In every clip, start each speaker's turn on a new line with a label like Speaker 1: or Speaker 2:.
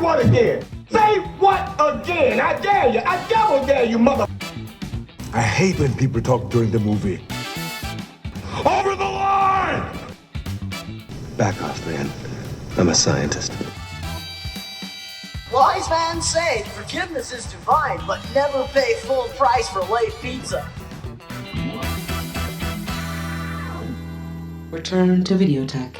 Speaker 1: what again? Say what again? I dare you. I double dare you, mother.
Speaker 2: I hate when people talk during the movie. Over the line!
Speaker 3: Back off, man. I'm a scientist.
Speaker 4: Wise man say forgiveness is divine, but never pay full price for late pizza.
Speaker 5: Return to VIDEOTECH.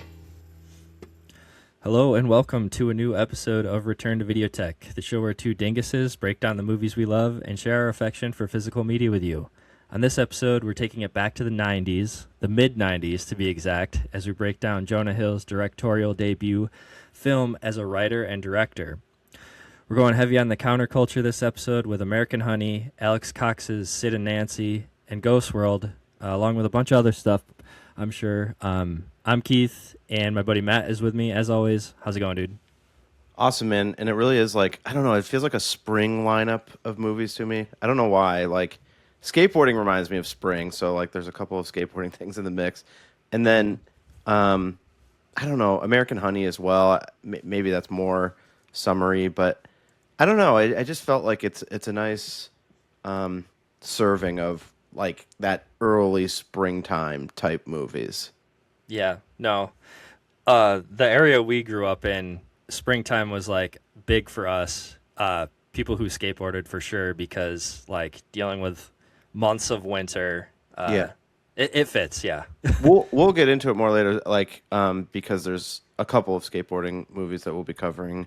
Speaker 6: Hello and welcome to a new episode of Return to VIDEOTECH, the show where two dinguses break down the movies we love and share our affection for physical media with you. On this episode, we're taking it back to the 90s, the mid-90s to be exact, as we break down Jonah Hill's directorial debut film as a writer and director. We're going heavy on the counterculture this episode with American Honey, Alex Cox's Sid and Nancy, and Ghost World, along with a bunch of other stuff, I'm sure. I'm Keith, and my buddy Matt is with me, as always. How's it going, dude?
Speaker 7: Awesome, man. And it really is like, I don't know, it feels like a spring lineup of movies to me. I don't know why. Like, skateboarding reminds me of spring, so like there's a couple of skateboarding things in the mix. And then, I don't know, American Honey as well. Maybe that's more summery, but I don't know. I just felt like it's a nice serving of like that early springtime type movies.
Speaker 6: Yeah, no. The area we grew up in, springtime was like big for us, people who skateboarded for sure, because like dealing with months of winter, it fits, yeah.
Speaker 7: We'll get into it more later, like because there's a couple of skateboarding movies that we'll be covering.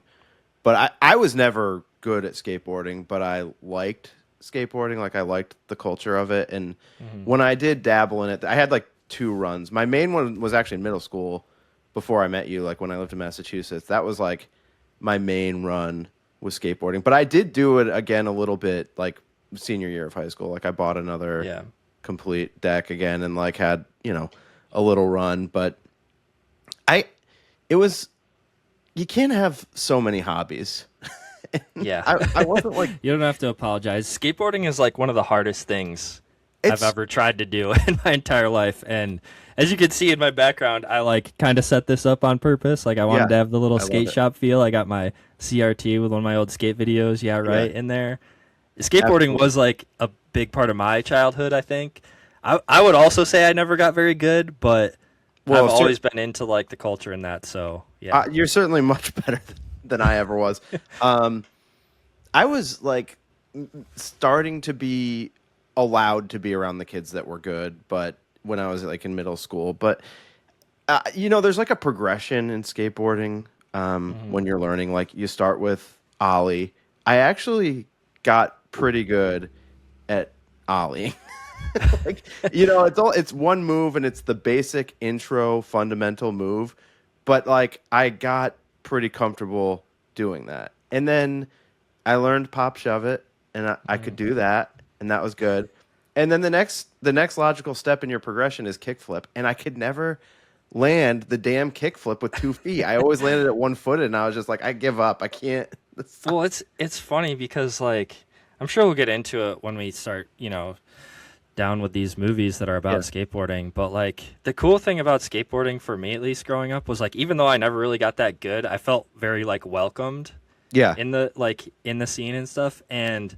Speaker 7: But I was never good at skateboarding, but I liked skateboarding. Like I liked the culture of it, and when I did dabble in it, I had like two runs. My main one was actually in middle school before I met you, like when I lived in Massachusetts. That was like my main run was skateboarding. But I did do it again a little bit like senior year of high school. Like I bought another complete deck again and like had, you know, a little run. But you can't have so many hobbies.
Speaker 6: Yeah.
Speaker 7: I wasn't like...
Speaker 6: You don't have to apologize. Skateboarding is like one of the hardest things I've ever tried to do in my entire life. And as you can see in my background, I like kind of set this up on purpose. Like I wanted to have the little skate shop feel. I got my CRT with one of my old skate videos. In there. Skateboarding was like a big part of my childhood, I think. I would also say I never got very good, but I've always been into like the culture in that. So yeah,
Speaker 7: you're certainly much better than I ever was. I was like starting to be allowed to be around the kids that were good, but when I was like in middle school, but you know, there's like a progression in skateboarding when you're learning. Like you start with ollie. I actually got pretty good at ollie. Like, you know, it's one move and it's the basic intro fundamental move, but like I got pretty comfortable doing that. And then I learned pop shove it, and I could do that, and that was good. And then the next logical step in your progression is kickflip, and I could never land the damn kickflip with 2 feet. I always landed at 1 foot, and I was just like, I give up. I can't.
Speaker 6: Well, it's funny because like I'm sure we'll get into it when we start, you know, down with these movies that are about skateboarding. But like the cool thing about skateboarding for me, at least growing up, was like even though I never really got that good, I felt very like welcomed. In the scene and stuff. And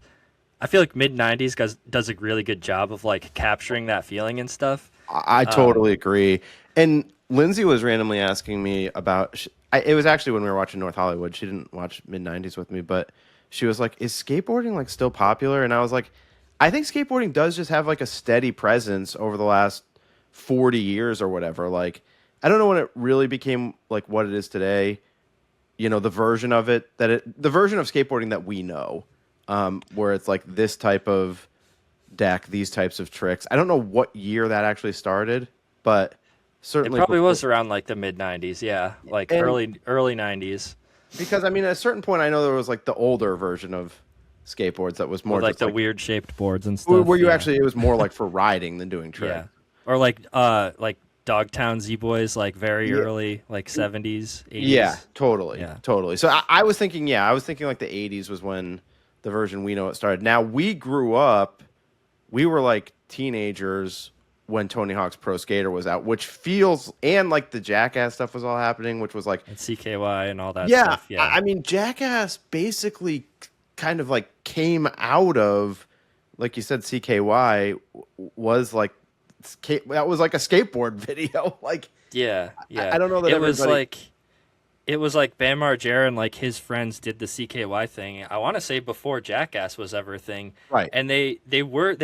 Speaker 6: I feel like mid-90s does a really good job of like capturing that feeling and stuff.
Speaker 7: I totally agree. And Lindsay was randomly asking me about it was actually when we were watching North Hollywood. She didn't watch mid-90s with me, but she was like, is skateboarding like still popular? And I was like, I think skateboarding does just have like a steady presence over the last 40 years or whatever. Like I don't know when it really became like what it is today. You know, the version of it the version of skateboarding that we know, where it's like this type of deck, these types of tricks. I don't know what year that actually started, but certainly
Speaker 6: it probably was around like the mid-90s, like early 90s.
Speaker 7: Because I mean, at a certain point, I know there was like the older version of skateboards that was more
Speaker 6: with, like
Speaker 7: just
Speaker 6: the
Speaker 7: like,
Speaker 6: weird shaped boards and stuff.
Speaker 7: Where you actually it was more like for riding than doing tricks.
Speaker 6: Or like Dogtown Z-Boys, like very early, like 70s, 80s.
Speaker 7: Yeah, totally. So I was thinking like the 80s was when the version we know it started. Now we grew up, we were like teenagers when Tony Hawk's Pro Skater was out, which feels, and like the Jackass stuff was all happening, which was like
Speaker 6: And CKY and all that
Speaker 7: yeah,
Speaker 6: stuff. Yeah.
Speaker 7: I mean, Jackass basically kind of like came out of, like you said, CKY was like that was like a skateboard video. Like,
Speaker 6: yeah.
Speaker 7: I don't know that
Speaker 6: it was
Speaker 7: everybody-
Speaker 6: like. It was like Bam Margera and like his friends did the CKY thing. I want to say before Jackass was ever a thing,
Speaker 7: Right.
Speaker 6: And they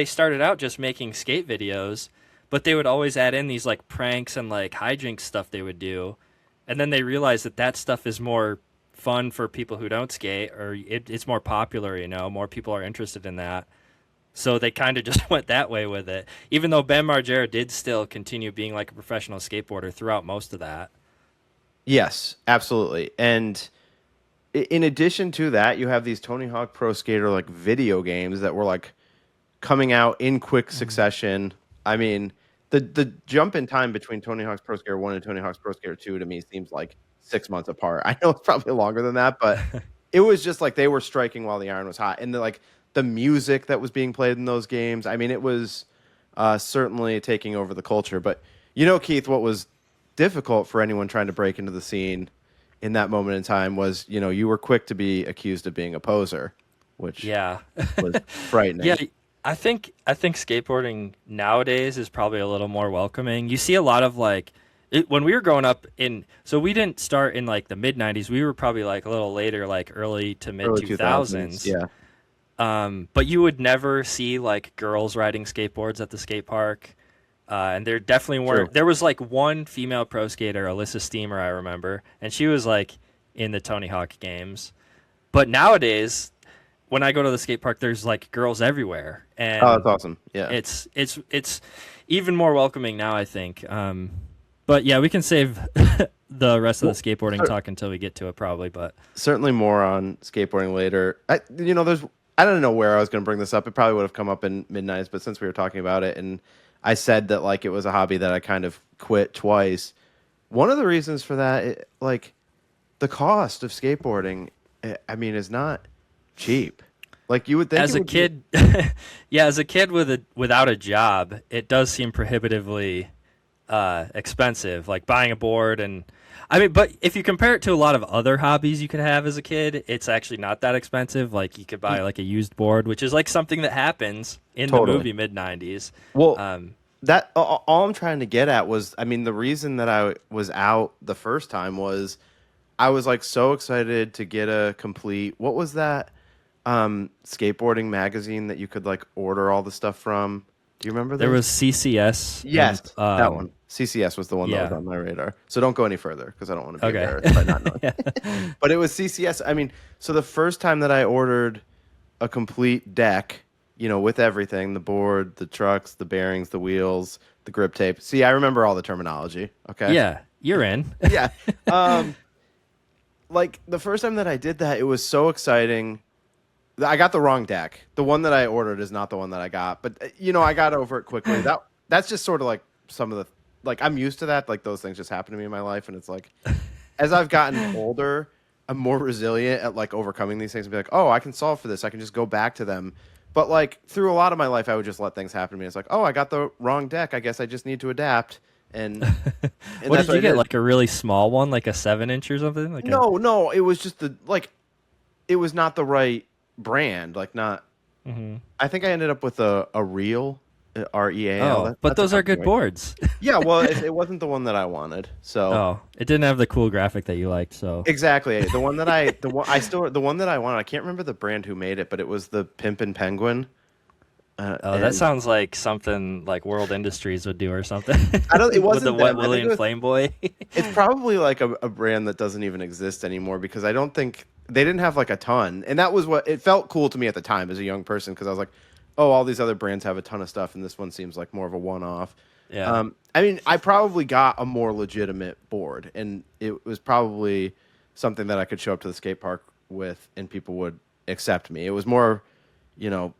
Speaker 6: started out just making skate videos, but they would always add in these like pranks and like hijinks stuff they would do, and then they realized that stuff is more fun for people who don't skate, or it's more popular. You know, more people are interested in that, so they kind of just went that way with it. Even though Bam Margera did still continue being like a professional skateboarder throughout most of that.
Speaker 7: Yes, absolutely. And in addition to that, you have these Tony Hawk Pro Skater like video games that were like coming out in quick succession. I mean, the jump in time between Tony Hawk's Pro Skater 1 and Tony Hawk's Pro Skater 2 to me seems like 6 months apart. I know it's probably longer than that, but it was just like they were striking while the iron was hot. And the music that was being played in those games, I mean, it was certainly taking over the culture. But you know, Keith, what was difficult for anyone trying to break into the scene in that moment in time was, you know, you were quick to be accused of being a poser, which was frightening.
Speaker 6: Yeah, I think skateboarding nowadays is probably a little more welcoming. You see a lot of like when we were growing up so we didn't start in like the mid-90s. We were probably like a little later, like early to mid 2000s.
Speaker 7: Yeah.
Speaker 6: But you would never see like girls riding skateboards at the skate park. And there definitely weren't.
Speaker 7: True.
Speaker 6: There was like one female pro skater, Alyssa Steamer, I remember, and she was like in the Tony Hawk games. But nowadays, when I go to the skate park, there's like girls everywhere, and
Speaker 7: Oh, that's awesome. Yeah.
Speaker 6: it's even more welcoming now, I think. But yeah, we can save the rest of the skateboarding talk until we get to it, probably. But
Speaker 7: certainly more on skateboarding later. I don't know where I was going to bring this up. It probably would have come up in Mid90s, but since we were talking about it, and I said that like it was a hobby that I kind of quit twice. One of the reasons for that, like the cost of skateboarding, I mean, is not cheap. Like you would think
Speaker 6: as a kid, yeah, as a kid without a job, it does seem prohibitively expensive. Like buying a board, and I mean, but if you compare it to a lot of other hobbies you could have as a kid, it's actually not that expensive. Like you could buy like a used board, which is like something that happens in the movie Mid90s.
Speaker 7: Well, that all I'm trying to get at was, I mean, the reason that I was out the first time was I was like so excited to get a complete, what was that skateboarding magazine that you could like order all the stuff from? Do you remember that?
Speaker 6: There was CCS.
Speaker 7: Yes,
Speaker 6: and,
Speaker 7: that one. CCS was the one that was on my radar. So don't go any further because I don't want to be embarrassed by not knowing. But it was CCS. I mean, so the first time that I ordered a complete deck, you know, with everything, the board, the trucks, the bearings, the wheels, the grip tape. See, I remember all the terminology. Okay.
Speaker 6: Yeah, you're in.
Speaker 7: Yeah. Like the first time that I did that, it was so exciting. I got the wrong deck. The one that I ordered is not the one that I got, but you know, I got over it quickly. That's just sort of like some of the, like I'm used to that. Like those things just happen to me in my life, and it's like, as I've gotten older, I'm more resilient at like overcoming these things and be like, oh, I can solve for this. I can just go back to them. But like through a lot of my life, I would just let things happen to me. It's like, oh, I got the wrong deck. I guess I just need to adapt. And
Speaker 6: what did you get? Like a really small one, like a 7-inch or something? Like
Speaker 7: no, it was just it was not the right brand. Like not.
Speaker 6: Mm-hmm.
Speaker 7: I think I ended up with a Real, REAL.
Speaker 6: Oh, but those are good boards.
Speaker 7: Yeah, well, it wasn't the one that I wanted. So
Speaker 6: it didn't have the cool graphic that you liked. So
Speaker 7: exactly, the one that the one that I wanted. I can't remember the brand who made it, but it was the Pimpin' Penguin.
Speaker 6: That sounds like something like World Industries would do or something.
Speaker 7: I don't. It wasn't
Speaker 6: with the Wet Willie and Flame Boy.
Speaker 7: It's probably like a brand that doesn't even exist anymore because I don't think they didn't have like a ton, and that was what it felt cool to me at the time as a young person because I was like, oh, all these other brands have a ton of stuff, and this one seems like more of a one-off.
Speaker 6: Yeah.
Speaker 7: I mean, I probably got a more legitimate board, and it was probably something that I could show up to the skate park with, and people would accept me. It was more, you know,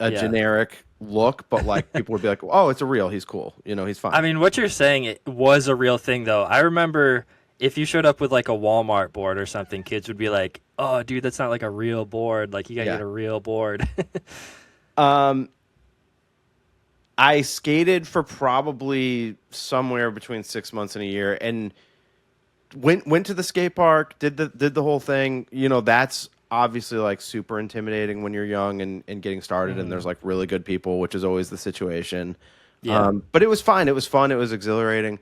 Speaker 7: a generic look, but like people would be like, "Oh, it's a real. He's cool. You know, he's fine."
Speaker 6: I mean, what you're saying it was a real thing, though. I remember if you showed up with like a Walmart board or something, kids would be like, "Oh, dude, that's not like a real board. Like you gotta get a real board."
Speaker 7: I skated for probably somewhere between 6 months and a year, and went to the skate park, did the whole thing. You know, that's obviously like super intimidating when you're young and getting started, and there's like really good people, which is always the situation.
Speaker 6: Yeah.
Speaker 7: But it was fine. It was fun. It was exhilarating.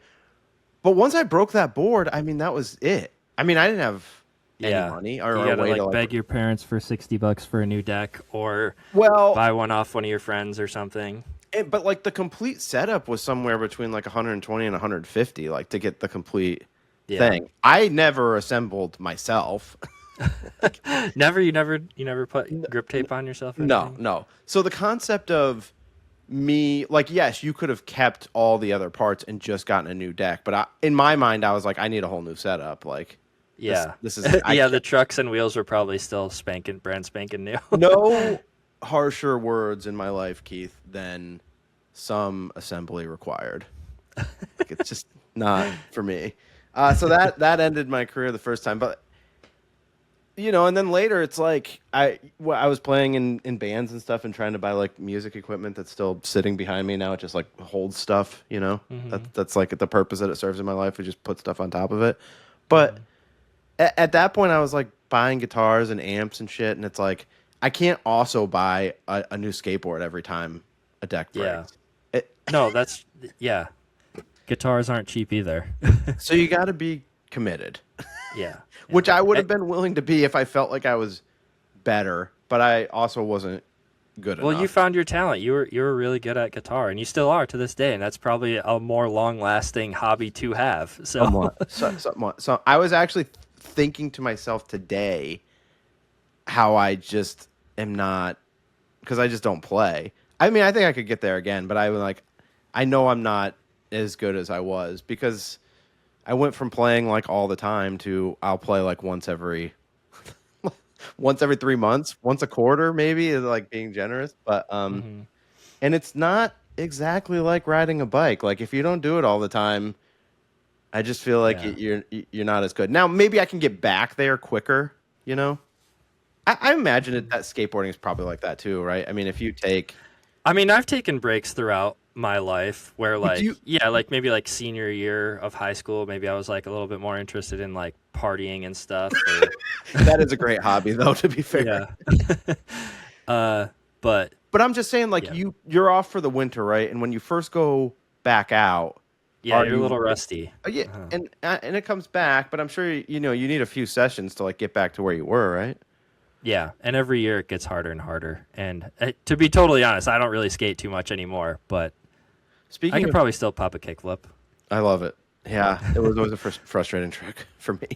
Speaker 7: But once I broke that board, I mean, that was it. I mean, I didn't have any money or
Speaker 6: you
Speaker 7: a
Speaker 6: gotta
Speaker 7: way
Speaker 6: like
Speaker 7: to like
Speaker 6: beg your parents for $60 for a new deck, or
Speaker 7: well
Speaker 6: buy one off one of your friends or something.
Speaker 7: but like the complete setup was somewhere between like 120 and 150, like to get the complete thing. I never assembled myself.
Speaker 6: You never put grip tape on yourself or anything?
Speaker 7: No. So the concept of me, like, yes, you could have kept all the other parts and just gotten a new deck, but in my mind, I was like, I need a whole new setup. Like, this is
Speaker 6: the trucks and wheels were probably still brand spanking new.
Speaker 7: No harsher words in my life, Keith, than some assembly required. Like, it's just not for me. So that ended my career the first time, but you know, and then later it's like I was playing in bands and stuff and trying to buy like music equipment that's still sitting behind me now. It just like holds stuff, you know. That's like the purpose that it serves in my life. We just put stuff on top of it. But at that point, I was like buying guitars and amps and shit, and it's like I can't also buy a new skateboard every time a deck breaks.
Speaker 6: No, guitars aren't cheap either.
Speaker 7: So you got to be committed.
Speaker 6: Yeah.
Speaker 7: Which I would have been willing to be if I felt like I was better, but I also wasn't good enough.
Speaker 6: Well, you found your talent. You were really good at guitar, and you still are to this day, and that's probably a more long-lasting hobby to have. So.
Speaker 7: Somewhat. So I was actually thinking to myself today how I just am not, because I just don't play. I mean, I think I could get there again, but I know I'm not as good as I was, because I went from playing like all the time to I'll play like once every 3 months, once a quarter, maybe, is like being generous. But and it's not exactly like riding a bike. Like if you don't do it all the time, I just feel like you're not as good. Now maybe I can get back there quicker. You know, I imagine that skateboarding is probably like that too, right? I mean, if you take,
Speaker 6: I mean, I've taken breaks throughout my life where like like maybe like senior year of high school, maybe I was like a little bit more interested in like partying and stuff.
Speaker 7: That is a great hobby though, to be fair.
Speaker 6: But
Speaker 7: I'm just saying, like, you're off for the winter, right? And when you first go back out,
Speaker 6: you're a little rusty.
Speaker 7: And it comes back, but I'm sure you need a few sessions to like get back to where you were, right?
Speaker 6: Yeah, and every year it gets harder and harder. And to be totally honest, I don't really skate too much anymore, but I can probably still pop a kickflip.
Speaker 7: I love it. Yeah, it was always a frustrating trick for me.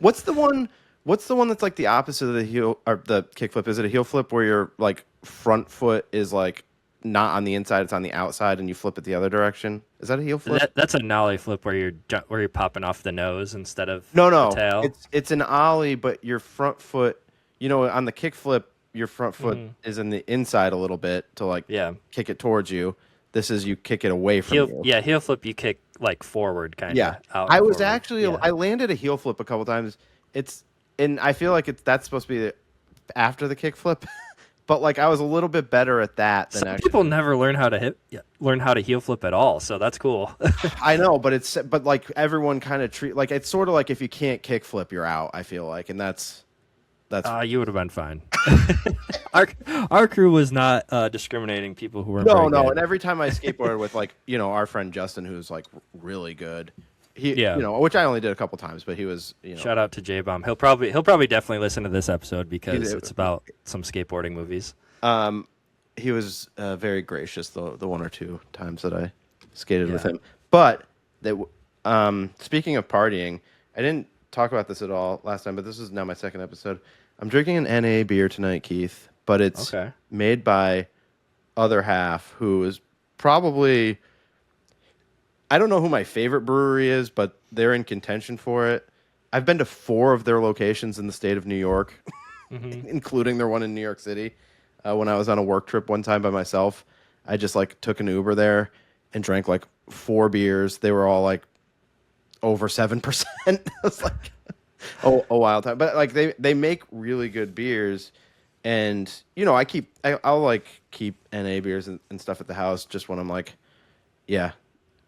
Speaker 7: What's the one that's like the opposite of the heel or the kickflip? Is it a heel flip where your like front foot is like not on the inside, it's on the outside, and you flip it the other direction? Is that a heel flip?
Speaker 6: That's a nollie flip where you're popping off the nose instead of
Speaker 7: the
Speaker 6: tail.
Speaker 7: It's an ollie, but your front foot, on the kickflip, your front foot is in the inside a little bit to like kick it towards you. This is you kick it away from you.
Speaker 6: Yeah, heel flip you kick like forward kind of.
Speaker 7: Yeah, I was actually I landed a heel flip a couple times. And I feel like that's supposed to be after the kick flip, but like I was a little bit better at that than
Speaker 6: people never learn how to heel flip at all. So that's cool.
Speaker 7: I know, but like everyone kind of like it's sort of like if you can't kick flip, you're out. I feel like, and that's.
Speaker 6: You would have been fine. Our crew was not discriminating people who were
Speaker 7: no. And every time I skateboarded with like our friend Justin, who's like really good, which I only did a couple times, but he was
Speaker 6: shout out to J Bomb. He'll probably definitely listen to this episode because it's about some skateboarding movies.
Speaker 7: He was very gracious the one or two times that I skated with him. But speaking of partying, I didn't talk about this at all last time, but this is now my second episode. I'm drinking an NA beer tonight, Keith, but it's made by Other Half, who is probably, I don't know who my favorite brewery is, but they're in contention for it. I've been to 4 of their locations in the state of New York, including their one in New York City. When I was on a work trip one time by myself, I just like took an Uber there and drank like 4 beers. They were all like over 7%. It was like a wild time. But like they make really good beers. And I'll like keep NA beers and stuff at the house just when I'm like, yeah.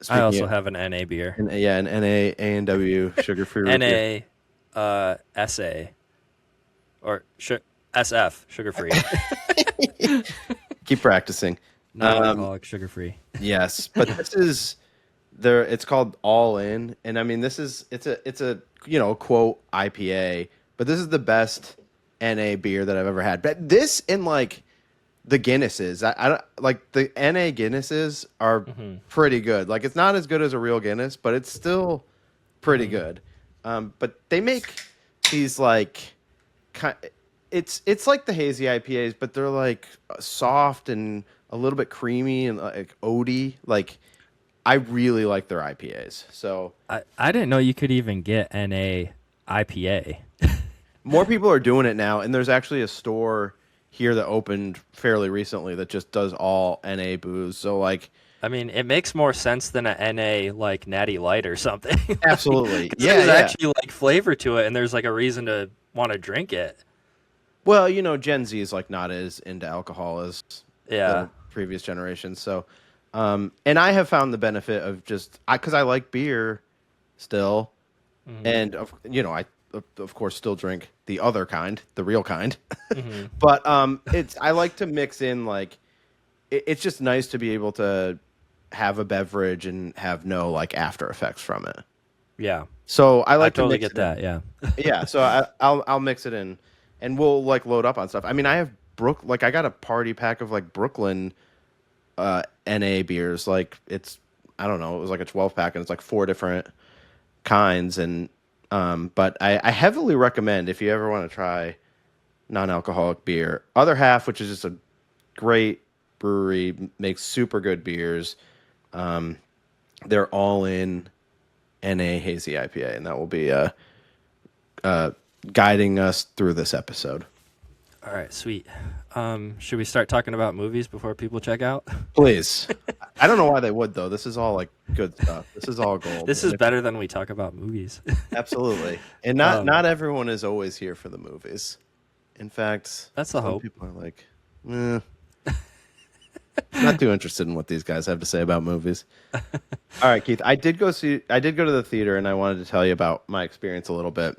Speaker 6: I also have an NA beer.
Speaker 7: An NA A&W sugar free root beer.
Speaker 6: NA SA or SF sugar free.
Speaker 7: Keep practicing.
Speaker 6: Non-alcoholic, sugar free.
Speaker 7: Yes, but this is there. It's called All In, and I mean it's a quote IPA, but this is the best NA beer that I've ever had. But this and like the Guinnesses, I don't like the NA Guinnesses are pretty good. Like it's not as good as a real Guinness, but it's still pretty good. But they make these like it's like the hazy IPAs, but they're like soft and a little bit creamy and like oaty. Like I really like their IPAs. So
Speaker 6: I didn't know you could even get NA IPA.
Speaker 7: more people are doing it now, and there's actually a store here that opened fairly recently that just does all NA booze. So like,
Speaker 6: I mean, it makes more sense than a NA like Natty Light or something.
Speaker 7: Absolutely,
Speaker 6: there's actually like flavor to it, and there's like a reason to want to drink it.
Speaker 7: Well, Gen Z is like not as into alcohol as the previous generations. So, and I have found the benefit of just because I like beer still, and I of course still drink the other kind, the real kind. But I like to mix in like it's just nice to be able to have a beverage and have no like after effects from it.
Speaker 6: Yeah.
Speaker 7: So I like
Speaker 6: to totally
Speaker 7: mix
Speaker 6: get that. Yeah.
Speaker 7: Yeah. So I'll mix it in, and we'll like load up on stuff. I mean, I have I got a party pack of like Brooklyn NA beers. Like I don't know, it was like a 12-pack, and it's like 4 different kinds. And but I heavily recommend if you ever want to try non-alcoholic beer. Other Half, which is just a great brewery, makes super good beers. They're All In NA hazy IPA, and that will be guiding us through this episode.
Speaker 6: All right, sweet. Should we start talking about movies before people check out?
Speaker 7: Please. I don't know why they would, though. This is all like good stuff. This is all gold.
Speaker 6: This is better than we talk about movies.
Speaker 7: Absolutely. And not everyone is always here for the movies. In fact,
Speaker 6: that's the
Speaker 7: some
Speaker 6: hope.
Speaker 7: People are like, not too interested in what these guys have to say about movies. All right, Keith. I did go to the theater, and I wanted to tell you about my experience a little bit.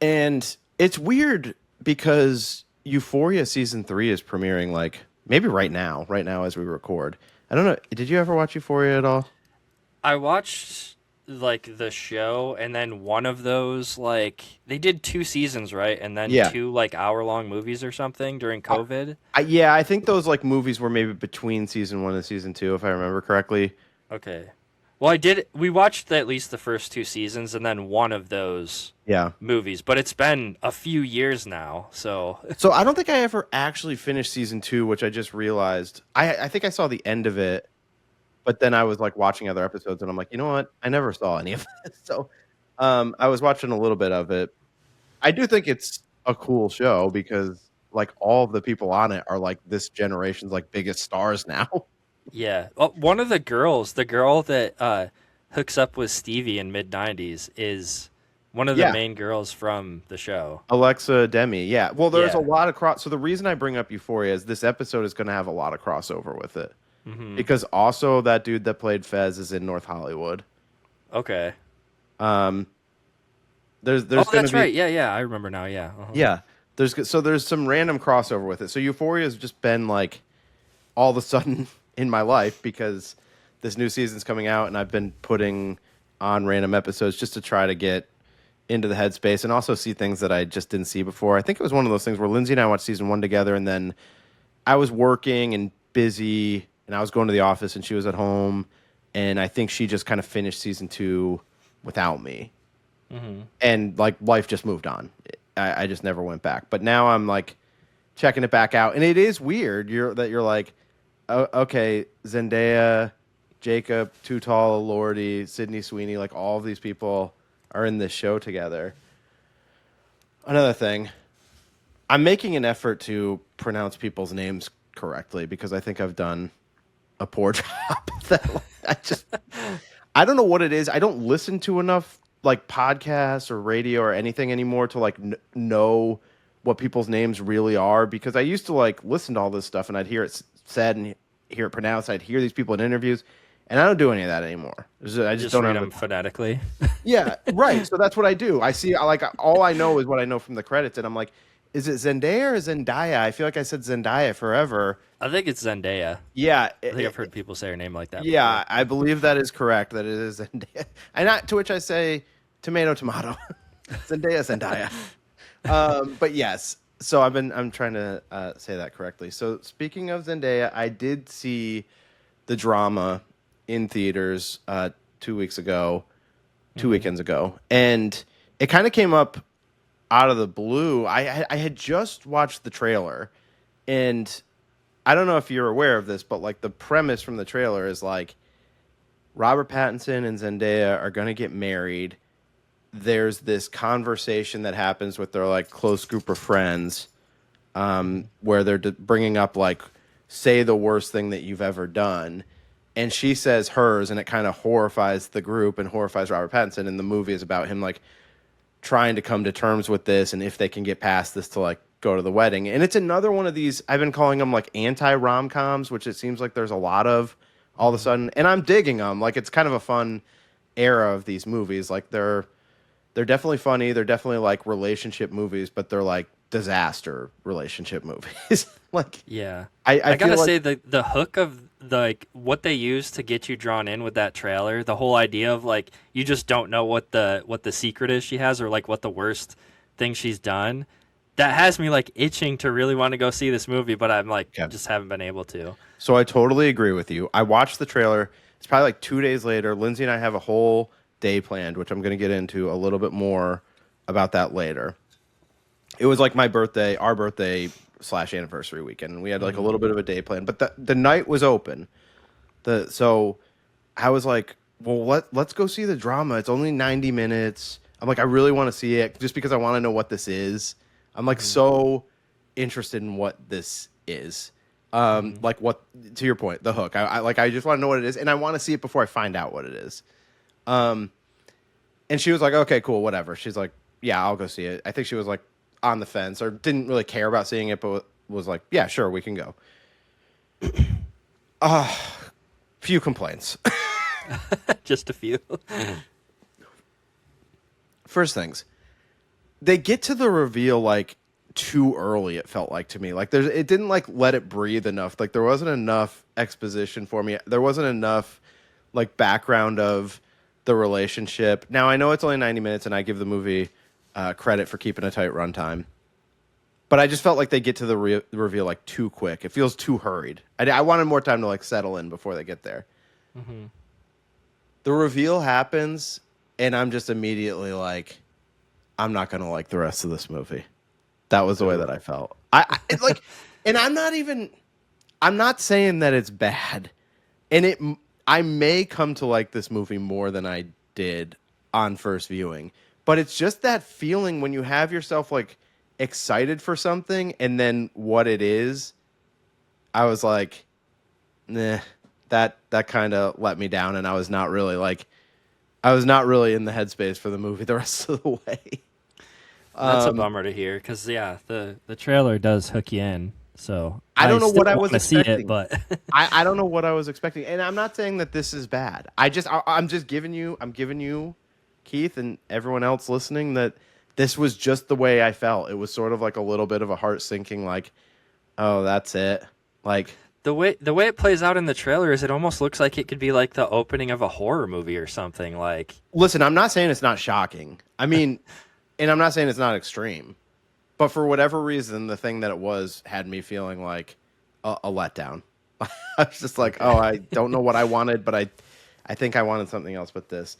Speaker 7: And it's weird because Euphoria season 3 is premiering like maybe right now as we record. I don't know. Did you ever watch Euphoria at all?
Speaker 6: I watched like the show, and then one of those like they did 2 seasons, right? And then 2 like hour-long movies or something during COVID.
Speaker 7: I think those like movies were maybe between season 1 and season 2, if I remember correctly.
Speaker 6: Okay. Well, we watched at least the first 2 seasons and then one of those movies, but it's been a few years now, so
Speaker 7: I don't think I ever actually finished season 2, which I just realized. I think I saw the end of it, but then I was like watching other episodes, and I'm like, you know what? I never saw any of this. So I was watching a little bit of it. I do think it's a cool show because like all of the people on it are like this generation's like biggest stars now.
Speaker 6: Yeah. One of the girls, the girl that hooks up with Stevie in Mid90s, is one of the main girls from the show.
Speaker 7: Alexa Demi, yeah. Well, there's a lot of So the reason I bring up Euphoria is this episode is going to have a lot of crossover with it. Because also that dude that played Fez is in North Hollywood.
Speaker 6: Okay.
Speaker 7: There's
Speaker 6: that's right. Yeah, I remember now. Yeah.
Speaker 7: Yeah. There's some random crossover with it. So Euphoria has just been like all of a sudden in my life because this new season's coming out, and I've been putting on random episodes just to try to get into the headspace and also see things that I just didn't see before. I think it was one of those things where Lindsay and I watched season 1 together, and then I was working and busy, and I was going to the office, and she was at home, and I think she just kind of finished season 2 without me. And like life just moved on. I just never went back. But now I'm like checking it back out, and it is weird. You're like, oh, okay, Zendaya, Jacob, Too Tall, Lordy, Sydney Sweeney, like all of these people are in this show together. Another thing, I'm making an effort to pronounce people's names correctly because I think I've done a poor job. I don't know what it is. I don't listen to enough like podcasts or radio or anything anymore to like know what people's names really are, because I used to like listen to all this stuff and I'd hear it said and hear it pronounced. I'd hear these people in interviews, and I don't do any of that anymore. I just don't
Speaker 6: read
Speaker 7: have
Speaker 6: them phonetically.
Speaker 7: Yeah, right. So that's what I do. All I know is what I know from the credits, and I'm like, is it Zendaya or Zendaya? I feel like I said Zendaya forever.
Speaker 6: I think it's Zendaya.
Speaker 7: Yeah,
Speaker 6: I think I've heard people say her name like that.
Speaker 7: Yeah,
Speaker 6: before.
Speaker 7: I believe that is correct. That it is Zendaya. To which I say, tomato, tomato. Zendaya. But yes. So I'm trying to say that correctly. So speaking of Zendaya, I did see the drama in theaters 2 weeks ago, two weekends ago, and it kind of came up out of the blue. I had just watched the trailer, and I don't know if you're aware of this, but like the premise from the trailer is like Robert Pattinson and Zendaya are going to get married. There's this conversation that happens with their like close group of friends, where they're bringing up like, say the worst thing that you've ever done. And she says hers, and it kind of horrifies the group and horrifies Robert Pattinson. And the movie is about him like trying to come to terms with this, and if they can get past this to like go to the wedding. And it's another one of these, I've been calling them like anti-rom-coms, which it seems like there's a lot of all of a sudden. And I'm digging them. Like, it's kind of a fun era of these movies. Like they're definitely funny. They're definitely like relationship movies, but they're like disaster relationship movies. Like,
Speaker 6: yeah,
Speaker 7: I
Speaker 6: gotta
Speaker 7: feel
Speaker 6: say the hook of like what they use to get you drawn in with that trailer, the whole idea of like you just don't know what the secret is she has, or like what the worst thing she's done, that has me like itching to really want to go see this movie, but I'm like just haven't been able to.
Speaker 7: So I totally agree with you. I watched the trailer. It's probably like 2 days later. Lindsay and I have a whole day planned, which I'm going to get into a little bit more about that later. It was like our birthday / anniversary weekend, and we had like a little bit of a day plan, but the night was open. So I was like, well, let's go see the drama. It's only 90 minutes. I'm like, I really want to see it just because I want to know what this is. I'm like so interested in what this is. Like what, to your point, the hook. I just want to know what it is, and I want to see it before I find out what it is. And she was like, okay, cool, whatever. She's like, yeah, I'll go see it. I think she was like on the fence or didn't really care about seeing it, but was like, yeah, sure, we can go. Few complaints.
Speaker 6: Just a few.
Speaker 7: First things, they get to the reveal like too early. It felt like to me, like it didn't like let it breathe enough. Like there wasn't enough exposition for me. There wasn't enough like background of the relationship. Now I know it's only 90 minutes, and I give the movie credit for keeping a tight runtime. But I just felt like they get to the reveal like too quick. It feels too hurried. I wanted more time to like settle in before they get there. Mm-hmm. The reveal happens, and I'm just immediately like, I'm not gonna like the rest of this movie. That was the way that I felt. It's like, and I'm not saying that it's bad, and I may come to like this movie more than I did on first viewing. But it's just that feeling when you have yourself like excited for something, and then what it is, I was like, nah, that kind of let me down, and I was not really in the headspace for the movie the rest of the way.
Speaker 6: That's a bummer to hear, because the trailer does hook you in. So
Speaker 7: I don't know what I was
Speaker 6: expecting.
Speaker 7: See it,
Speaker 6: but
Speaker 7: I don't know what I was expecting, and I'm not saying that this is bad. I'm giving you, Keith, and everyone else listening, that this was just the way I felt. It was sort of like a little bit of a heart sinking, like, oh, that's it. Like
Speaker 6: the way it plays out in the trailer is it almost looks like it could be like the opening of a horror movie or something. Like,
Speaker 7: listen, I'm not saying it's not shocking. I mean, and I'm not saying it's not extreme, but for whatever reason, the thing that it was had me feeling like a letdown. I was just like, oh, I don't know what I wanted, but I think I wanted something else with this.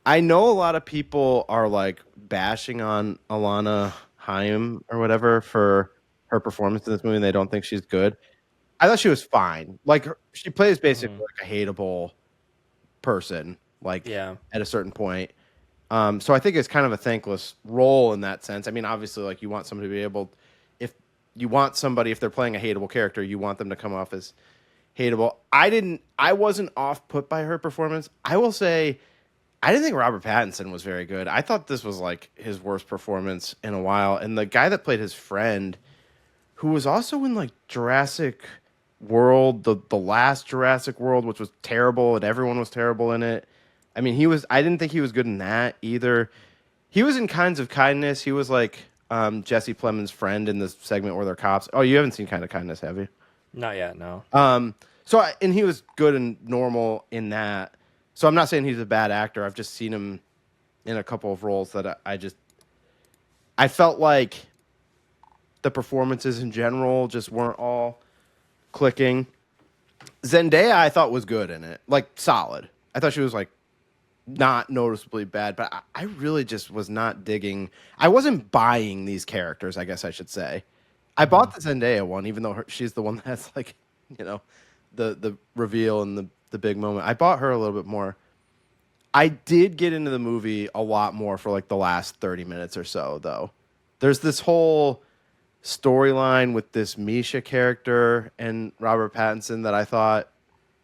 Speaker 7: I know a lot of people are like bashing on Alana Haim or whatever for her performance in this movie, and they don't think she's good. I thought she was fine. Like, she plays basically like a hateable person, like at a certain point. So I think it's kind of a thankless role in that sense. I mean, obviously, like, you want somebody to be able, if they're playing a hateable character, you want them to come off as hateable. I wasn't off put by her performance. I will say, I didn't think Robert Pattinson was very good. I thought this was like his worst performance in a while. And the guy that played his friend, who was also in like Jurassic World, the last Jurassic World, which was terrible, and everyone was terrible in it. I mean, I didn't think he was good in that either. He was in Kinds of Kindness. He was like Jesse Plemons' friend in this segment where they're cops. Oh, you haven't seen Kind of Kindness, have you?
Speaker 6: Not yet, no.
Speaker 7: And he was good and normal in that. So I'm not saying he's a bad actor. I've just seen him in a couple of roles that I felt like the performances in general just weren't all clicking. Zendaya, I thought was good in it, like solid. I thought she was like not noticeably bad, but I really just was not digging. I wasn't buying these characters, I guess I should say. I bought the Zendaya one, even though she's the one that's like, the reveal and the big moment. I bought her a little bit more. I did get into the movie a lot more for like the last 30 minutes or so, though. There's this whole storyline with this Misha character and Robert Pattinson that I thought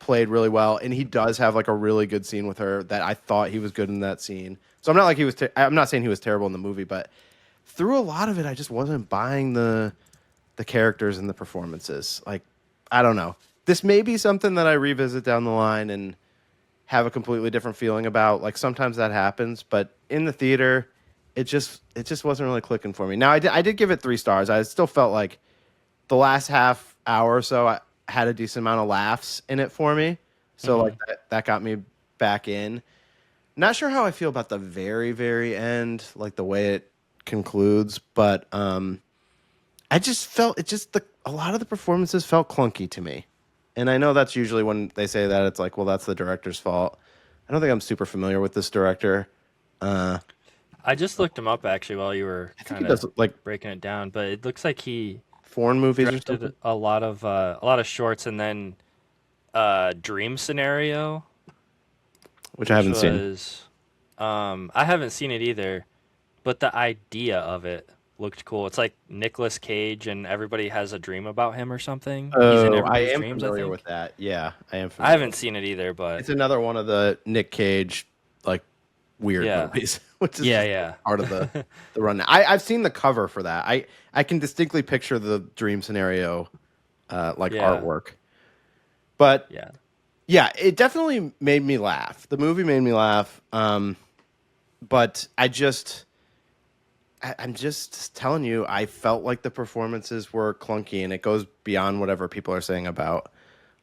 Speaker 7: played really well, and he does have like a really good scene with her that I thought he was good in that scene. So I'm not like I'm not saying he was terrible in the movie, but through a lot of it, I just wasn't buying the characters and the performances. Like, I don't know. This may be something that I revisit down the line and have a completely different feeling about. Like, sometimes that happens, but in the theater, it just wasn't really clicking for me. Now, I did give it 3 stars. I still felt like the last half hour or so I had a decent amount of laughs in it for me. So like that got me back in. Not sure how I feel about the very, very end, like the way it concludes, but I just felt a lot of the performances felt clunky to me. And I know that's usually when they say that, it's like, well, that's the director's fault. I don't think I'm super familiar with this director.
Speaker 6: I just looked him up actually while you were kind of like breaking it down, but it looks like he
Speaker 7: foreign movies
Speaker 6: directed a lot of shorts, and then Dream Scenario,
Speaker 7: which I haven't seen.
Speaker 6: I haven't seen it either, but the idea of it looked cool. It's like Nicolas Cage and everybody has a dream about him or something.
Speaker 7: Oh, I am familiar with that. Yeah, I am familiar.
Speaker 6: I haven't seen it either, but
Speaker 7: it's another one of the Nick Cage like weird movies, which is part of the run. I've seen the cover for that. I can distinctly picture the Dream Scenario artwork. But yeah, it definitely made me laugh. The movie made me laugh. But I'm just telling you, I felt like the performances were clunky, and it goes beyond whatever people are saying about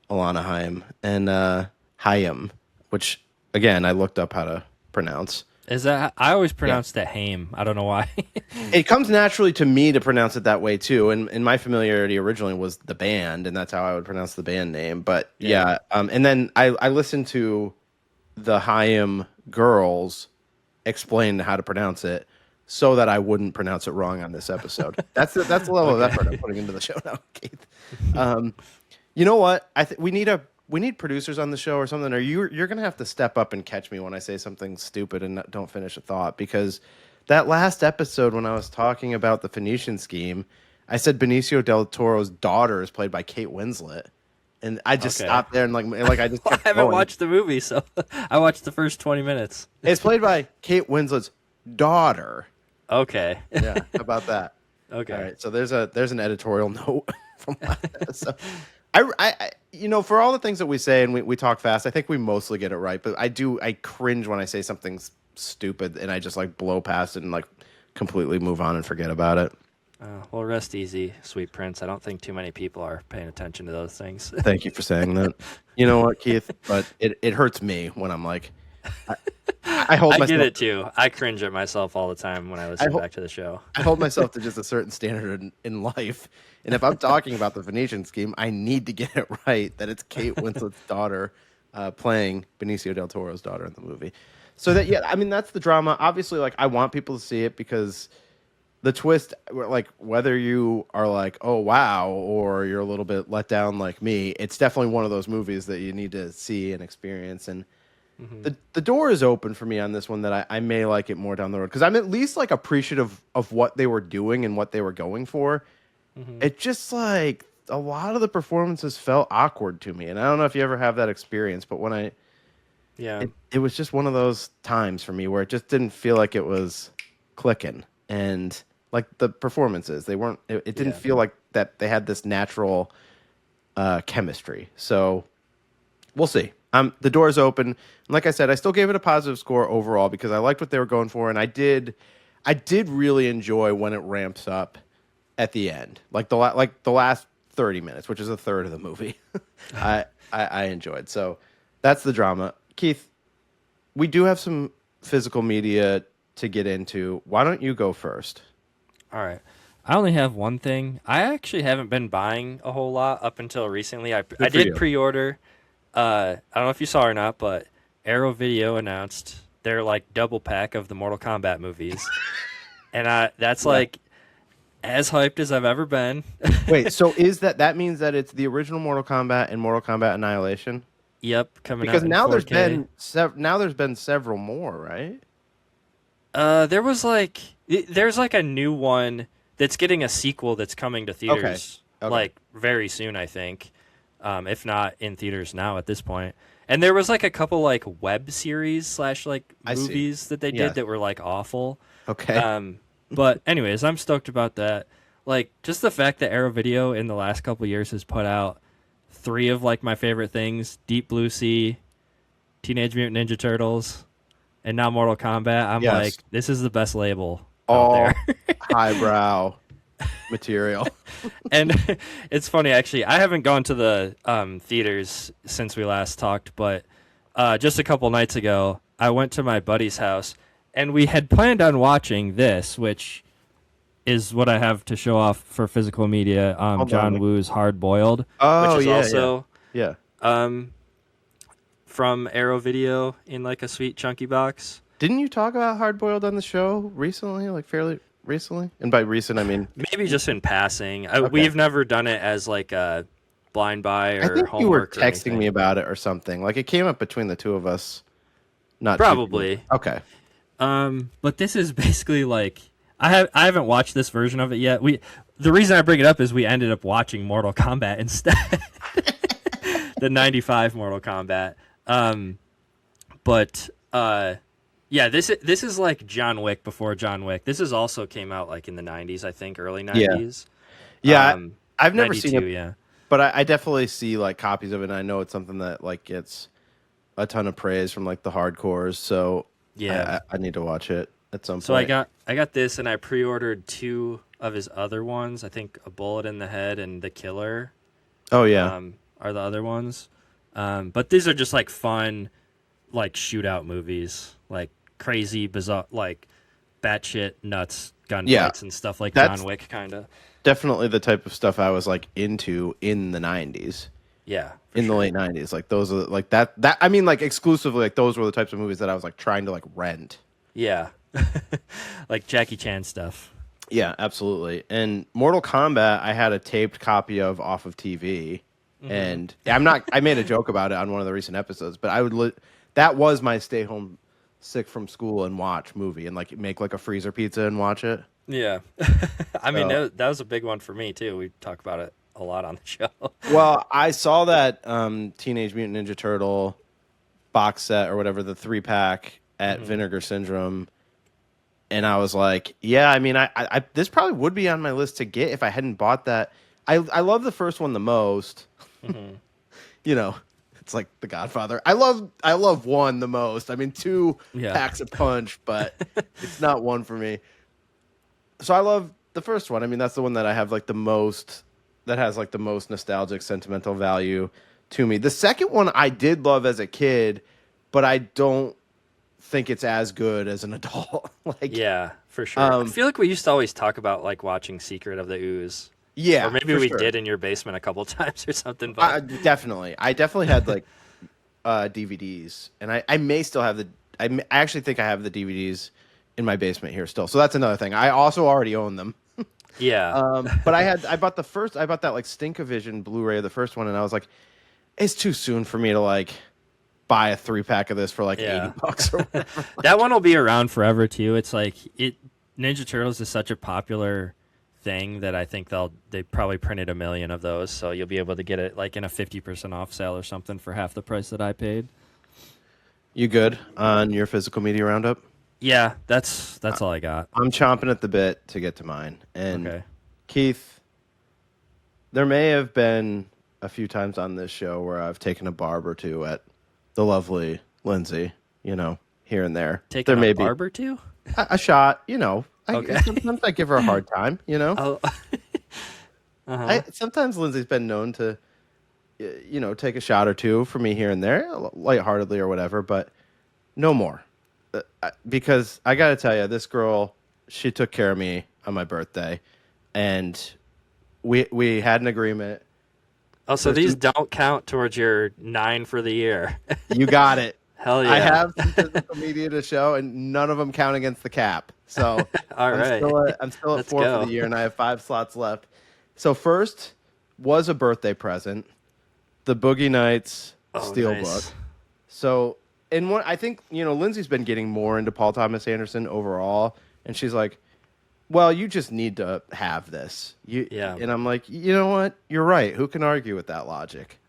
Speaker 7: Alana Haim and Haim, which again I looked up how to pronounce.
Speaker 6: Is that I always pronounced it Haim. I don't know why.
Speaker 7: It comes naturally to me to pronounce it that way too, and my familiarity originally was the band, and that's how I would pronounce the band name. But and then I listened to the Haim girls explain how to pronounce it, so that I wouldn't pronounce it wrong on this episode. That's the level of effort I'm putting into the show now, Keith. You know what? We need producers on the show or something. Or you're gonna have to step up and catch me when I say something stupid and don't finish a thought, because that last episode when I was talking about the Phoenician scheme, I said Benicio del Toro's daughter is played by Kate Winslet, and I just stopped there and like I just kept
Speaker 6: I haven't
Speaker 7: going.
Speaker 6: watched the movie, so I watched the first 20 minutes.
Speaker 7: It's played by Kate Winslet's daughter.
Speaker 6: Okay.
Speaker 7: Yeah, how about that?
Speaker 6: Okay.
Speaker 7: All right. So there's an editorial note from last episode. I for all the things that we say and we talk fast, I think we mostly get it right. But I cringe when I say something stupid and I just like blow past it and like completely move on and forget about it.
Speaker 6: Well, rest easy, sweet prince. I don't think too many people are paying attention to those things.
Speaker 7: Thank you for saying that. You know what, Keith? But it hurts me when I'm like, I hold myself.
Speaker 6: I get it too. I cringe at myself all the time when I listen back to the show.
Speaker 7: I hold myself to just a certain standard in life. And if I'm talking about the Phoenician scheme, I need to get it right that it's Kate Winslet's daughter playing Benicio del Toro's daughter in the movie. So that's the drama. Obviously, like, I want people to see it because the twist, like, whether you are like, oh, wow, or you're a little bit let down like me, it's definitely one of those movies that you need to see and experience. And the door is open for me on this one that I may like it more down the road, because I'm at least like appreciative of what they were doing and what they were going for. It just like a lot of the performances felt awkward to me, and I don't know if you ever have that experience, but when
Speaker 6: Yeah.
Speaker 7: It was just one of those times for me where it just didn't feel like it was clicking. And like the performances, they weren't, it didn't feel like that they had this natural chemistry. So we'll see. The door's open. And like I said, I still gave it a positive score overall because I liked what they were going for. And I did really enjoy when it ramps up at the end, like the last 30 minutes, which is a third of the movie. I enjoyed. So that's the drama. Keith, we do have some physical media to get into. Why don't you go first?
Speaker 6: All right. I only have one thing. I actually haven't been buying a whole lot up until recently. I did pre-order. I don't know if you saw or not, but Arrow Video announced their like double pack of the Mortal Kombat movies. And that's like as hyped as I've ever been.
Speaker 7: Wait, so that means that it's the original Mortal Kombat and Mortal Kombat Annihilation?
Speaker 6: Yep, coming
Speaker 7: because
Speaker 6: out in
Speaker 7: now
Speaker 6: 4K.
Speaker 7: there's been several more, right?
Speaker 6: There's like a new one that's getting a sequel that's coming to theaters like very soon, I think. If not in theaters now at this point. And there was like a couple like web series / like movies that they did that were like awful.
Speaker 7: Okay.
Speaker 6: But anyways, I'm stoked about that. Like just the fact that Arrow Video in the last couple of years has put out 3 of like my favorite things: Deep Blue Sea, Teenage Mutant Ninja Turtles, and now Mortal Kombat. I'm like, this is the best label out there.
Speaker 7: Highbrow material.
Speaker 6: And it's funny, actually, I haven't gone to the theaters since we last talked, but just a couple nights ago, I went to my buddy's house, and we had planned on watching this, which is what I have to show off for physical media. John Woo's Hard Boiled, which is also from Arrow Video in like a sweet chunky box.
Speaker 7: Didn't you talk about Hard Boiled on the show recently, like fairly recently? And by recent, I mean
Speaker 6: maybe just in passing. We've never done it as like a blind buy or
Speaker 7: I think
Speaker 6: homework.
Speaker 7: You were
Speaker 6: or
Speaker 7: texting
Speaker 6: anything.
Speaker 7: me about it or something. Like it came up between the two of us. Not
Speaker 6: probably.
Speaker 7: Okay.
Speaker 6: But this is basically like I haven't watched this version of it yet. The reason I bring it up is we ended up watching Mortal Kombat instead. The 95 Mortal Kombat. Yeah, this is like John Wick before John Wick. This is also came out like in the 90s, I think, early 90s.
Speaker 7: Yeah, I've never seen it.
Speaker 6: Yeah.
Speaker 7: But I definitely see like copies of it, and I know it's something that like gets a ton of praise from like the hardcores. So yeah, I need to watch it at some point.
Speaker 6: So I got this, and I pre-ordered 2 of his other ones. I think A Bullet in the Head and The Killer.
Speaker 7: Oh yeah,
Speaker 6: are the other ones. But these are just like fun, like shootout movies, like crazy, bizarre, like batshit nuts gunfights and stuff like John Wick, kind of.
Speaker 7: Definitely the type of stuff I was like into in the 90s.
Speaker 6: Yeah,
Speaker 7: in the late 90s, like those are like that. I mean, like exclusively, like those were the types of movies that I was like trying to like rent.
Speaker 6: Yeah, like Jackie Chan stuff.
Speaker 7: Yeah, absolutely. And Mortal Kombat, I had a taped copy of off of TV, and I made a joke about it on one of the recent episodes, but I would that was my stay home sick from school and watch movie and like make like a freezer pizza and watch it.
Speaker 6: Yeah. I mean, that was a big one for me too. We talk about it a lot on the show.
Speaker 7: Well, I saw that Teenage Mutant Ninja Turtle box set or whatever, the 3-pack at Vinegar Syndrome, and I was like, yeah, I mean, I this probably would be on my list to get if I hadn't bought that. I love the first one the most. You know, it's like The Godfather. I love 1 the most. I mean, 2 packs a punch, but it's not 1 for me. So I love the first one. I mean, that's the one that I have like the most, that has like the most nostalgic, sentimental value to me. The second one I did love as a kid, but I don't think it's as good as an adult. Like,
Speaker 6: yeah, for sure. I feel like we used to always talk about like watching Secret of the Ooze.
Speaker 7: Yeah,
Speaker 6: or maybe we did in your basement a couple times or something. But
Speaker 7: definitely, I definitely had like DVDs, and I may still have the. I actually think I have the DVDs in my basement here still. So that's another thing. I also already own them.
Speaker 6: Yeah.
Speaker 7: But I bought that like Stinkovision Blu-ray of the first one, and I was like, it's too soon for me to like buy a 3-pack of this for like $80 or whatever.
Speaker 6: That one will be around forever too. It's like Ninja Turtles is such a popular thing that I think they probably printed 1 million of those, so you'll be able to get it like in a 50% off sale or something for half the price that I paid.
Speaker 7: You good on your physical media roundup?
Speaker 6: Yeah, that's all I got.
Speaker 7: I'm chomping at the bit to get to mine. And
Speaker 6: Okay.
Speaker 7: Keith, there may have been a few times on this show where I've taken a barb or two at the lovely Lindsay, here and there.
Speaker 6: Taking
Speaker 7: there may
Speaker 6: a barb or two?
Speaker 7: a shot,
Speaker 6: Okay.
Speaker 7: Sometimes I give her a hard time,
Speaker 6: Oh.
Speaker 7: Sometimes Lindsay's been known to, take a shot or two for me here and there, lightheartedly or whatever, but no more. Because I got to tell you, this girl, she took care of me on my birthday, and we had an agreement.
Speaker 6: Oh, so these don't count towards your 9 for the year.
Speaker 7: You got it.
Speaker 6: Hell yeah.
Speaker 7: I have some physical media to show, and none of them count against the cap. So
Speaker 6: All right.
Speaker 7: I'm still at
Speaker 6: Let's
Speaker 7: 4
Speaker 6: go.
Speaker 7: for the year, and I have 5 slots left. So first was a birthday present, the Boogie Nights Steelbook.
Speaker 6: Nice.
Speaker 7: So, I think, Lindsay's been getting more into Paul Thomas Anderson overall, and she's like, well, you just need to have this.
Speaker 6: Yeah.
Speaker 7: And I'm like, you know what? You're right. Who can argue with that logic?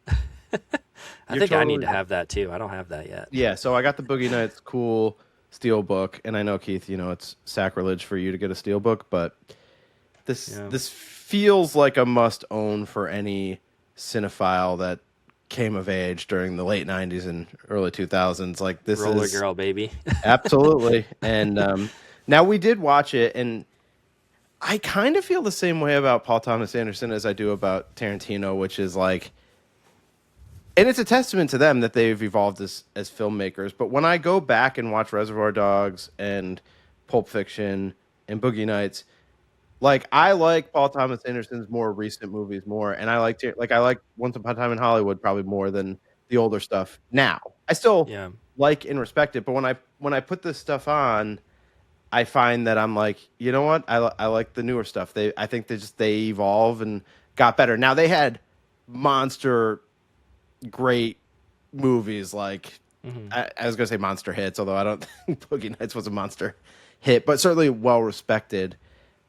Speaker 6: I think I need to have that too. I don't have that yet.
Speaker 7: Yeah, so I got the Boogie Nights cool Steelbook, and I know, Keith, it's sacrilege for you to get a Steelbook, but this feels like a must-own for any cinephile that came of age during the late 90s and early 2000s. Like, this
Speaker 6: Roller
Speaker 7: is
Speaker 6: girl, baby.
Speaker 7: absolutely. And now we did watch it, and I kind of feel the same way about Paul Thomas Anderson as I do about Tarantino, which is like, and it's a testament to them that they've evolved as filmmakers. But when I go back and watch Reservoir Dogs and Pulp Fiction and Boogie Nights, like, I like Paul Thomas Anderson's more recent movies more, and I like Once Upon a Time in Hollywood probably more than the older stuff. Now, I still like and respect it, but when I put this stuff on, I find that I'm like, you know what? I like the newer stuff. I think they evolve and got better. Now, they had monster great movies like I was gonna say monster hits, although I don't think Boogie Nights was a monster hit, but certainly well respected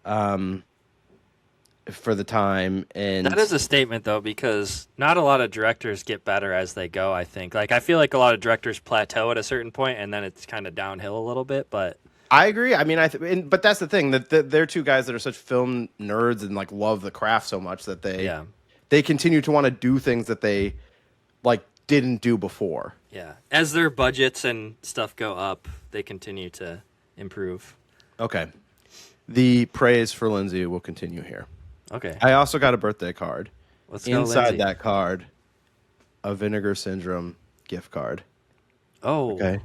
Speaker 7: for the time. And
Speaker 6: that is a statement though, because not a lot of directors get better as they go. I think, like, I feel like a lot of directors plateau at a certain point and then it's kind of downhill a little bit. But
Speaker 7: I agree. I mean, but that's the thing, that they're two guys that are such film nerds and like love the craft so much that they continue to want to do things that they like didn't do before.
Speaker 6: Yeah, as their budgets and stuff go up, they continue to improve.
Speaker 7: Okay, the praise for Lindsay will continue here.
Speaker 6: Okay,
Speaker 7: I also got a birthday card.
Speaker 6: Let's go,
Speaker 7: inside
Speaker 6: Lindsay.
Speaker 7: that card, a Vinegar Syndrome gift card.
Speaker 6: Oh,
Speaker 7: okay.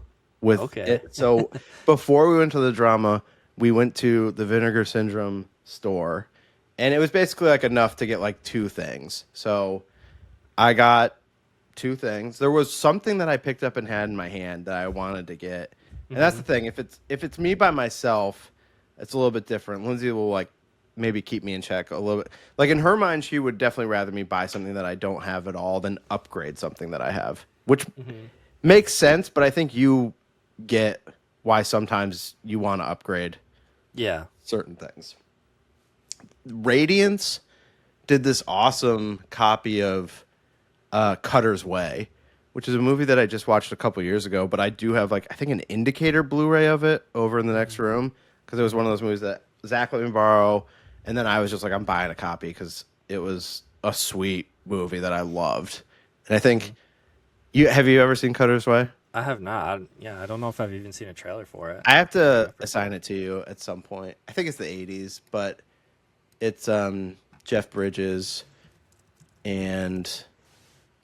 Speaker 7: So before we went to the drama, we went to the Vinegar Syndrome store, and it was basically like enough to get like 2 things. So I got 2 things. There was something that I picked up and had in my hand that I wanted to get, and that's the thing. If it's me by myself, it's a little bit different. Lindsay will like maybe keep me in check a little bit. Like, in her mind, she would definitely rather me buy something that I don't have at all than upgrade something that I have, which makes sense. But I think you get why sometimes you want to upgrade certain things. Radiance did this awesome copy of Cutter's Way, which is a movie that I just watched a couple years ago, but I do have like, I think, an indicator Blu-ray of it over in the next room, because it was one of those movies that Zach let me borrow, and then I was just like, I'm buying a copy because it was a sweet movie that I loved. And I think have you ever seen Cutter's Way?
Speaker 6: I have not. I don't know if I've even seen a trailer for it.
Speaker 7: I have to assign it to you at some point. I think it's the 80s, but it's Jeff Bridges and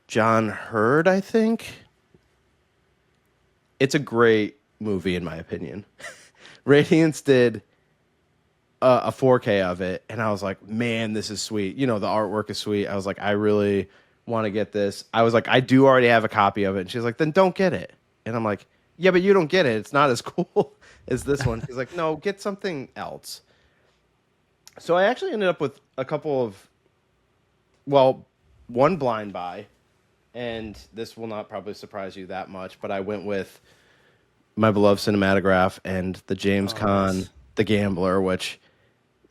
Speaker 7: John Hurd, I think. It's a great movie, in my opinion. Radiance did a 4K of it, and I was like, man, this is sweet. The artwork is sweet. I was like, I really want to get this. I was like, I do already have a copy of it. And she's like, then don't get it. And I'm like, yeah, but you don't get it. It's not as cool as this one. She's like, no, get something else. So I actually ended up with a couple of, one blind buy, and this will not probably surprise you that much, but I went with my beloved Cinematograph and the James Caan,
Speaker 6: nice.
Speaker 7: The Gambler, which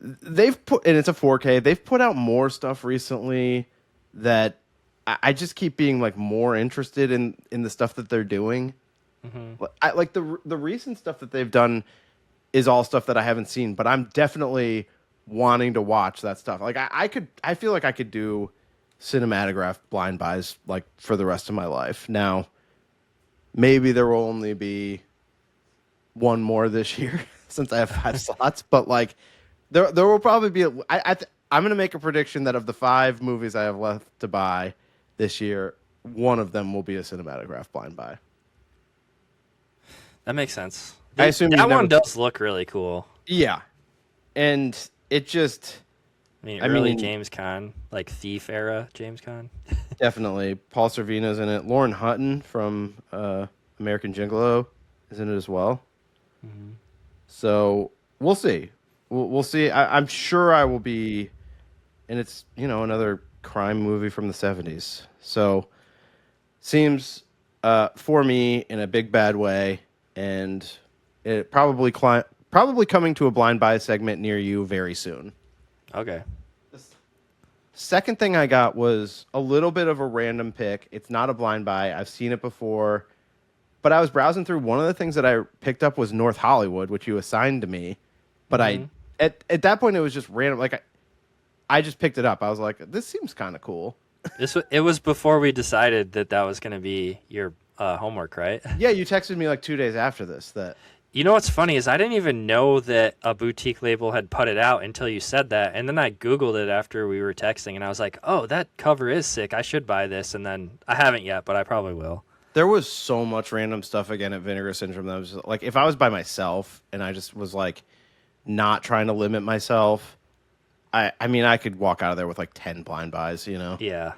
Speaker 7: they've put, and it's a 4K. They've put out more stuff recently that I just keep being like more interested in the stuff that they're doing. I like the recent stuff that they've done is all stuff that I haven't seen, but I'm definitely wanting to watch that stuff. Like I feel like I could do cinematograph blind buys like for the rest of my life. Now, maybe there will only be one more this year since I have 5 slots, but like there will probably be I'm going to make a prediction that of the 5 movies I have left to buy this year, one of them will be a cinematograph blind buy.
Speaker 6: That makes sense.
Speaker 7: I assume
Speaker 6: that one does look really cool.
Speaker 7: Yeah. And it just...
Speaker 6: I mean, James Caan, like Thief era James Caan.
Speaker 7: Definitely. Paul Sorvino's in it. Lauren Hutton from American Gigolo is in it as well. Mm-hmm. So we'll see. We'll see. I'm sure I will be... And it's, another crime movie from the 70s. So seems for me in a big bad way, and it probably coming to a blind buy segment near you very soon.
Speaker 6: Okay.
Speaker 7: The second thing I got was a little bit of a random pick. It's not a blind buy. I've seen it before, but I was browsing through. One of the things that I picked up was North Hollywood, which you assigned to me. But at that point it was just random. Like I just picked it up. I was like, this seems kind of cool.
Speaker 6: It was before we decided that was going to be your homework, right?
Speaker 7: Yeah, you texted me like 2 days after this.
Speaker 6: You know what's funny is I didn't even know that a boutique label had put it out until you said that, and then I Googled it after we were texting, and I was like, oh, that cover is sick. I should buy this, and then I haven't yet, but I probably will.
Speaker 7: There was so much random stuff again at Vinegar Syndrome that was like, if I was by myself and I just was like not trying to limit myself, I mean, I could walk out of there with like 10 blind buys,
Speaker 6: Yeah.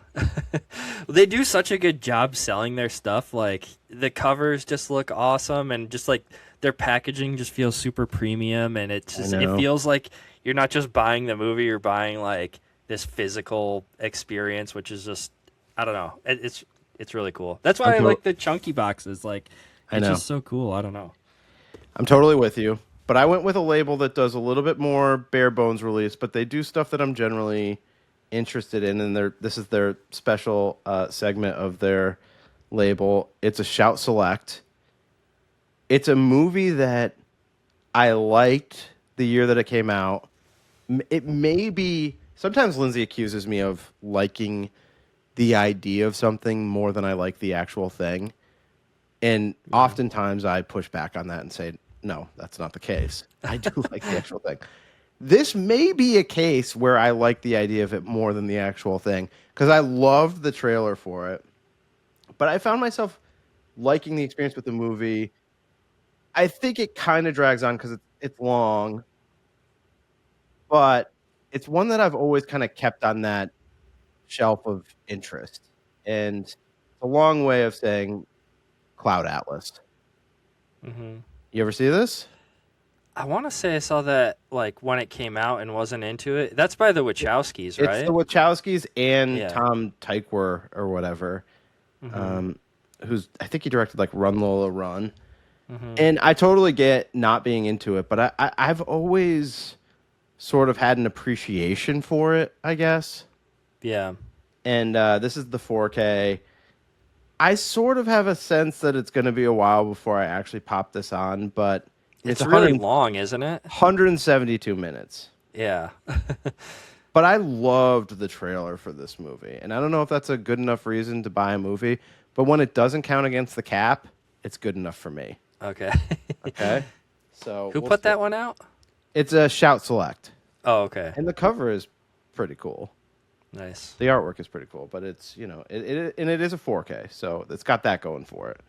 Speaker 6: They do such a good job selling their stuff. Like, the covers just look awesome, and just like their packaging just feels super premium, and it feels like you're not just buying the movie, you're buying like this physical experience, which is just, I don't know. It's really cool. That's why I like the chunky boxes. Like, it's just so cool. I don't know.
Speaker 7: I'm totally with you. But I went with a label that does a little bit more bare bones release, but they do stuff that I'm generally interested in, and this is their special segment of their label. It's a Shout Select. It's a movie that I liked the year that it came out. It may be... Sometimes Lindsay accuses me of liking the idea of something more than I like the actual thing. And oftentimes I push back on that and say, no, that's not the case. I do like the actual thing. This may be a case where I like the idea of it more than the actual thing, because I loved the trailer for it. But I found myself liking the experience with the movie. I think it kind of drags on because it's long. But it's one that I've always kind of kept on that shelf of interest. And it's a long way of saying Cloud Atlas. Mm-hmm. You ever see this?
Speaker 6: I want to say I saw that like when it came out and wasn't into it. That's by the Wachowskis, right?
Speaker 7: It's the Wachowskis and Tom Tykwer or whatever, who's I think he directed like Run Lola Run. Mm-hmm. And I totally get not being into it, but I've always sort of had an appreciation for it, I guess.
Speaker 6: Yeah.
Speaker 7: And this is the 4K. I sort of have a sense that it's going to be a while before I actually pop this on, but
Speaker 6: it's really long, isn't it?
Speaker 7: 172 minutes.
Speaker 6: Yeah.
Speaker 7: But I loved the trailer for this movie, and I don't know if that's a good enough reason to buy a movie, but when it doesn't count against the cap, it's good enough for me.
Speaker 6: Okay.
Speaker 7: Okay. So
Speaker 6: who put that one out?
Speaker 7: It's a Shout Select.
Speaker 6: Oh, okay.
Speaker 7: And the cover is pretty cool.
Speaker 6: Nice.
Speaker 7: The artwork is pretty cool, but it's, it is a 4K, so it's got that going for it.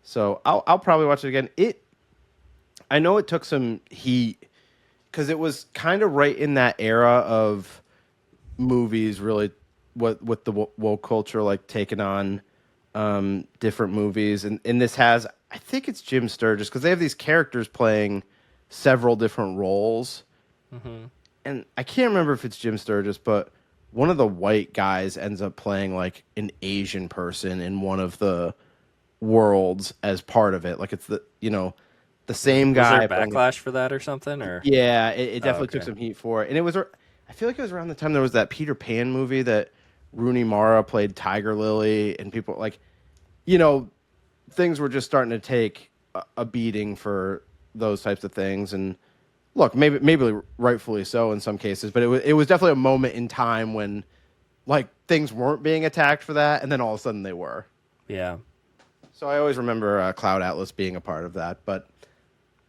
Speaker 7: So I'll probably watch it again. I know it took some heat because it was kind of right in that era of movies really with the woke culture like taking on different movies, and this has, I think it's Jim Sturgis, because they have these characters playing several different roles, and I can't remember if it's Jim Sturgis, but one of the white guys ends up playing like an Asian person in one of the worlds as part of it. Like it's the same guy.
Speaker 6: Was there backlash for that or something? Or
Speaker 7: yeah, it definitely took some heat for it. And it was, I feel like it was around the time there was that Peter Pan movie that Rooney Mara played Tiger Lily, and people like, things were just starting to take a beating for those types of things. And look, maybe rightfully so in some cases, but it was definitely a moment in time when like things weren't being attacked for that, and then all of a sudden they were.
Speaker 6: Yeah.
Speaker 7: So I always remember Cloud Atlas being a part of that, but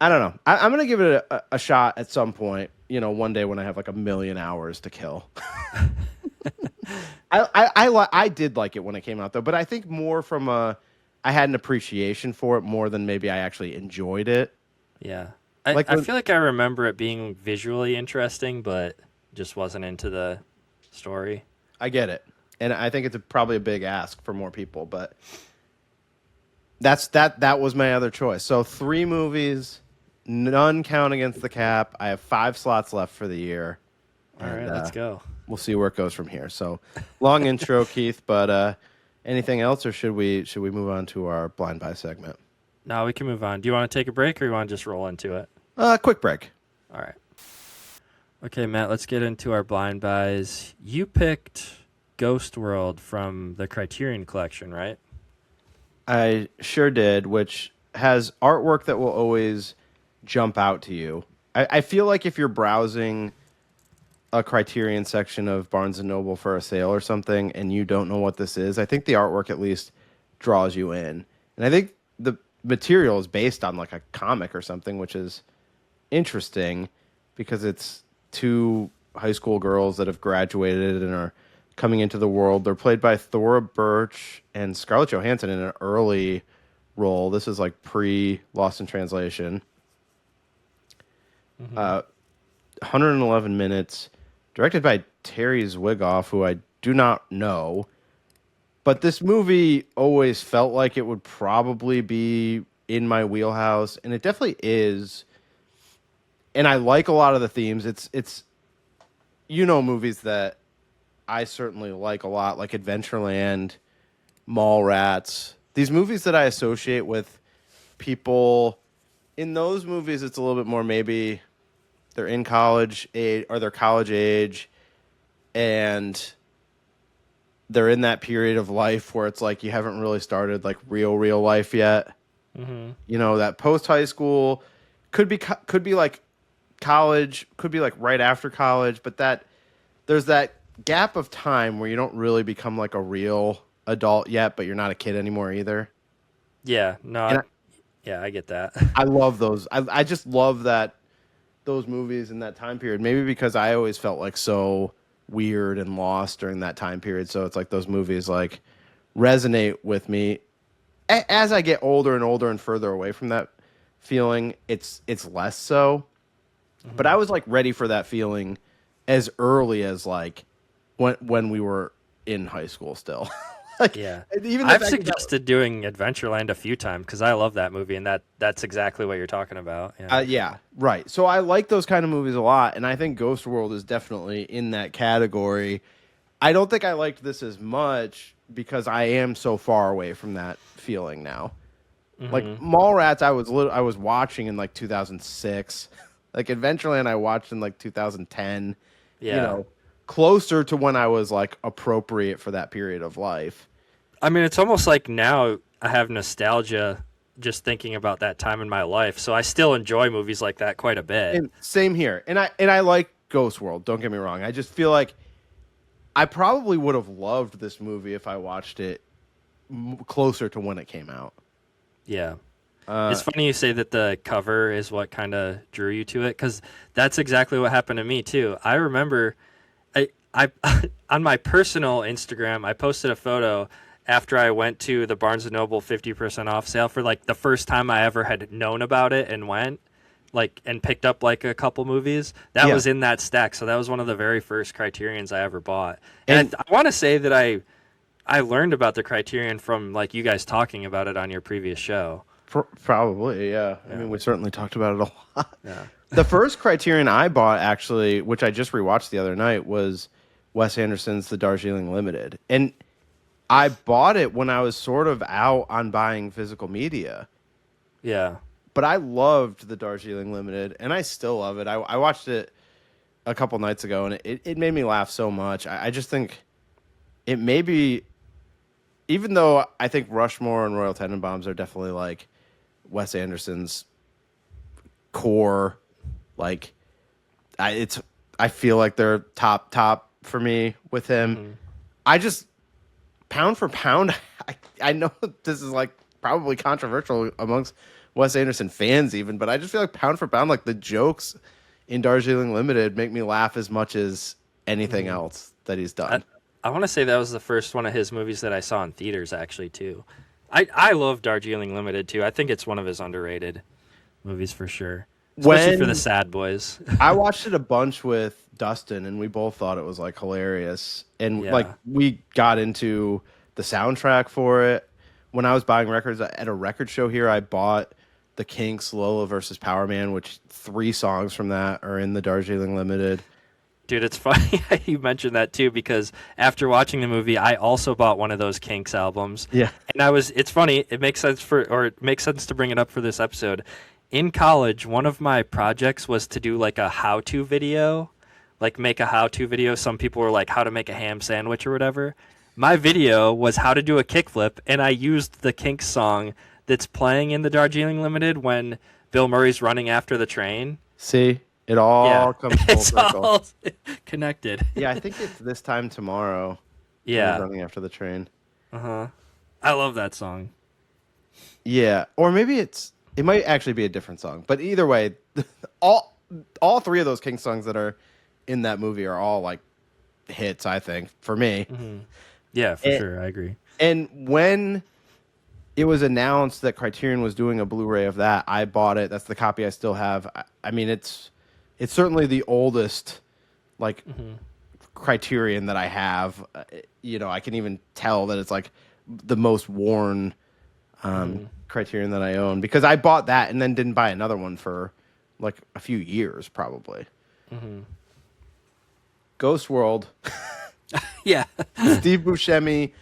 Speaker 7: I don't know. I'm gonna give it a shot at some point. You know, one day when I have like 1,000,000 hours to kill. I did like it when it came out though, but I think more from I had an appreciation for it more than maybe I actually enjoyed it.
Speaker 6: Yeah. I feel like I remember it being visually interesting, but just wasn't into the story.
Speaker 7: I get it, and I think it's probably a big ask for more people, but that was my other choice. So 3 movies, none count against the cap. I have 5 slots left for the year.
Speaker 6: All right, let's go.
Speaker 7: We'll see where it goes from here. So long intro, Keith, but anything else, or should we move on to our blind buy segment?
Speaker 6: No, we can move on. Do you want to take a break, or you want to just roll into it?
Speaker 7: Quick break.
Speaker 6: All right. Okay, Matt, let's get into our blind buys. You picked Ghost World from the Criterion Collection, right?
Speaker 7: I sure did, which has artwork that will always jump out to you. I feel like if you're browsing a Criterion section of Barnes & Noble for a sale or something and you don't know what this is, I think the artwork at least draws you in. And I think the material is based on like a comic or something, which is interesting because it's 2 high school girls that have graduated and are coming into the world. They're played by Thora Birch and Scarlett Johansson in an early role. This is like pre-Lost in Translation. 111 minutes, directed by Terry Zwigoff, who I do not know. But this movie always felt like it would probably be in my wheelhouse, and it definitely is. And I like a lot of the themes. It's movies that I certainly like a lot, like Adventureland, Mallrats. These movies that I associate with people. In those movies, it's a little bit more maybe they're in college age or they're college age, and they're in that period of life where it's like you haven't really started like real life yet. Mm-hmm. You know, that post high school could be like college, could be like right after college, but that there's that gap of time where you don't really become like a real adult yet, but you're not a kid anymore either.
Speaker 6: Yeah, no, I get that.
Speaker 7: I love those. I just love those movies in that time period. Maybe because I always felt like so weird and lost during that time period. So it's like those movies like resonate with me. As I get older and older and further away from that feeling, it's less so. Mm-hmm. But I was like ready for that feeling as early as like when we were in high school still. Like,
Speaker 6: yeah, I've suggested doing Adventureland a few times because I love that movie, and that's exactly what you're talking about.
Speaker 7: Yeah, right. So I like those kind of movies a lot, and I think Ghost World is definitely in that category. I don't think I liked this as much because I am so far away from that feeling now. Mm-hmm. Like Mallrats, I was watching in like 2006. Like Adventureland, I watched in like 2010. Yeah. You know, closer to when I was like appropriate for that period of life.
Speaker 6: I mean, it's almost like now I have nostalgia just thinking about that time in my life. So I still enjoy movies like that quite a bit.
Speaker 7: And same here. And I like Ghost World. Don't get me wrong. I just feel like I probably would have loved this movie if I watched it closer to when it came out.
Speaker 6: Yeah. It's funny you say that the cover is what kind of drew you to it, because that's exactly what happened to me too. I remember I on my personal Instagram, I posted a photo after I went to the Barnes & Noble 50% off sale for like the first time I ever had known about it and went like and picked up like a couple movies. That was in that stack. So that was one of the very first Criterions I ever bought. And I want to say that I learned about the Criterion from like you guys talking about it on your previous show.
Speaker 7: Probably, yeah. I mean, we certainly talked about it a lot. Yeah. The first Criterion I bought, actually, which I just rewatched the other night, was Wes Anderson's The Darjeeling Limited. And I bought it when I was sort of out on buying physical media.
Speaker 6: Yeah.
Speaker 7: But I loved The Darjeeling Limited, and I still love it. I watched it a couple nights ago, and it made me laugh so much. I just think it may be even though I think Rushmore and Royal Tenenbaums are definitely like Wes Anderson's core, like I feel like they're top for me with him. I just pound for pound, I know this is like probably controversial amongst Wes Anderson fans even, but I just feel like pound for pound, like the jokes in Darjeeling Limited make me laugh as much as anything else that he's done.
Speaker 6: I want to say that was the first one of his movies that I saw in theaters, actually, too. I love Darjeeling Limited, too. I think it's one of his underrated movies for sure. Especially for the sad boys.
Speaker 7: I watched it a bunch with Dustin, and we both thought it was, like, hilarious. And, like, we got into the soundtrack for it. When I was buying records at a record show here, I bought the Kinks' Lola versus Power Man, which 3 songs from that are in the Darjeeling Limited.
Speaker 6: Dude, it's funny you mentioned that too, because after watching the movie, I also bought one of those Kinks albums.
Speaker 7: Yeah.
Speaker 6: And it's funny, it makes sense to bring it up for this episode. In college, one of my projects was to do like a how-to video, like make a how-to video. Some people were like how to make a ham sandwich or whatever. My video was how to do a kickflip, and I used the Kinks song that's playing in the Darjeeling Limited when Bill Murray's running after the train.
Speaker 7: See? It all comes full
Speaker 6: it's
Speaker 7: circle.
Speaker 6: All connected.
Speaker 7: Yeah, I think it's This Time Tomorrow.
Speaker 6: Yeah.
Speaker 7: Running after the train.
Speaker 6: I love that song.
Speaker 7: Yeah, or maybe it might actually be a different song. But either way, all 3 of those King songs that are in that movie are all like hits, I think, for me.
Speaker 6: Yeah, for sure. I agree.
Speaker 7: And when it was announced that Criterion was doing a Blu-ray of that, I bought it. That's the copy I still have. I mean, it's certainly the oldest, like, Criterion that I have. You know, I can even tell that it's, like, the most worn Criterion that I own. Because I bought that and then didn't buy another one for, like, a few years, probably. Ghost World.
Speaker 6: Yeah.
Speaker 7: Steve Buscemi.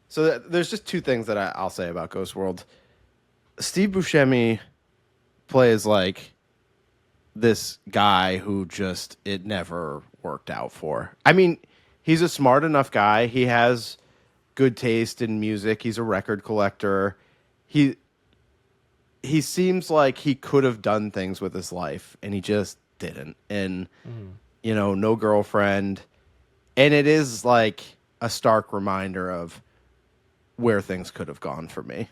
Speaker 7: So there's just 2 things that I'll say about Ghost World. Steve Buscemi plays, like, this guy who just it never worked out for. I mean, he's a smart enough guy. He has good taste in music. He's a record collector. He seems like he could have done things with his life, and he just didn't. And you know, no girlfriend. And it is like a stark reminder of where things could have gone for me.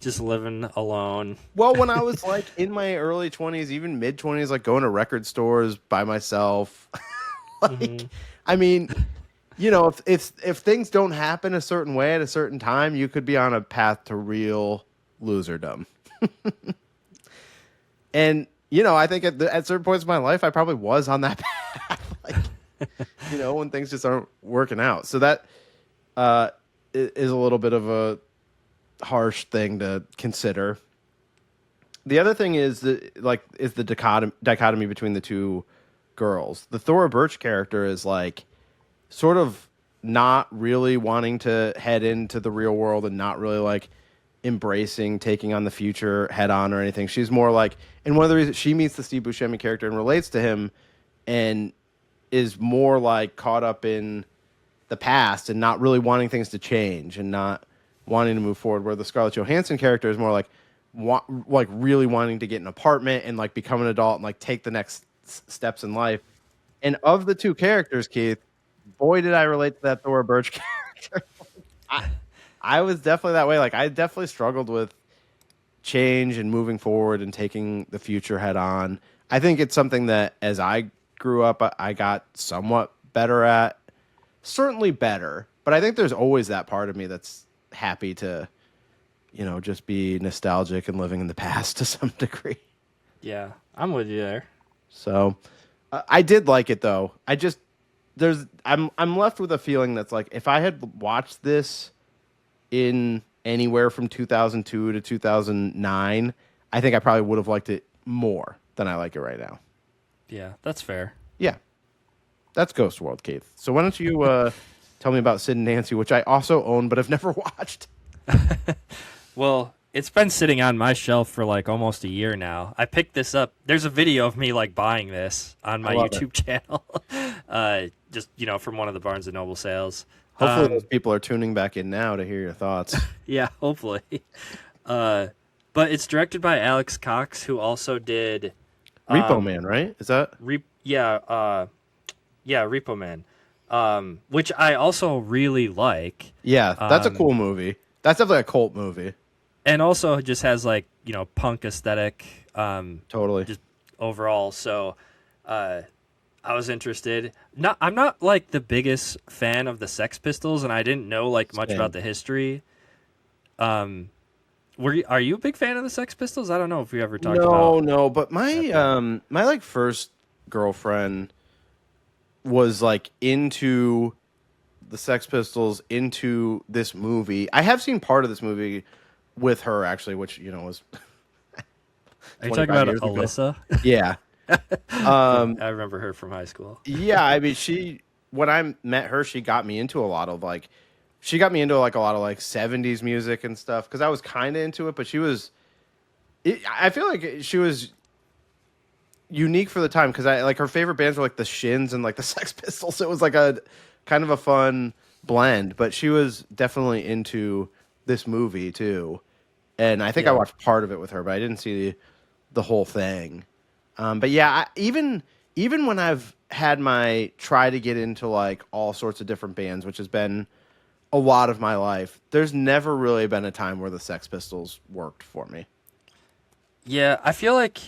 Speaker 6: Just living alone.
Speaker 7: Well, when I was like in my early 20s, even mid 20s, like going to record stores by myself, like, I mean, you know, if things don't happen a certain way at a certain time, you could be on a path to real loserdom. And, you know, I think at certain points in my life, I probably was on that path, like, you know, when things just aren't working out. So that is a little bit of a harsh thing to consider. The other thing is the dichotomy between the 2 girls. The Thora Birch character is like sort of not really wanting to head into the real world and not really like embracing taking on the future head on or anything. She's more like, and one of the reasons she meets the Steve Buscemi character and relates to him and is more like caught up in the past and not really wanting things to change and not wanting to move forward, where the Scarlett Johansson character is more like really wanting to get an apartment and like become an adult and like take the next steps in life. And of the 2 characters, Keith, boy, did I relate to that Thora Birch character. I was definitely that way. Like, I definitely struggled with change and moving forward and taking the future head on. I think it's something that as I grew up, I got somewhat better at. Certainly better, but I think there's always that part of me that's happy to, you know, just be nostalgic and living in the past to some degree.
Speaker 6: Yeah, I'm with you there.
Speaker 7: So I did like it though. I'm left with a feeling that's like, if I had watched this in anywhere from 2002 to 2009, I think I probably would have liked it more than I like it right now.
Speaker 6: Yeah, that's fair.
Speaker 7: Yeah. That's Ghost World, Keith. So why don't you tell me about Sid and Nancy, which I also own but have never watched.
Speaker 6: Well, it's been sitting on my shelf for like almost a year now. I picked this up. There's a video of me like buying this on my YouTube channel, just, you know, from one of the Barnes & Noble sales.
Speaker 7: Hopefully those people are tuning back in now to hear your thoughts.
Speaker 6: Yeah, hopefully. But it's directed by Alex Cox, who also did
Speaker 7: Repo Man, right? Is that?
Speaker 6: Repo Man, which I also really like.
Speaker 7: Yeah, that's a cool movie. That's definitely a cult movie.
Speaker 6: And also just has like, punk aesthetic.
Speaker 7: Totally.
Speaker 6: Just overall. So I was interested. I'm not like the biggest fan of the Sex Pistols, and I didn't know like much about the history. Are you a big fan of the Sex Pistols? I don't know if we ever talked about.
Speaker 7: No, but my my like first girlfriend was like into the Sex Pistols, into this movie. I have seen part of this movie with her actually, which was.
Speaker 6: Are you talking about
Speaker 7: years ago.
Speaker 6: Alyssa?
Speaker 7: Yeah.
Speaker 6: I remember her from high school.
Speaker 7: Yeah, I mean, when I met her, she got me into a lot of like 70s music and stuff because I was kind of into it, but I feel like she was unique for the time because I like her favorite bands were like the Shins and like the Sex Pistols. So it was like a kind of a fun blend, but she was definitely into this movie too. And I think I watched part of it with her, but I didn't see the whole thing. But yeah, even when I've had my try to get into like all sorts of different bands, which has been a lot of my life, there's never really been a time where the Sex Pistols worked for me.
Speaker 6: Yeah, I feel like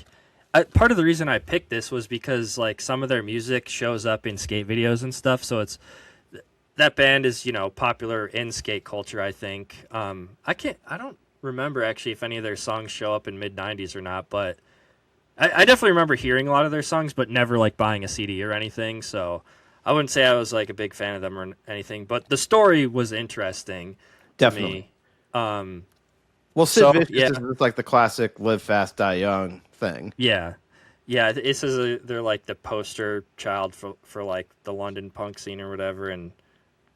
Speaker 6: part of the reason I picked this was because like some of their music shows up in skate videos and stuff. So that band is, popular in skate culture, I think. I don't remember actually if any of their songs show up in Mid90s or not, but I definitely remember hearing a lot of their songs, but never like buying a CD or anything. So I wouldn't say I was like a big fan of them or anything, but the story was interesting.
Speaker 7: Definitely.
Speaker 6: To me.
Speaker 7: Well, Sid Vicious is like the classic "live fast, die young" thing.
Speaker 6: Yeah. It says they're like the poster child for like the London punk scene or whatever, and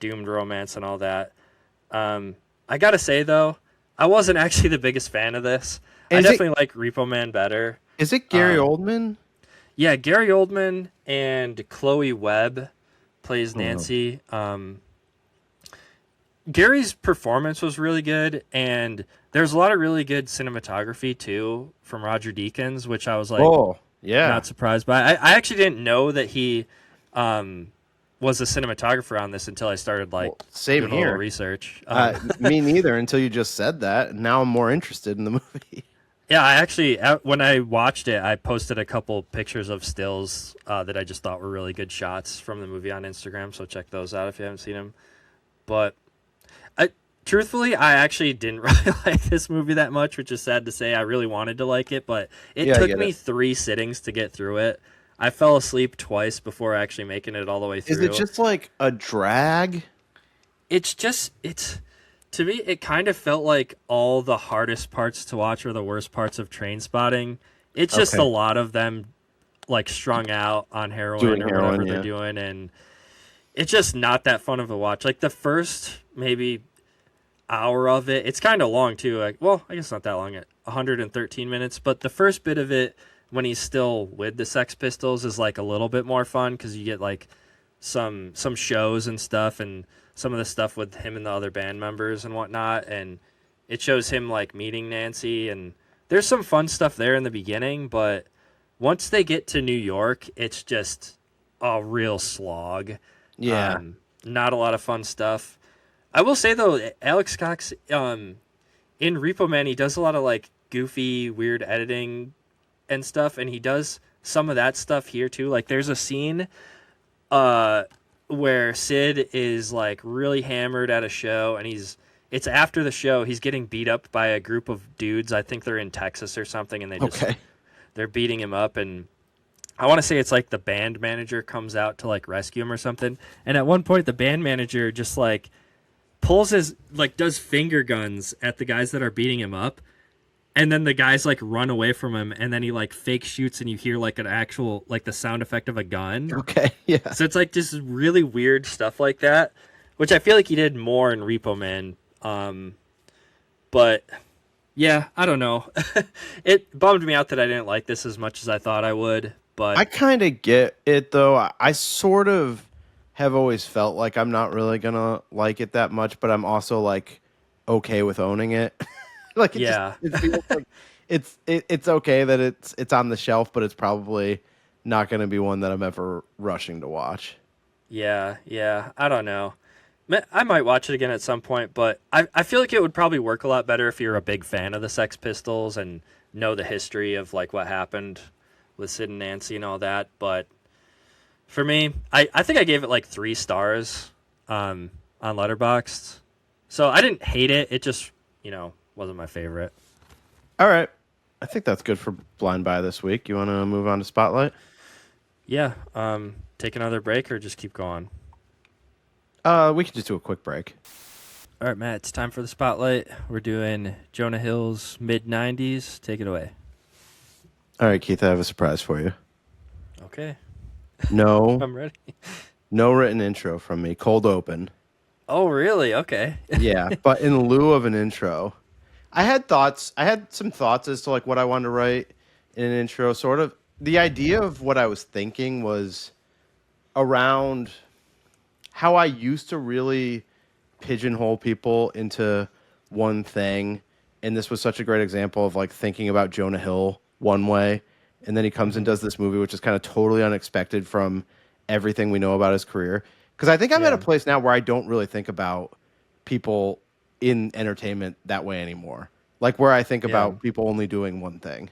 Speaker 6: doomed romance and all that. I gotta say though, I wasn't actually the biggest fan of this. I definitely like Repo Man better.
Speaker 7: Is it Gary Oldman?
Speaker 6: Yeah, Gary Oldman and Chloe Webb plays Nancy. Gary's performance was really good, and there's a lot of really good cinematography too from Roger Deakins, which I was like, not surprised by. I actually didn't know that he was a cinematographer on this until I started doing a little research.
Speaker 7: Me neither until you just said that. Now I'm more interested in the movie.
Speaker 6: Yeah, I actually, when I watched it, I posted a couple pictures of stills that I just thought were really good shots from the movie on Instagram, so check those out if you haven't seen them. But truthfully, I actually didn't really like this movie that much, which is sad to say. I really wanted to like it, but it took me 3 sittings to get through it. I fell asleep twice before actually making it all the way through.
Speaker 7: Is it just like a drag?
Speaker 6: To me, it kind of felt like all the hardest parts to watch were the worst parts of Trainspotting. It's just a lot of them like strung out on heroin or whatever they're doing, and it's just not that fun of a watch. Like the first maybe hour of it, it's kind of long too. Like, well, I guess not that long, at 113 minutes. But the first bit of it, when he's still with the Sex Pistols, is like a little bit more fun because you get like some shows and stuff, and some of the stuff with him and the other band members and whatnot, and it shows him like meeting Nancy, and there's some fun stuff there in the beginning, but once they get to New York, it's just a real slog.
Speaker 7: Yeah.
Speaker 6: Not a lot of fun stuff. I will say though, Alex Cox in Repo Man, he does a lot of like goofy, weird editing and stuff, and he does some of that stuff here too. Like there's a scene where Sid is like really hammered at a show, and it's after the show, he's getting beat up by a group of dudes. I think they're in Texas or something, and they're beating him up, and I want to say it's like the band manager comes out to like rescue him or something. And at one point the band manager just like does finger guns at the guys that are beating him up. And then the guys like run away from him, and then he like fake shoots, and you hear like an actual like the sound effect of a gun.
Speaker 7: Okay, yeah.
Speaker 6: So it's like just really weird stuff like that, which I feel like he did more in Repo Man. But yeah, I don't know. It bummed me out that I didn't like this as much as I thought I would. But
Speaker 7: I kind of get it though. I sort of have always felt like I'm not really gonna like it that much, but I'm also like okay with owning it. Like it feels like it's okay that it's on the shelf, but it's probably not gonna be one that I'm ever rushing to watch.
Speaker 6: Yeah, I don't know. I might watch it again at some point, but I feel like it would probably work a lot better if you're a big fan of the Sex Pistols and know the history of like what happened with Sid and Nancy and all that. But for me, I think I gave it like 3 stars on Letterboxd. So I didn't hate it. It just, wasn't my favorite.
Speaker 7: All right. I think that's good for Blind Buy this week. You want to move on to Spotlight?
Speaker 6: Yeah. Take another break or just keep going?
Speaker 7: We can just do a quick break.
Speaker 6: All right, Matt, it's time for the Spotlight. We're doing Jonah Hill's Mid90s. Take it away.
Speaker 7: All right, Keith, I have a surprise for you.
Speaker 6: Okay.
Speaker 7: No.
Speaker 6: I'm ready.
Speaker 7: No written intro from me. Cold open.
Speaker 6: Oh, really? Okay.
Speaker 7: Yeah, but in lieu of an intro, I had some thoughts as to like what I wanted to write in an intro. Sort of the idea of what I was thinking was around how I used to really pigeonhole people into one thing, and this was such a great example of like thinking about Jonah Hill one way, and then he comes and does this movie which is kind of totally unexpected from everything we know about his career. Because I think I'm at a place now where I don't really think about people in entertainment that way anymore. Like where I think about people only doing one thing.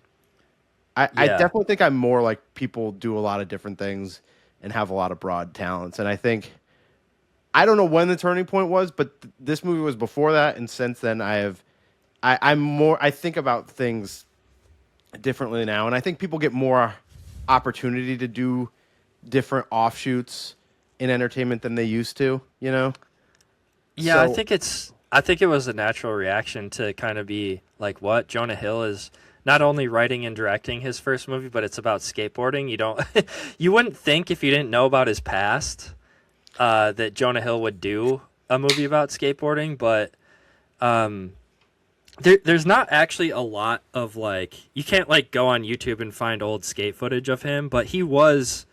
Speaker 7: I definitely think I'm more like people do a lot of different things and have a lot of broad talents. And I think, I don't know when the turning point was, but this movie was before that. And since then I think about things differently now. And I think people get more opportunity to do different offshoots in entertainment than they used to, Yeah,
Speaker 6: so, I think it was a natural reaction to kind of be like, what? Jonah Hill is not only writing and directing his first movie, but it's about skateboarding. You wouldn't think if you didn't know about his past that Jonah Hill would do a movie about skateboarding, but there's not actually a lot of like, you can't like go on YouTube and find old skate footage of him, but he was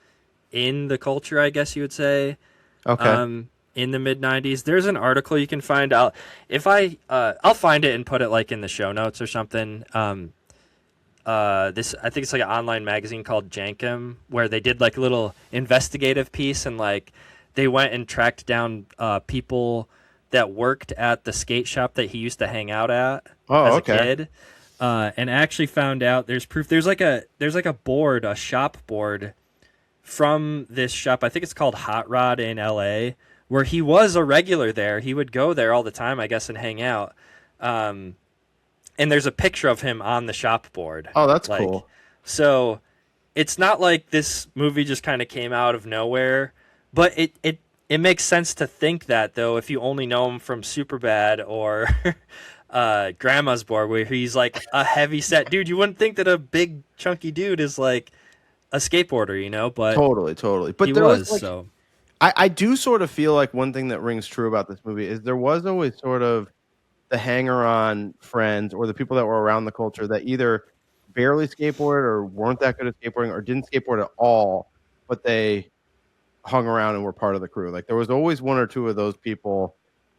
Speaker 6: in the culture, I guess you would say.
Speaker 7: Okay.
Speaker 6: In the mid-90s. There's an article you can find out. I'll find it and put it like in the show notes or something. I think it's like an online magazine called Jankum, where they did like a little investigative piece, and like they went and tracked down people that worked at the skate shop that he used to hang out at as a kid. And actually found out there's proof. There's like a board, a shop board from this shop. I think it's called Hot Rod in LA, where he was a regular there. He would go there all the time, I guess, and hang out. And there's a picture of him on the shop board.
Speaker 7: Oh, that's cool.
Speaker 6: So it's not like this movie just kind of came out of nowhere, but it makes sense to think that, though, if you only know him from Superbad or Grandma's Board, where he's like a heavy set dude. You wouldn't think that a big chunky dude is like a skateboarder, but
Speaker 7: totally. But
Speaker 6: he
Speaker 7: there
Speaker 6: was
Speaker 7: like,
Speaker 6: so.
Speaker 7: I do sort of feel like one thing that rings true about this movie is there was always sort of the hanger-on friends or the people that were around the culture that either barely skateboarded or weren't that good at skateboarding or didn't skateboard at all, but they hung around and were part of the crew. Like there was always one or two of those people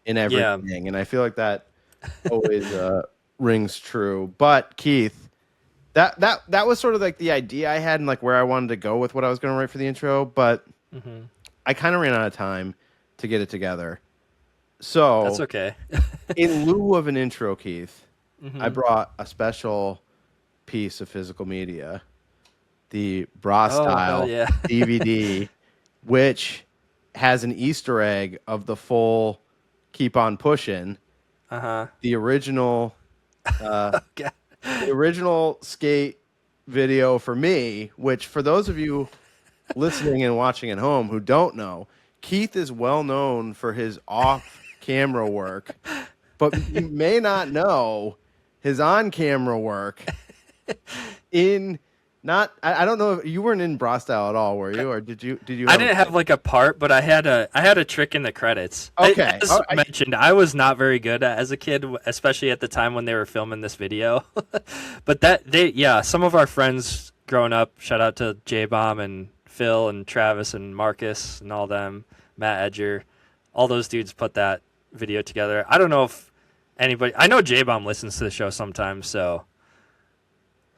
Speaker 7: in everything, and I feel like that always rings true. But Keith, that was sort of like the idea I had and like where I wanted to go with what I was going to write for the intro, but I kind of ran out of time to get it together. So
Speaker 6: that's okay.
Speaker 7: In lieu of an intro, Keith, I brought a special piece of physical media, the Bra Style DVD, which has an Easter egg of the full Keep On Pushing. The original the original skate video for me, which for those of you listening and watching at home who don't know, Keith is well known for his off-camera work, but you may not know his on-camera work in not. I don't know if you weren't in Bra Style at all, were you? Or did you?
Speaker 6: I didn't have like a part, but I had a trick in the credits.
Speaker 7: Okay,
Speaker 6: as mentioned, I was not very good as a kid, especially at the time when they were filming this video. But some of our friends growing up. Shout out to J Bomb and Phil and Travis and Marcus and all them. Matt Edger, all those dudes put that video together. I don't know if anybody. I know J-Bomb listens to the show sometimes, so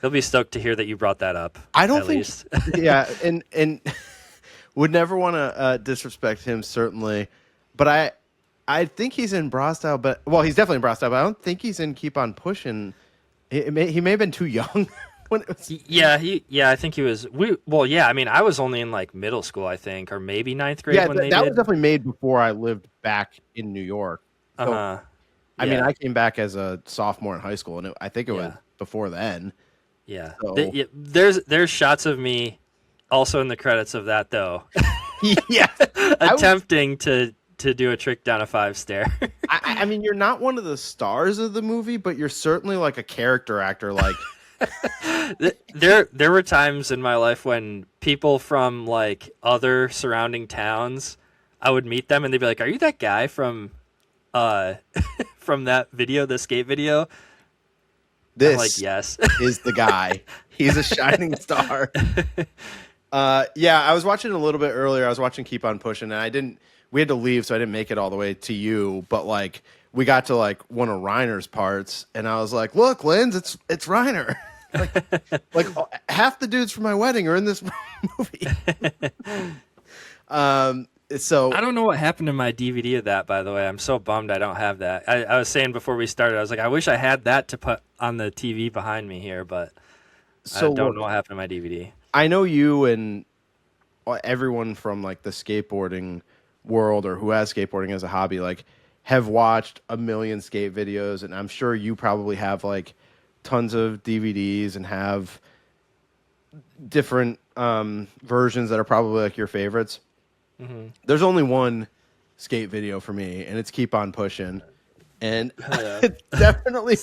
Speaker 6: he'll be stoked to hear that you brought that up.
Speaker 7: I don't
Speaker 6: at
Speaker 7: think.
Speaker 6: least.
Speaker 7: Yeah, and would never want to disrespect him, certainly, but I think he's in Bra Style, but well, he's definitely in Bra Style, but I don't think he's in Keep on Pushing. He may have been too young when it was.
Speaker 6: I think he was. I mean, I was only in like middle school, I think, or maybe ninth grade when they
Speaker 7: that
Speaker 6: did.
Speaker 7: was definitely made before I lived back in New York. So, I mean, I came back as a sophomore in high school, and I think it was before then.
Speaker 6: Yeah.
Speaker 7: So.
Speaker 6: There's shots of me also in the credits of that, though.
Speaker 7: Yeah.
Speaker 6: Attempting to do a trick down a 5 stair.
Speaker 7: I mean, you're not one of the stars of the movie, but you're certainly like a character actor. Like
Speaker 6: there were times in my life when people from like other surrounding towns, I would meet them and they'd be like, "Are you that guy from from that video, the skate video?"
Speaker 7: This
Speaker 6: I'm like, yes.
Speaker 7: is the guy. He's a shining star. I was watching a little bit earlier. I was watching Keep on Pushing, and we had to leave, so I didn't make it all the way to you. But like, we got to like one of Reiner's parts, and I was like, "Look, Linz, it's Reiner." like half the dudes from my wedding are in this movie. So
Speaker 6: I don't know what happened to my DVD of that, by the way. I'm so bummed I don't have that. I was saying before we started, I was like, I wish I had that to put on the TV behind me here, but I don't know what happened to my DVD.
Speaker 7: I know you and everyone from like the skateboarding world or who has skateboarding as a hobby, like have watched a million skate videos, and I'm sure you probably have like tons of DVDs and have different versions that are probably like your favorites. Mm-hmm. There's only one skate video for me, and it's Keep on Pushing, and it's definitely it's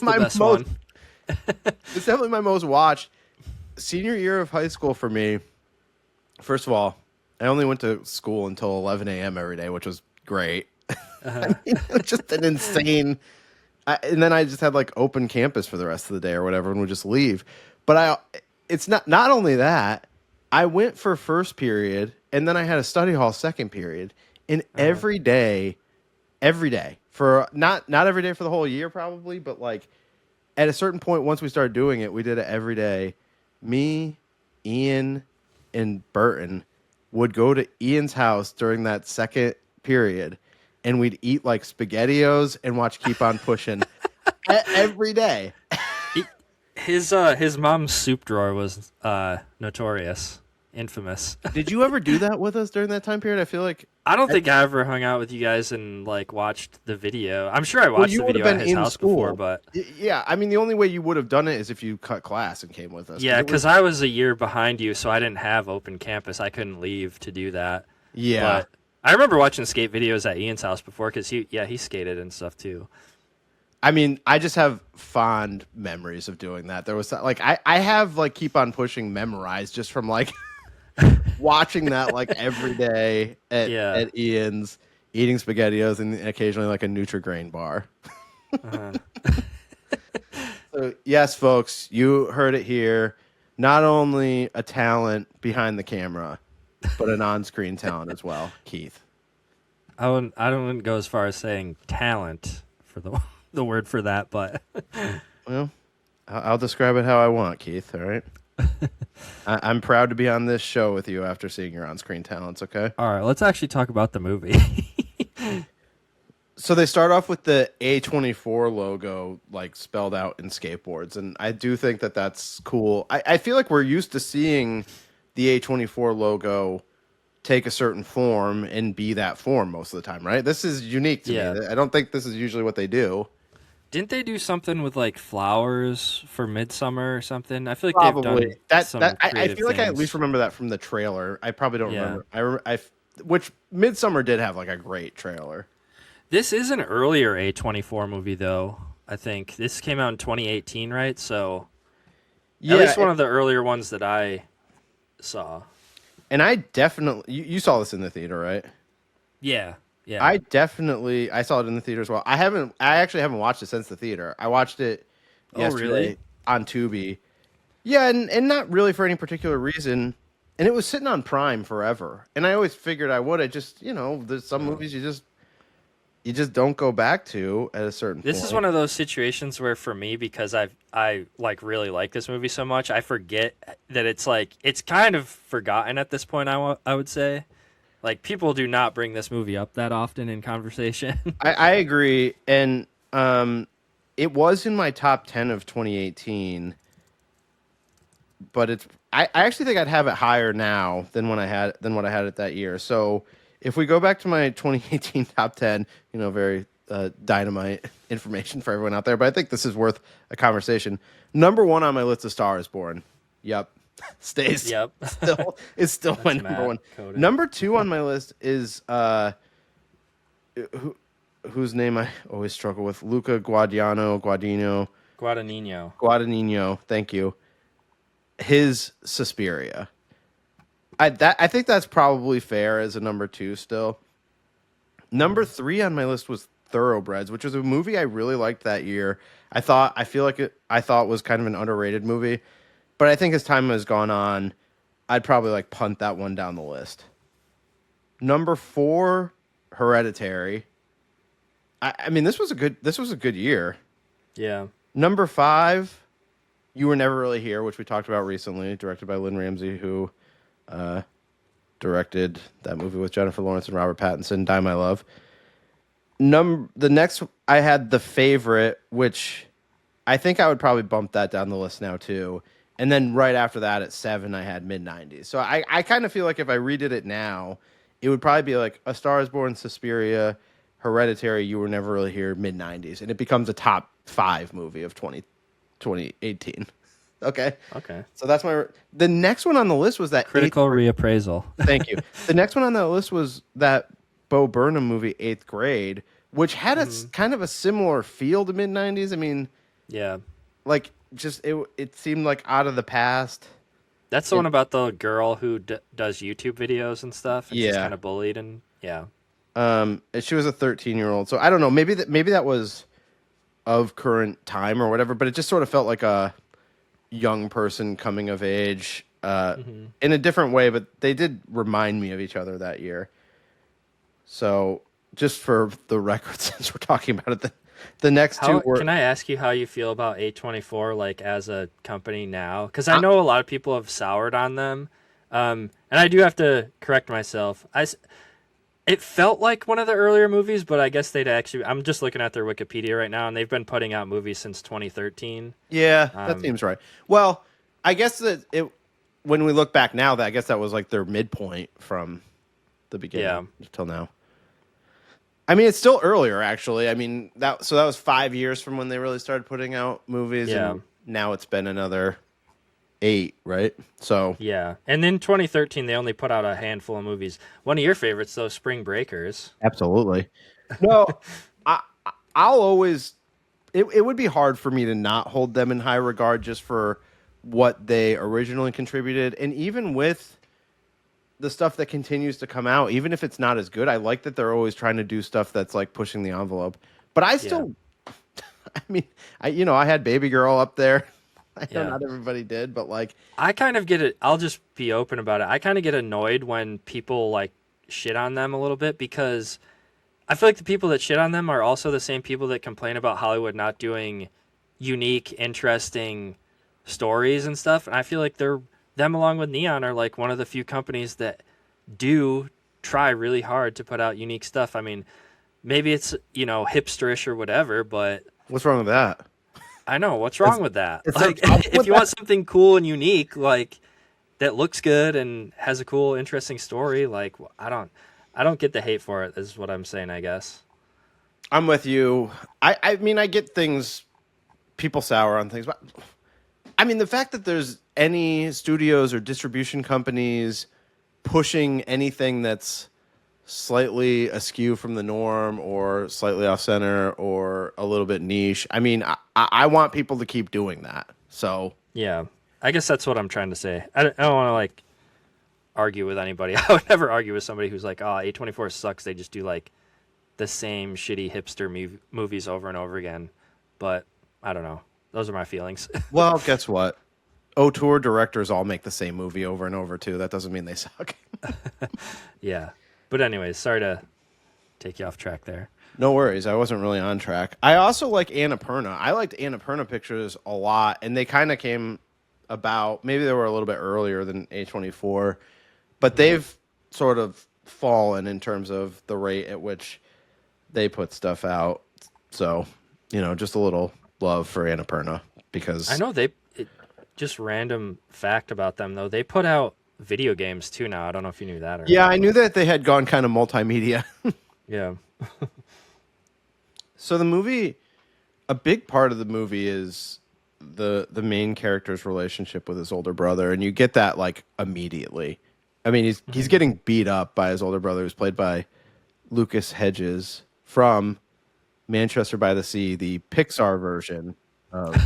Speaker 7: definitely my most watched. Senior year of high school for me. First of all, I only went to school until 11 a.m. every day, which was great. I mean, it was just an insane. And then I just had like open campus for the rest of the day or whatever, and would just leave. But it's not only that. I went for first period, and then I had a study hall second period, and every day, for not every day for the whole year probably, but like at a certain point once we started doing it, we did it every day. Me, Ian, and Burton would go to Ian's house during that second period, and we'd eat like SpaghettiOs and watch Keep on Pushing every day.
Speaker 6: His mom's soup drawer was notorious, infamous.
Speaker 7: Did you ever do that with us during that time period? I feel like
Speaker 6: I don't think I ever hung out with you guys and like watched the video. I'm sure I watched the video at his house before, but
Speaker 7: yeah, I mean the only way you would have done it is if you cut class and came with us.
Speaker 6: Yeah, because I was a year behind you, so I didn't have open campus. I couldn't leave to do that.
Speaker 7: Yeah,
Speaker 6: but I remember watching skate videos at Ian's house before because he skated and stuff too.
Speaker 7: I mean, I just have fond memories of doing that. There was like I have like Keep on Pushing memorized just from like watching that like every day at Ian's, eating SpaghettiOs and occasionally like a Nutri-Grain bar. So yes, folks, you heard it here. Not only a talent behind the camera, but an on-screen talent as well, Keith.
Speaker 6: I wouldn't go as far as saying talent for the word for that, but
Speaker 7: well, I'll describe it how I want, Keith. All right. I'm proud to be on this show with you after seeing your on-screen talents. Okay.
Speaker 6: All right, let's actually talk about the movie.
Speaker 7: So they start off with the A24 logo, like spelled out in skateboards, and I do think that that's cool. I feel like we're used to seeing the A24 logo take a certain form and be that form most of the time, right? This is unique to me. I don't think this is usually what they do.
Speaker 6: Didn't they do something with like flowers for Midsummer or something? I feel like
Speaker 7: probably.
Speaker 6: They've done some
Speaker 7: I feel like
Speaker 6: things.
Speaker 7: I at least remember that from the trailer. I probably don't remember. Which Midsummer did have like a great trailer.
Speaker 6: This is an earlier A24 movie, though, I think. This came out in 2018, right? So, at least one of the earlier ones that I saw.
Speaker 7: And I definitely... You saw this in the theater, right?
Speaker 6: Yeah.
Speaker 7: I saw it in the theater as well. I actually haven't watched it since the theater. I watched it yesterday on Tubi. Yeah, and not really for any particular reason. and it was sitting on Prime forever. And I always figured I would. I just, there's some movies you just don't go back to at a certain
Speaker 6: This
Speaker 7: point.
Speaker 6: is one of those situations where, for me, because I like really like this movie so much, I forget that it's kind of forgotten at this point. I would say, like, people do not bring this movie up that often in conversation.
Speaker 7: I agree, and it was in my top 10 of 2018, but I actually think I'd have it higher now than what I had it that year. So if we go back to my 2018 top 10, very dynamite information for everyone out there, but I think this is worth a conversation. Number 1 on my list of Star is Born. Yep. Stays.
Speaker 6: Yep.
Speaker 7: It's still my number 1.
Speaker 6: Coded.
Speaker 7: Number 2 on my list is whose name I always struggle with, Luca Guadagnino. Thank you. His Suspiria. I think that's probably fair as a number 2 still. Number 3 on my list was Thoroughbreds, which was a movie I really liked that year. I thought it was kind of an underrated movie, but I think as time has gone on, I'd probably punt that one down the list. Number 4, Hereditary. I mean, this was a good year.
Speaker 6: Yeah.
Speaker 7: Number 5, You Were Never Really Here, which we talked about recently, directed by Lynn Ramsey, who directed that movie with Jennifer Lawrence and Robert Pattinson, Die My Love. The next, I had The Favorite, which I think I would probably bump that down the list now too. And then right after that at 7, I had Mid90s. So I kind of feel like if I redid it now, it would probably be like A Star is Born, Suspiria, Hereditary, You Were Never Really Here, Mid90s. And it becomes a top 5 movie of 2018. Okay. So that's the next one on the list was that
Speaker 6: Critical reappraisal.
Speaker 7: Thank you. The next one on that list was that Bo Burnham movie, 8th Grade, which had a kind of a similar feel to Mid90s. I mean,
Speaker 6: yeah.
Speaker 7: It seemed like out of the past.
Speaker 6: That's the one about the girl who does YouTube videos and stuff. And she's kind of bullied and yeah.
Speaker 7: She was a 13-year-old, so I don't know. Maybe that was of current time or whatever. But it just sort of felt like a young person coming of age in a different way. But they did remind me of each other that year. So just for the record, since we're talking about it, the next 2 were.
Speaker 6: Can I ask you how you feel about A24 as a company now? Because I know a lot of people have soured on them, and I do have to correct myself. It felt like one of the earlier movies, but I guess they'd actually. I'm just looking at their Wikipedia right now, and they've been putting out movies since 2013.
Speaker 7: Yeah, that seems right. Well, I guess that when we look back now, I guess that was their midpoint from the beginning till now. I mean, it's still earlier, actually. I mean, that was 5 years from when they really started putting out movies, and now it's been another 8, right? So
Speaker 6: yeah, and in 2013 they only put out a handful of movies. One of your favorites, though, Spring Breakers.
Speaker 7: Absolutely. No, I'll always. It would be hard for me to not hold them in high regard just for what they originally contributed, and even with the stuff that continues to come out, even if it's not as good, I like that they're always trying to do stuff that's pushing the envelope. But I still, I mean, I had Baby Girl up there. I know not everybody did, but
Speaker 6: I kind of get it. I'll just be open about it. I kind of get annoyed when people shit on them a little bit, because I feel like the people that shit on them are also the same people that complain about Hollywood not doing unique, interesting stories and stuff. And I feel like them along with Neon are one of the few companies that do try really hard to put out unique stuff. I mean, maybe it's, hipsterish or whatever, but
Speaker 7: what's wrong with that?
Speaker 6: I know. What's wrong with that? If you want something cool and unique, that looks good and has a cool, interesting story, I don't get the hate for it, is what I'm saying, I guess.
Speaker 7: I'm with you. I mean, I get things, people sour on things, but I mean, the fact that there's any studios or distribution companies pushing anything that's slightly askew from the norm or slightly off center or a little bit niche. I mean, I want people to keep doing that. So
Speaker 6: yeah, I guess that's what I'm trying to say. I don't want to argue with anybody. I would never argue with somebody who's like, oh, A24 sucks. They just do the same shitty hipster movies over and over again. But I don't know. Those are my feelings.
Speaker 7: Well, guess what? auteur directors all make the same movie over and over too. That doesn't mean they suck.
Speaker 6: Yeah. But anyways, sorry to take you off track there.
Speaker 7: No worries. I wasn't really on track. I also like Annapurna. I liked Annapurna Pictures a lot, and they kind of came about, maybe they were a little bit earlier than A24, but they've sort of fallen in terms of the rate at which they put stuff out. So, you know, just a little love for Annapurna, because
Speaker 6: I know just random fact about them though, they put out video games too now. I don't know if you knew that or
Speaker 7: yeah,
Speaker 6: not.
Speaker 7: I knew that they had gone kind of multimedia.
Speaker 6: Yeah.
Speaker 7: So the movie, a big part of the movie is the main character's relationship with his older brother, and you get that like immediately. I mean, he's getting beat up by his older brother, who's played by Lucas Hedges from Manchester by the Sea, the Pixar version of,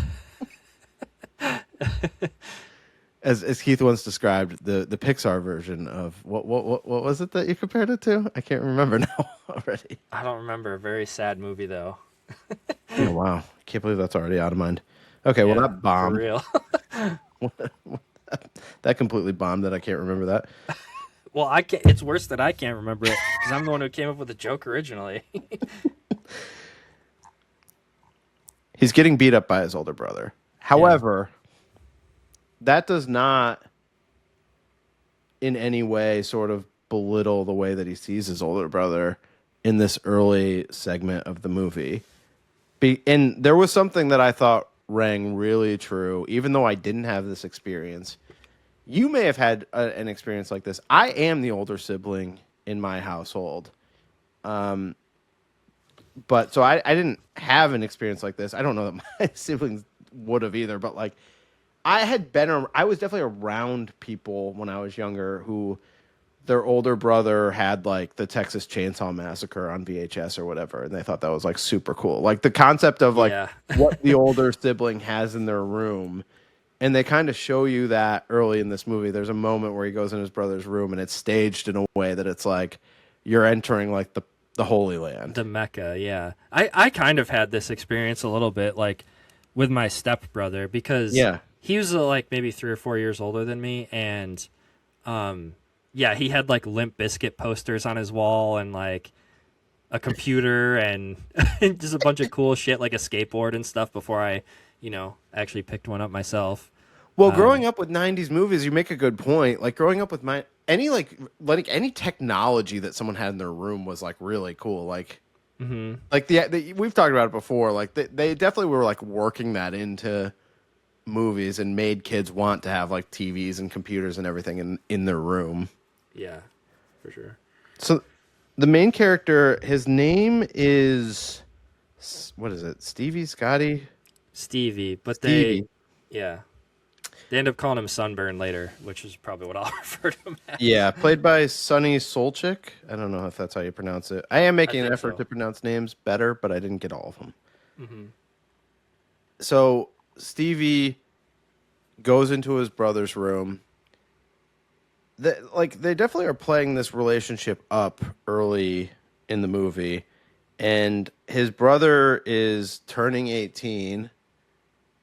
Speaker 7: as Keith once described, the Pixar version of what was it that you compared it to? I can't remember now already.
Speaker 6: I don't remember. A very sad movie though.
Speaker 7: Oh wow! Can't believe that's already out of mind. Okay, well that bombed.
Speaker 6: For real.
Speaker 7: That completely bombed. That I can't remember that.
Speaker 6: Well, I can't. It's worse that I can't remember it because I'm the one who came up with the joke originally.
Speaker 7: He's getting beat up by his older brother. However, that does not in any way sort of belittle the way that he sees his older brother in this early segment of the movie. And there was something that I thought rang really true, even though I didn't have this experience. You may have had an experience like this. I am the older sibling in my household. But so I didn't have an experience like this. I don't know that my siblings would have either, but like I was definitely around people when I was younger who their older brother had like the Texas Chainsaw Massacre on VHS or whatever, and they thought that was like super cool. Like the concept of like what the older sibling has in their room. And they kind of show you that early in this movie. There's a moment where he goes in his brother's room and it's staged in a way that it's like you're entering like the Holy Land.
Speaker 6: The Mecca, yeah. I kind of had this experience a little bit like with my stepbrother because he was like maybe 3 or 4 years older than me, and he had like Limp Bizkit posters on his wall and like a computer and just a bunch of cool shit like a skateboard and stuff before I, actually picked one up myself.
Speaker 7: Well, growing up with 90s movies, you make a good point. Like growing up with any technology that someone had in their room was like really cool. Like, like we've talked about it before. Like they definitely were like working that into movies and made kids want to have like TVs and computers and everything in their room.
Speaker 6: Yeah, for sure.
Speaker 7: So the main character, his name is, what is it? Stevie, but
Speaker 6: Stevie. They end up calling him Sunburn later, which is probably what I'll refer to him as. Yeah,
Speaker 7: played by Sonny Solchik. I don't know if that's how you pronounce it. I am making an effort to pronounce names better, but I didn't get all of them. Mm-hmm. So Stevie goes into his brother's room. They definitely are playing this relationship up early in the movie, and his brother is turning 18,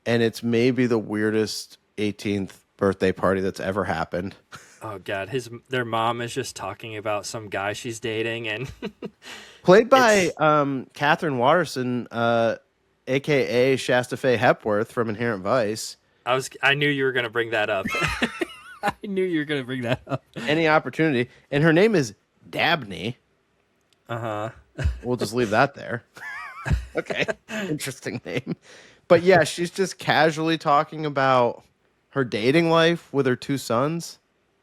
Speaker 7: and it's maybe the weirdest 18th birthday party that's ever happened.
Speaker 6: Oh God, their mom is just talking about some guy she's dating, and
Speaker 7: played by Catherine Watterson, aka Shasta Faye Hepworth from Inherent Vice.
Speaker 6: I knew you were going to bring that up. I knew you were going to bring that up.
Speaker 7: Any opportunity, and her name is Dabney. We'll just leave that there. Okay, interesting name. But yeah, she's just casually talking about her dating life with her 2 sons.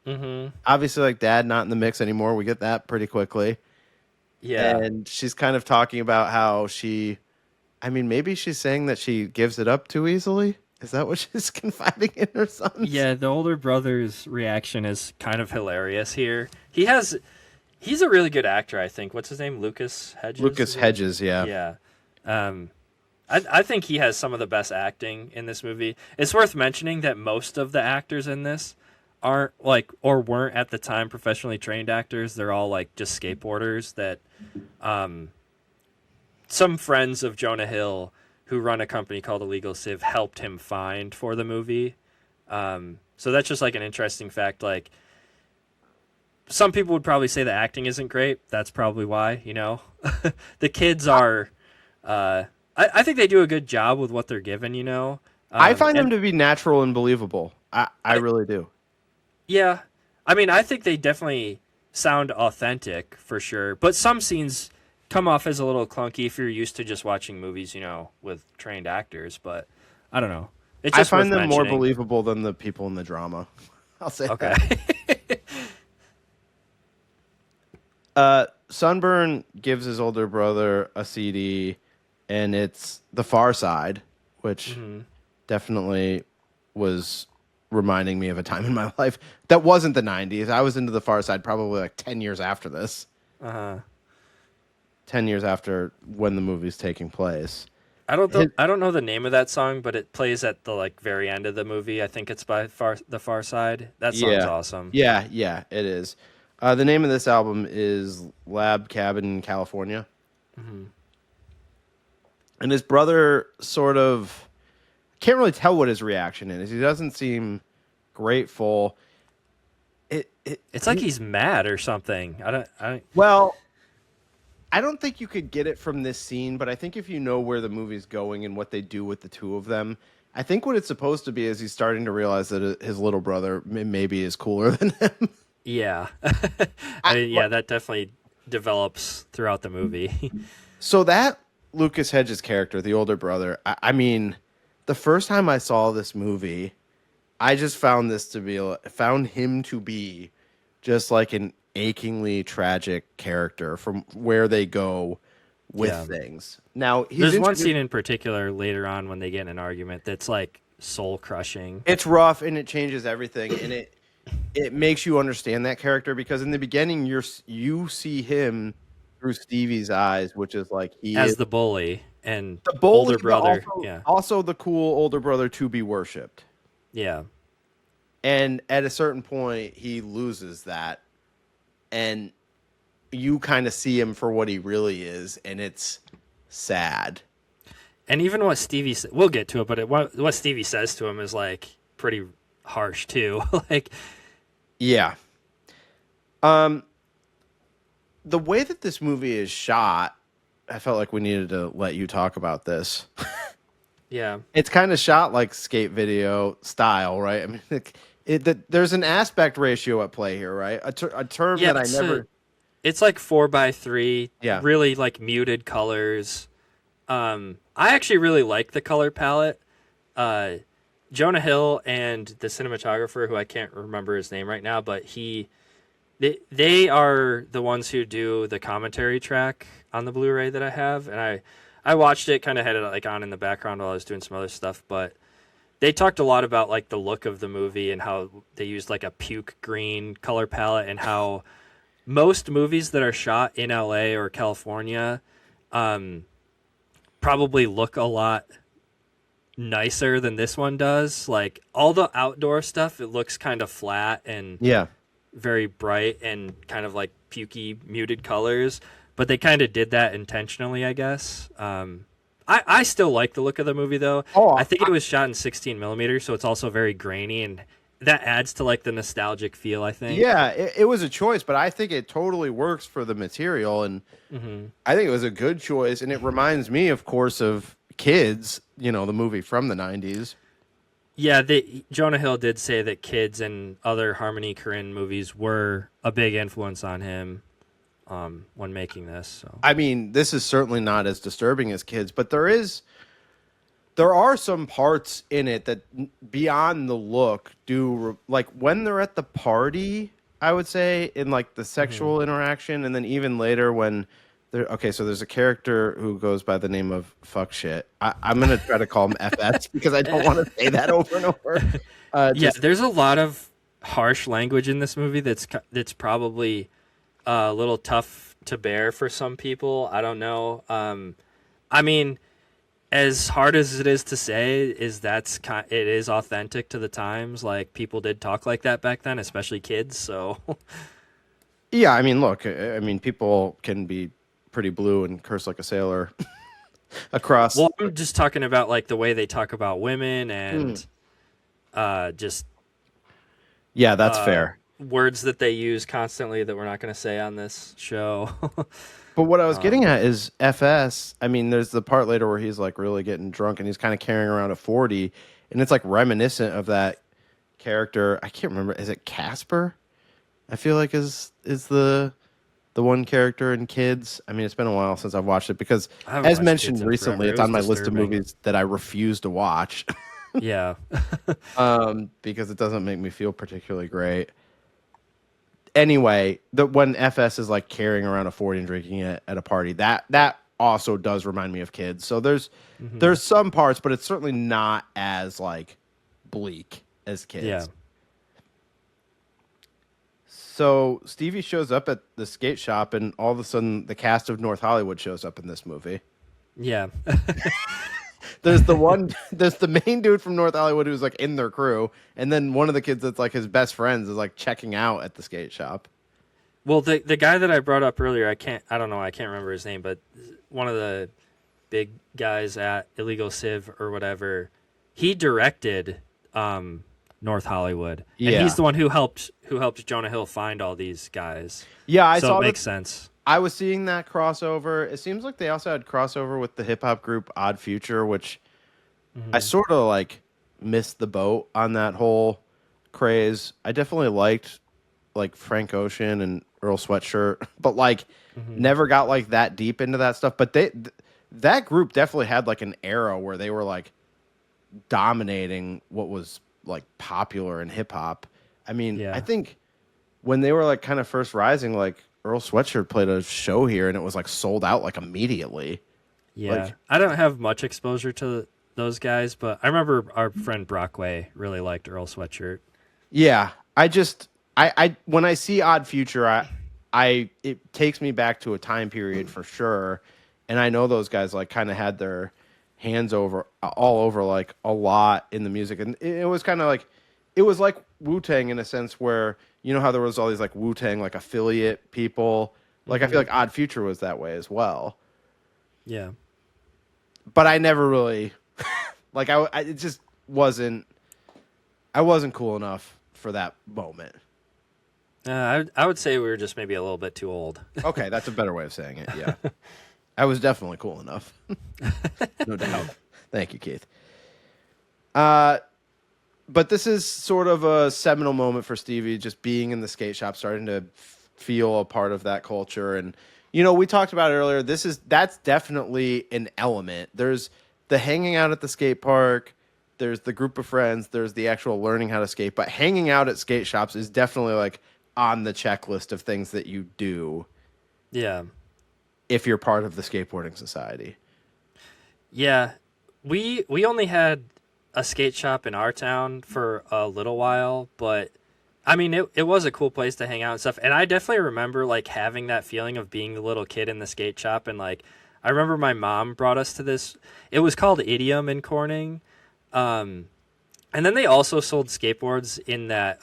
Speaker 7: Mm-hmm. Obviously, like dad not in the mix anymore. We get that pretty quickly. Yeah. And she's kind of talking about how maybe she's saying that she gives it up too easily. Is that what she's confiding in her sons?
Speaker 6: Yeah, the older brother's reaction is kind of hilarious here. He's a really good actor, I think. What's his name? Lucas Hedges?
Speaker 7: Lucas Hedges, yeah.
Speaker 6: Yeah. I think he has some of the best acting in this movie. It's worth mentioning that most of the actors in this aren't like, or weren't at the time professionally trained actors. They're all like just skateboarders that some friends of Jonah Hill who run a company called Illegal Civ helped him find for the movie. So that's just like an interesting fact. Like, some people would probably say the acting isn't great. That's probably why, you know. The kids are, I think they do a good job with what they're given, you know.
Speaker 7: I find them to be natural and believable. I really do.
Speaker 6: Yeah. I mean, I think they definitely sound authentic for sure. But some scenes come off as a little clunky if you're used to just watching movies, you know, with trained actors. But I don't know. It's just
Speaker 7: I find
Speaker 6: worth
Speaker 7: them more
Speaker 6: mentioning.
Speaker 7: believable than the people in the drama. I'll say
Speaker 6: Okay.
Speaker 7: that. Sunburn gives his older brother a CD, and it's The Far Side, which definitely was reminding me of a time in my life that wasn't the 90s. I was into The Far Side probably like 10 years after this. 10 years after when the movie's taking place.
Speaker 6: I don't know the name of that song, but it plays at the like very end of the movie. I think it's by The Far Side. That song's awesome.
Speaker 7: Yeah, it is. The name of this album is Lab Cabin, California. And his brother sort of can't really tell what his reaction is. He doesn't seem grateful.
Speaker 6: It's like he's mad or something.
Speaker 7: Well, I don't think you could get it from this scene, but I think if you know where the movie's going and what they do with the two of them, I think what it's supposed to be is he's starting to realize that his little brother maybe is cooler than him.
Speaker 6: Yeah. I mean, yeah, that definitely develops throughout the movie.
Speaker 7: So that Lucas Hedges character, the older brother, I mean, the first time I saw this movie, I just found him to be just like an achingly tragic character from where they go with things. Now,
Speaker 6: there's one scene in particular later on when they get in an argument that's like soul crushing.
Speaker 7: It's rough and it changes everything, and it makes you understand that character because in the beginning you see him through Stevie's eyes, which is like he
Speaker 6: as
Speaker 7: is
Speaker 6: the bully and
Speaker 7: the bully,
Speaker 6: older brother.
Speaker 7: Also the cool older brother to be worshipped.
Speaker 6: Yeah.
Speaker 7: And at a certain point, he loses that, and you kind of see him for what he really is, and it's sad.
Speaker 6: And even what Stevie we'll get to it, but what Stevie says to him is like pretty harsh too. Like,
Speaker 7: yeah. The way that this movie is shot, I felt like we needed to let you talk about this.
Speaker 6: Yeah. It's
Speaker 7: kind of shot like skate video style, right? I mean, there's an aspect ratio at play here, right? A term that I never...
Speaker 6: It's like 4:3,
Speaker 7: yeah.
Speaker 6: Really like muted colors. I actually really like the color palette. Jonah Hill and the cinematographer, who I can't remember his name right now, but they are the ones who do the commentary track on the Blu-ray that I have, and I watched it, kind of had it like on in the background while I was doing some other stuff, but they talked a lot about like the look of the movie and how they used like a puke green color palette, and how most movies that are shot in LA or California probably look a lot nicer than this one does. Like all the outdoor stuff, it looks kind of flat and very bright and kind of like pukey muted colors, but they kind of did that intentionally, I guess. I still like the look of the movie though. I think it was shot in 16 millimeters, so it's also very grainy, and that adds to like the nostalgic feel, I think.
Speaker 7: Yeah, it was a choice, but I think it totally works for the material, and I think it was a good choice, and it reminds me, of course, of Kids, you know, the movie from the 90s.
Speaker 6: Yeah, Jonah Hill did say that Kids and other Harmony Korine movies were a big influence on him when making this. So.
Speaker 7: I mean, this is certainly not as disturbing as Kids, but there are some parts in it that, beyond the look, like when they're at the party, I would say, in like the sexual interaction, and then even later when so there's a character who goes by the name of Fuck Shit. I'm going to try to call him FS because I don't want to say that over and over.
Speaker 6: There's a lot of harsh language in this movie that's probably a little tough to bear for some people. I don't know. I mean, as hard as it is to say, it is authentic to the times. Like, people did talk like that back then, especially kids. So,
Speaker 7: yeah, I mean, look, I mean, people can be pretty blue and curse like a sailor across.
Speaker 6: Well, I'm just talking about like the way they talk about women and just
Speaker 7: Yeah, that's fair.
Speaker 6: words that they use constantly that we're not going to say on this show.
Speaker 7: But what I was getting at is FS. I mean, there's the part later where he's like really getting drunk and he's kind of carrying around a 40, and it's like reminiscent of that character. I can't remember. Is it Casper? I feel like is the one character in Kids. I mean, it's been a while since I've watched it because, as mentioned recently, it's on my list of movies that I refuse to watch.
Speaker 6: Yeah.
Speaker 7: Because it doesn't make me feel particularly great. Anyway, when FS is like carrying around a 40 and drinking it at a party, that also does remind me of Kids. So there's some parts, but it's certainly not as like bleak as Kids.
Speaker 6: Yeah.
Speaker 7: So Stevie shows up at the skate shop, and all of a sudden, the cast of North Hollywood shows up in this movie.
Speaker 6: Yeah.
Speaker 7: There's the main dude from North Hollywood who's like in their crew, and then one of the kids that's like his best friends is like checking out at the skate shop.
Speaker 6: Well, the guy that I brought up earlier, I can't remember his name, but one of the big guys at Illegal Civ or whatever, he directed North Hollywood, and he's the one who helped Jonah Hill find all these guys.
Speaker 7: Yeah, I
Speaker 6: so
Speaker 7: saw
Speaker 6: it makes sense.
Speaker 7: I was seeing that crossover. It seems like they also had crossover with the hip hop group Odd Future, which I sort of like missed the boat on that whole craze. I definitely liked like Frank Ocean and Earl Sweatshirt, but like never got like that deep into that stuff. But that group definitely had like an era where they were like dominating what was like popular in hip hop. I mean, I think when they were like kind of first rising, like Earl Sweatshirt played a show here and it was like sold out like immediately.
Speaker 6: Yeah.
Speaker 7: Like,
Speaker 6: I don't have much exposure to those guys, but I remember our friend Brockway really liked Earl Sweatshirt.
Speaker 7: Yeah. I when I see Odd Future, it takes me back to a time period for sure. And I know those guys like kind of had their hands all over like a lot in the music. And it was kind of like, it was like Wu-Tang in a sense where, you know how there was all these like Wu-Tang like affiliate people. Like I feel like Odd Future was that way as well.
Speaker 6: Yeah.
Speaker 7: But I never really like it just wasn't. I wasn't cool enough for that moment.
Speaker 6: I would say we were just maybe a little bit too old.
Speaker 7: Okay, that's a better way of saying it. Yeah, I was definitely cool enough, no doubt. Thank you, Keith. But this is sort of a seminal moment for Stevie, just being in the skate shop, starting to feel a part of that culture. And, you know, we talked about it earlier. That's definitely an element. There's the hanging out at the skate park. There's the group of friends. There's the actual learning how to skate. But hanging out at skate shops is definitely like on the checklist of things that you do.
Speaker 6: Yeah.
Speaker 7: If you're part of the skateboarding society.
Speaker 6: Yeah. We only had a skate shop in our town for a little while, but I mean, it was a cool place to hang out and stuff. And I definitely remember like having that feeling of being the little kid in the skate shop. And like, I remember my mom brought us to this, it was called Idiom in Corning. And then they also sold skateboards in that,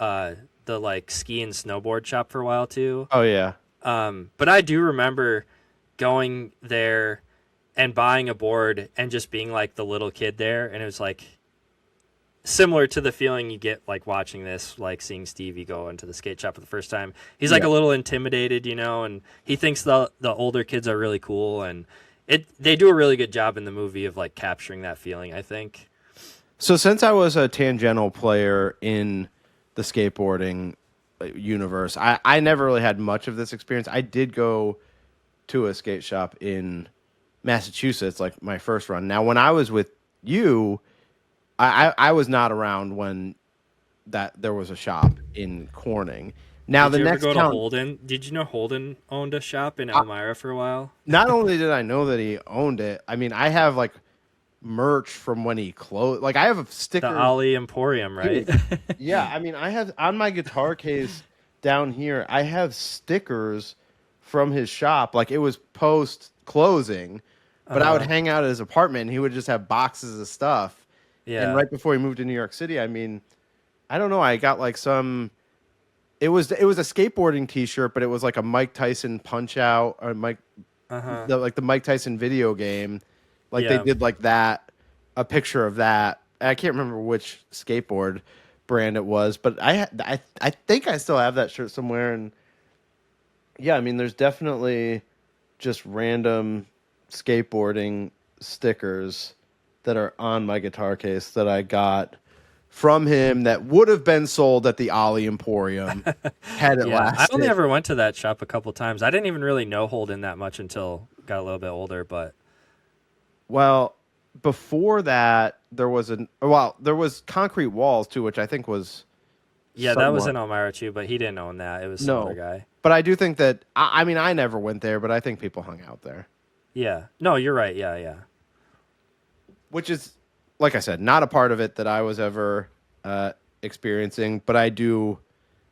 Speaker 6: the like ski and snowboard shop for a while too.
Speaker 7: Oh yeah.
Speaker 6: But I do remember going there and buying a board and just being like the little kid there. And it was like, similar to the feeling you get like watching this, like seeing Stevie go into the skate shop for the first time. He's like a little intimidated, you know, and he thinks the older kids are really cool, and they do a really good job in the movie of like capturing that feeling, I think.
Speaker 7: So since I was a tangential player in the skateboarding universe, I never really had much of this experience. I did go to a skate shop in Massachusetts, like my first run. Now, when I was with you, I was not around when there was a shop in Corning. Now
Speaker 6: Did
Speaker 7: the
Speaker 6: you
Speaker 7: next
Speaker 6: ever go
Speaker 7: town,
Speaker 6: to Holden? Did you know Holden owned a shop in Elmira for a while?
Speaker 7: Not only did I know that he owned it, I mean, I have like merch from when he closed. Like I have a sticker.
Speaker 6: The Ali Emporium, right?
Speaker 7: Yeah, I mean, I have on my guitar case down here, I have stickers from his shop. Like it was post closing, but I would hang out at his apartment and he would just have boxes of stuff.
Speaker 6: Yeah.
Speaker 7: And right before he moved to New York City, I mean, I don't know, I got like some. It was a skateboarding T-shirt, but it was like a Mike Tyson Punch Out or the Mike Tyson video game. Like they did like that, a picture of that. I can't remember which skateboard, brand it was, but I think I still have that shirt somewhere. And yeah, I mean, there's definitely just random skateboarding stickers that are on my guitar case that I got from him that would have been sold at the Ollie Emporium had it
Speaker 6: Yeah, I
Speaker 7: lasted.
Speaker 6: only ever went to that shop a couple times. I didn't even really know Holden that much until got a little bit older. But
Speaker 7: Well, before that, there was Concrete Walls too, which I think was
Speaker 6: yeah, that was
Speaker 7: somewhat-
Speaker 6: in Elmira too. But he didn't own that. It was some
Speaker 7: No.
Speaker 6: other guy.
Speaker 7: But I do think that I mean I never went there, but I think people hung out there,
Speaker 6: Yeah. No, you're right. Yeah, yeah.
Speaker 7: which is like I said, not a part of it that I was ever experiencing, but I do.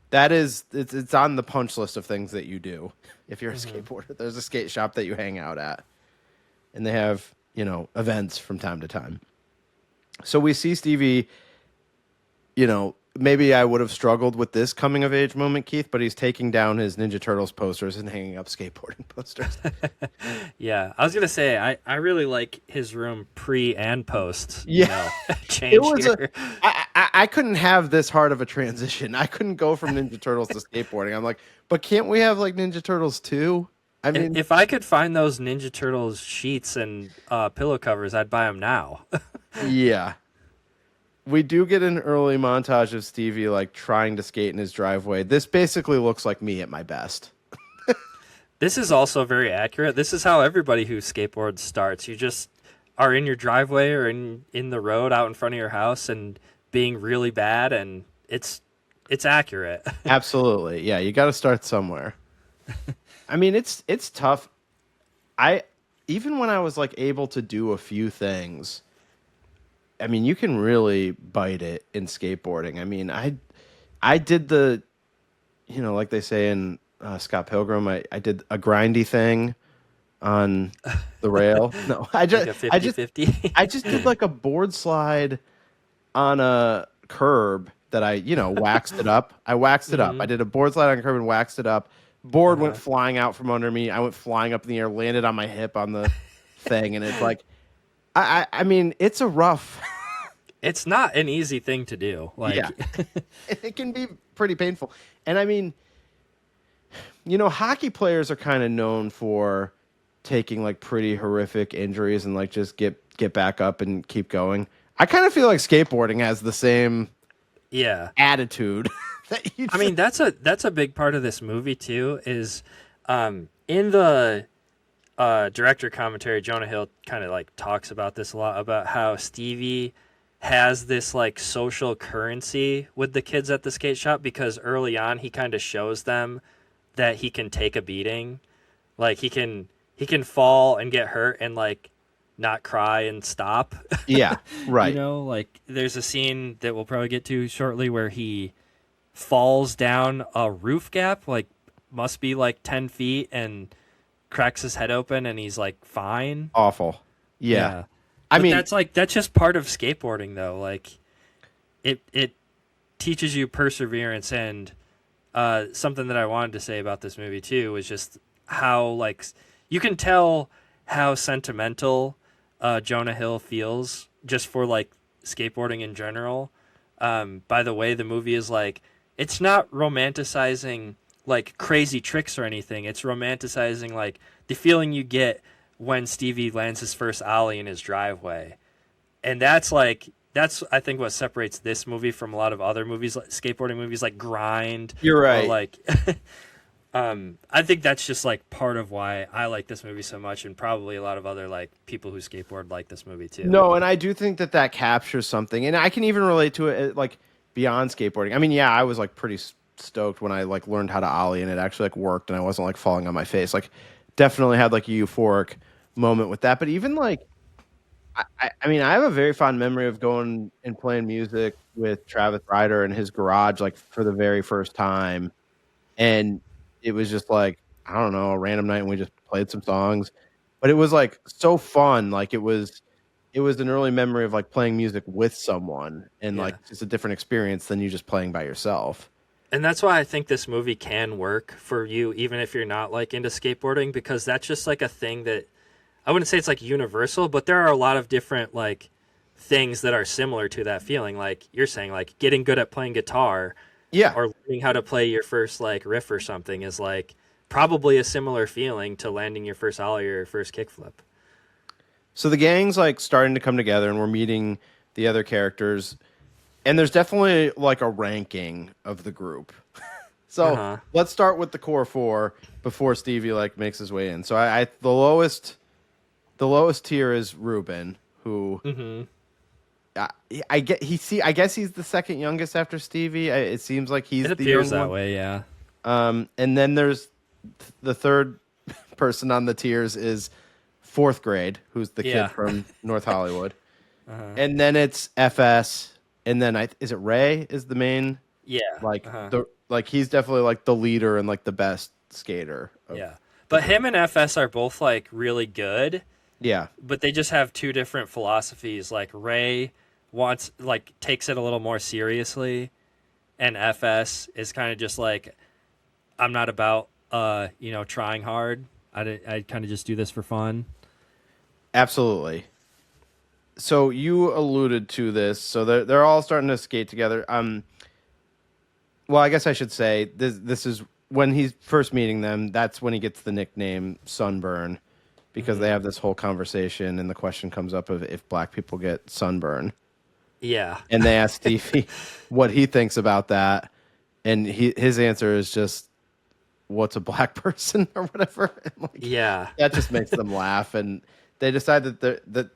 Speaker 7: That is, it's on the punch list of things that you do if you're a skateboarder. There's a skate shop that you hang out at, and they have events from time to time. So we see Stevie. Maybe I would have struggled with this coming of age moment, Keith, but he's taking down his Ninja Turtles posters and hanging up skateboarding posters.
Speaker 6: Yeah, I was gonna say I really like his room pre and post.
Speaker 7: Yeah.
Speaker 6: Change
Speaker 7: It was
Speaker 6: here.
Speaker 7: I couldn't have this hard of a transition. I couldn't go from Ninja Turtles to skateboarding. I'm like, but can't we have like Ninja Turtles too? I mean,
Speaker 6: If I could find those Ninja Turtles sheets and pillow covers, I'd buy them now.
Speaker 7: yeah. We do get an early montage of Stevie like trying to skate in his driveway. This basically looks like me at my best.
Speaker 6: This is also very accurate. This is how everybody who skateboards starts. You just are in your driveway or in the road out in front of your house and being really bad, and it's accurate.
Speaker 7: Absolutely. Yeah, you got to start somewhere. I mean, it's tough. Even when I was like able to do a few things, I mean, you can really bite it in skateboarding. I mean, I did the, like they say in Scott Pilgrim, I did a grindy thing on the rail. No, I just
Speaker 6: Like a 50-50?
Speaker 7: I just did like a board slide on a curb that I, waxed it up. I waxed it up. I did a board slide on a curb and waxed it up. Board went flying out from under me. I went flying up in the air, landed on my hip on the thing, and it's like, I mean, it's a rough.
Speaker 6: It's not an easy thing to do. Like,
Speaker 7: Yeah. It can be pretty painful. And I mean, hockey players are kind of known for taking like pretty horrific injuries and like just get back up and keep going. I kind of feel like skateboarding has the same
Speaker 6: yeah.
Speaker 7: attitude.
Speaker 6: I mean, that's a big part of this movie too. Is in the director commentary, Jonah Hill kind of like talks about this a lot, about how Stevie has this like social currency with the kids at the skate shop, because early on he kind of shows them that he can take a beating, like he can fall and get hurt and like not cry and stop.
Speaker 7: Yeah, right.
Speaker 6: Like there's a scene that we'll probably get to shortly where he falls down a roof gap, like must be like 10 feet, and cracks his head open and he's like fine.
Speaker 7: Awful. Yeah. I
Speaker 6: But
Speaker 7: mean,
Speaker 6: that's just part of skateboarding though. Like it teaches you perseverance. And something that I wanted to say about this movie too was just how like you can tell how sentimental Jonah Hill feels just for like skateboarding in general, by the way the movie is like, it's not romanticizing like crazy tricks or anything. It's romanticizing like the feeling you get when Stevie lands his first ollie in his driveway. And that's I think what separates this movie from a lot of other movies, like skateboarding movies like Grind.
Speaker 7: You're right.
Speaker 6: Or like I think that's just like part of why I like this movie so much, and probably a lot of other like people who skateboard like this movie too.
Speaker 7: No, and I do think that captures something, and I can even relate to it like beyond skateboarding. I mean, yeah, I was like pretty stoked when I like learned how to ollie and it actually like worked and I wasn't like falling on my face. Like definitely had like a euphoric moment with that. But even like I mean, I have a very fond memory of going and playing music with Travis Ryder in his garage like for the very first time. And it was just like, I don't know, a random night and we just played some songs. But it was like so fun. Like it was an early memory of like playing music with someone and like it's a different experience than you just playing by yourself.
Speaker 6: And that's why I think this movie can work for you, even if you're not like into skateboarding, because that's just like a thing that I wouldn't say it's like universal, but there are a lot of different like things that are similar to that feeling. Like you're saying, like getting good at playing guitar,
Speaker 7: Yeah.
Speaker 6: or learning how to play your first like riff or something is like probably a similar feeling to landing your first ollie or your first kickflip.
Speaker 7: So the gang's like starting to come together, and we're meeting the other characters, and there's definitely like a ranking of the group. So let's start with the core four before Stevie like makes his way in. So I the lowest tier is Ruben, who I guess he's the second youngest after Stevie. It seems like he's
Speaker 6: It
Speaker 7: the
Speaker 6: appears
Speaker 7: young
Speaker 6: that
Speaker 7: one.
Speaker 6: way, yeah.
Speaker 7: And then there's the third person on the tiers is fourth grade, who's the
Speaker 6: Yeah.
Speaker 7: kid from North Hollywood. And then it's FS, and then is it Ray is the main?
Speaker 6: Yeah.
Speaker 7: Like he's definitely like the leader and like the best skater.
Speaker 6: Yeah. But him and FS are both like really good,
Speaker 7: Yeah.
Speaker 6: but they just have two different philosophies. Like Ray takes it a little more seriously, and FS is kind of just like, I'm not about trying hard. I kind of just do this for fun.
Speaker 7: Absolutely. So you alluded to this. So they're all starting to skate together. Well, I guess I should say this is when he's first meeting them. That's when he gets the nickname Sunburn, because they have this whole conversation, and the question comes up of if black people get sunburn.
Speaker 6: Yeah.
Speaker 7: And they ask Stevie what he thinks about that, and his answer is just, "What's a black person?" or whatever. And
Speaker 6: Yeah.
Speaker 7: that just makes them laugh, and they decide that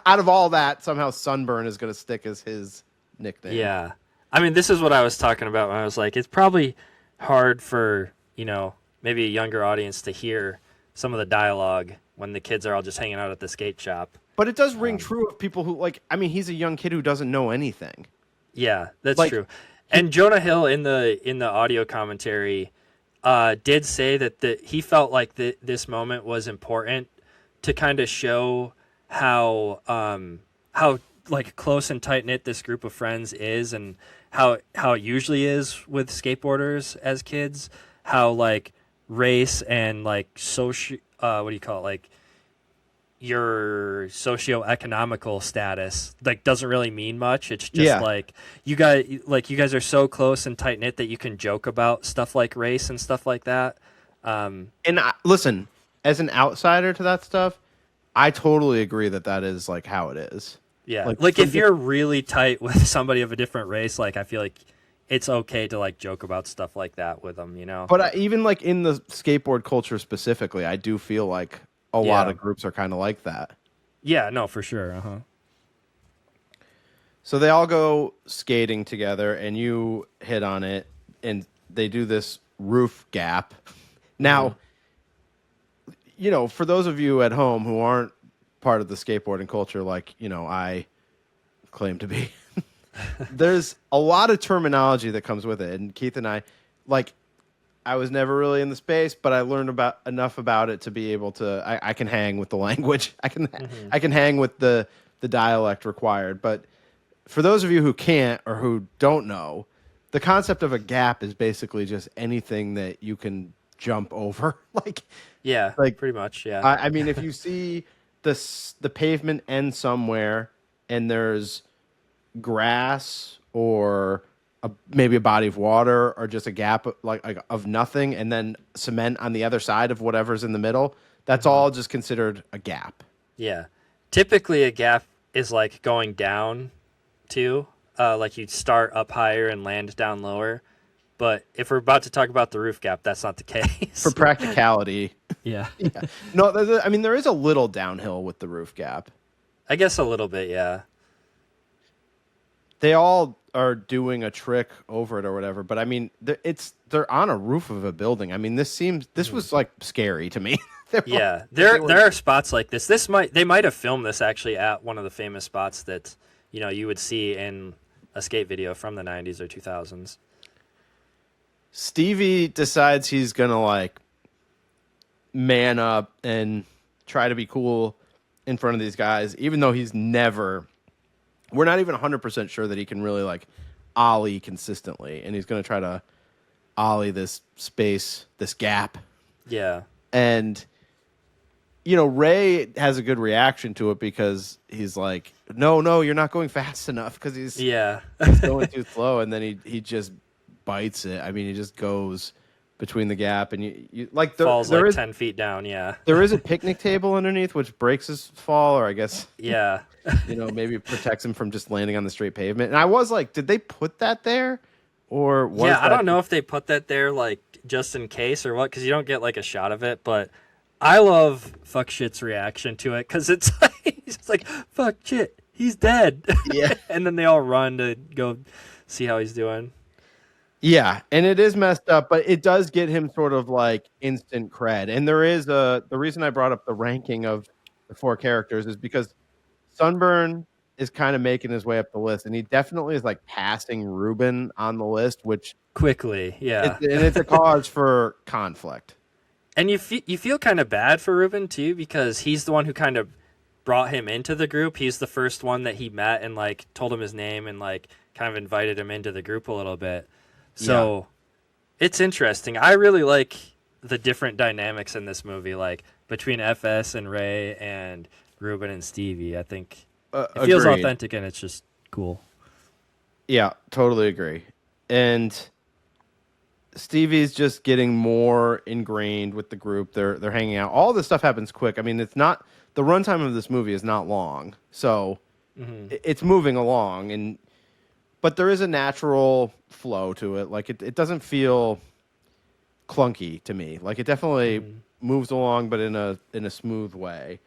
Speaker 7: out of all that, somehow Sunburn is going to stick as his nickname.
Speaker 6: Yeah. I mean, this is what I was talking about when I was like, it's probably hard for, maybe a younger audience to hear some of the dialogue when the kids are all just hanging out at the skate shop.
Speaker 7: But it does ring true of people who he's a young kid who doesn't know anything.
Speaker 6: Yeah, that's true. And Jonah Hill in the audio commentary did say that he felt like this moment was important to kind of show how like close and tight knit this group of friends is, and how it usually is with skateboarders as kids. How like race and like like your socioeconomical status like doesn't really mean much. It's just like you guys are so close and tight knit that you can joke about stuff like race and stuff like that.
Speaker 7: And listen, as an outsider to that stuff, I totally agree that is like how it is.
Speaker 6: Yeah, like if you're really tight with somebody of a different race, like I feel like it's okay to like joke about stuff like that with them,
Speaker 7: But even like in the skateboard culture specifically, I do feel like a lot of groups are kind of like that.
Speaker 6: Yeah, no, for sure.
Speaker 7: So they all go skating together, and you hit on it, and they do this roof gap. Now, for those of you at home who aren't part of the skateboarding culture, like, I claim to be, there's a lot of terminology that comes with it. And Keith and I was never really in the space, but I learned enough about it to be able to, I can hang with the language. I can hang with the dialect required. But for those of you who can't or who don't know, the concept of a gap is basically just anything that you can jump over.
Speaker 6: Pretty much. Yeah.
Speaker 7: I mean, if you see the pavement end somewhere and there's grass or maybe a body of water or just a gap like of nothing, and then cement on the other side of whatever's in the middle, that's all just considered a gap.
Speaker 6: Yeah. Typically a gap is like going down too. Like you start up higher and land down lower. But if we're about to talk about the roof gap, that's not the case.
Speaker 7: For practicality.
Speaker 6: Yeah.
Speaker 7: No, there is a little downhill with the roof gap.
Speaker 6: I guess a little bit, yeah.
Speaker 7: They all are doing a trick over it or whatever, but I mean, they're on a roof of a building. I mean, this was like scary to me.
Speaker 6: There are spots like this. They might have filmed this actually at one of the famous spots that you would see in a skate video from the 90s or 2000s.
Speaker 7: Stevie decides he's gonna like man up and try to be cool in front of these guys, even though we're not even 100% sure that he can really like ollie consistently, and he's gonna try to ollie this gap.
Speaker 6: Yeah.
Speaker 7: And Ray has a good reaction to it because he's like, no, you're not going fast enough because he's going too slow, and then he just bites it. I mean, he just goes between the gap, and you like
Speaker 6: falls like 10 feet down. Yeah,
Speaker 7: there is a picnic table underneath which breaks his fall, or I guess maybe it protects him from just landing on the straight pavement. And I was like, did they put that there, or was
Speaker 6: I don't know if they put that there like just in case or what, because you don't get like a shot of it, but. I love fuck shit's reaction to it because it's like he's just like fuck shit, he's dead.
Speaker 7: Yeah,
Speaker 6: and then they all run to go see how he's doing.
Speaker 7: Yeah, and it is messed up, but it does get him sort of like instant cred. And there is the reason I brought up the ranking of the 4 characters is because Sunburn is kind of making his way up the list, and he definitely is like passing Ruben on the list, which
Speaker 6: quickly, yeah,
Speaker 7: and it's a cause for conflict.
Speaker 6: And you feel kind of bad for Ruben too, because he's the one who kind of brought him into the group. He's the first one that he met and like told him his name and like kind of invited him into the group a little bit. So it's interesting. I really like the different dynamics in this movie, like between FS and Ray and Ruben and Stevie. I think it feels authentic and it's just cool.
Speaker 7: Yeah, totally agree. And Stevie's just getting more ingrained with the group. They're hanging out. All this stuff happens quick. I mean, it's not the runtime of this movie is not long, so it's moving along. But there is a natural flow to it. Like it doesn't feel clunky to me. Like it definitely moves along, but in a smooth way.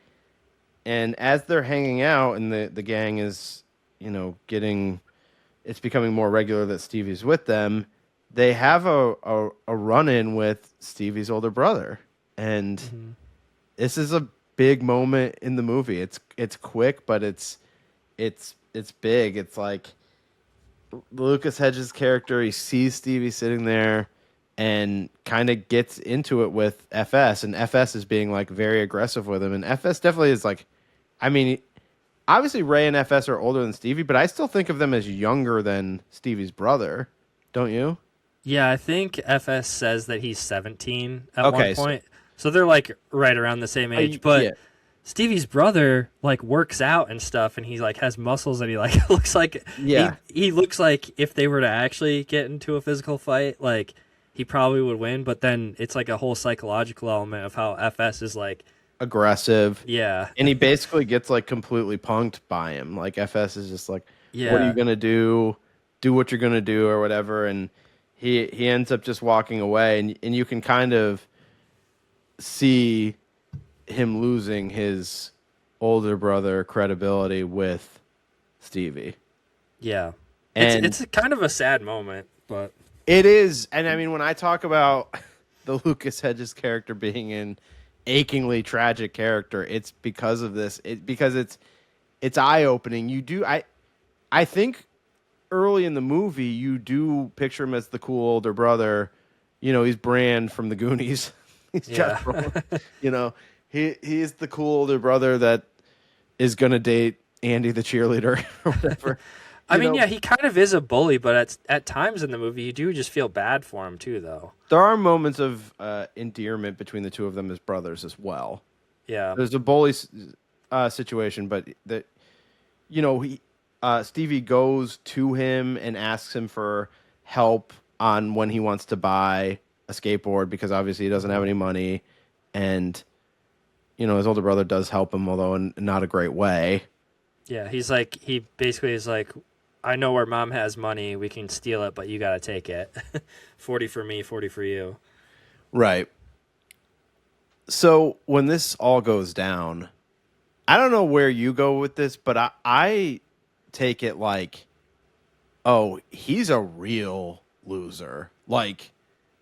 Speaker 7: And as they're hanging out, and the gang is it's becoming more regular that Stevie's with them. They have a run-in with Stevie's older brother, and this is a big moment in the movie. It's quick, but it's big. It's like Lucas Hedges' character. He sees Stevie sitting there, and kind of gets into it with FS, and FS is being like very aggressive with him, and FS definitely is like, I mean, obviously Ray and FS are older than Stevie, but I still think of them as younger than Stevie's brother. Don't you?
Speaker 6: Yeah, I think FS says that he's 17 at one point. So they're like right around the same age. But Stevie's brother like works out and stuff, and he like has muscles, and he like looks like he looks like if they were to actually get into a physical fight, like he probably would win. But then it's like a whole psychological element of how FS is like
Speaker 7: aggressive.
Speaker 6: Yeah.
Speaker 7: And he basically gets like completely punked by him. Like FS is just like,
Speaker 6: yeah,
Speaker 7: what are you gonna do? Do what you're gonna do or whatever. And he ends up just walking away, and you can kind of see him losing his older brother credibility with Stevie.
Speaker 6: Yeah.
Speaker 7: And
Speaker 6: it's kind of a sad moment, but
Speaker 7: it is. And I mean, when I talk about the Lucas Hedges character being an achingly tragic character, it's because of this. Because it's eye-opening. I think early in the movie, you do picture him as the cool older brother. He's Brand from the Goonies. He's Jeff Brolin. He's the cool older brother that is going to date Andy the cheerleader or whatever.
Speaker 6: I mean, he kind of is a bully, but at times in the movie, you do just feel bad for him too, though.
Speaker 7: There are moments of endearment between the two of them as brothers as well.
Speaker 6: Yeah.
Speaker 7: There's a bully situation, but Stevie goes to him and asks him for help on when he wants to buy a skateboard, because obviously he doesn't have any money. And, his older brother does help him, although in not a great way.
Speaker 6: Yeah, he basically is like, I know where mom has money. We can steal it, but you got to take it. 40 for me, 40 for you.
Speaker 7: Right. So when this all goes down, I don't know where you go with this, but I take it like, oh, he's a real loser. Like,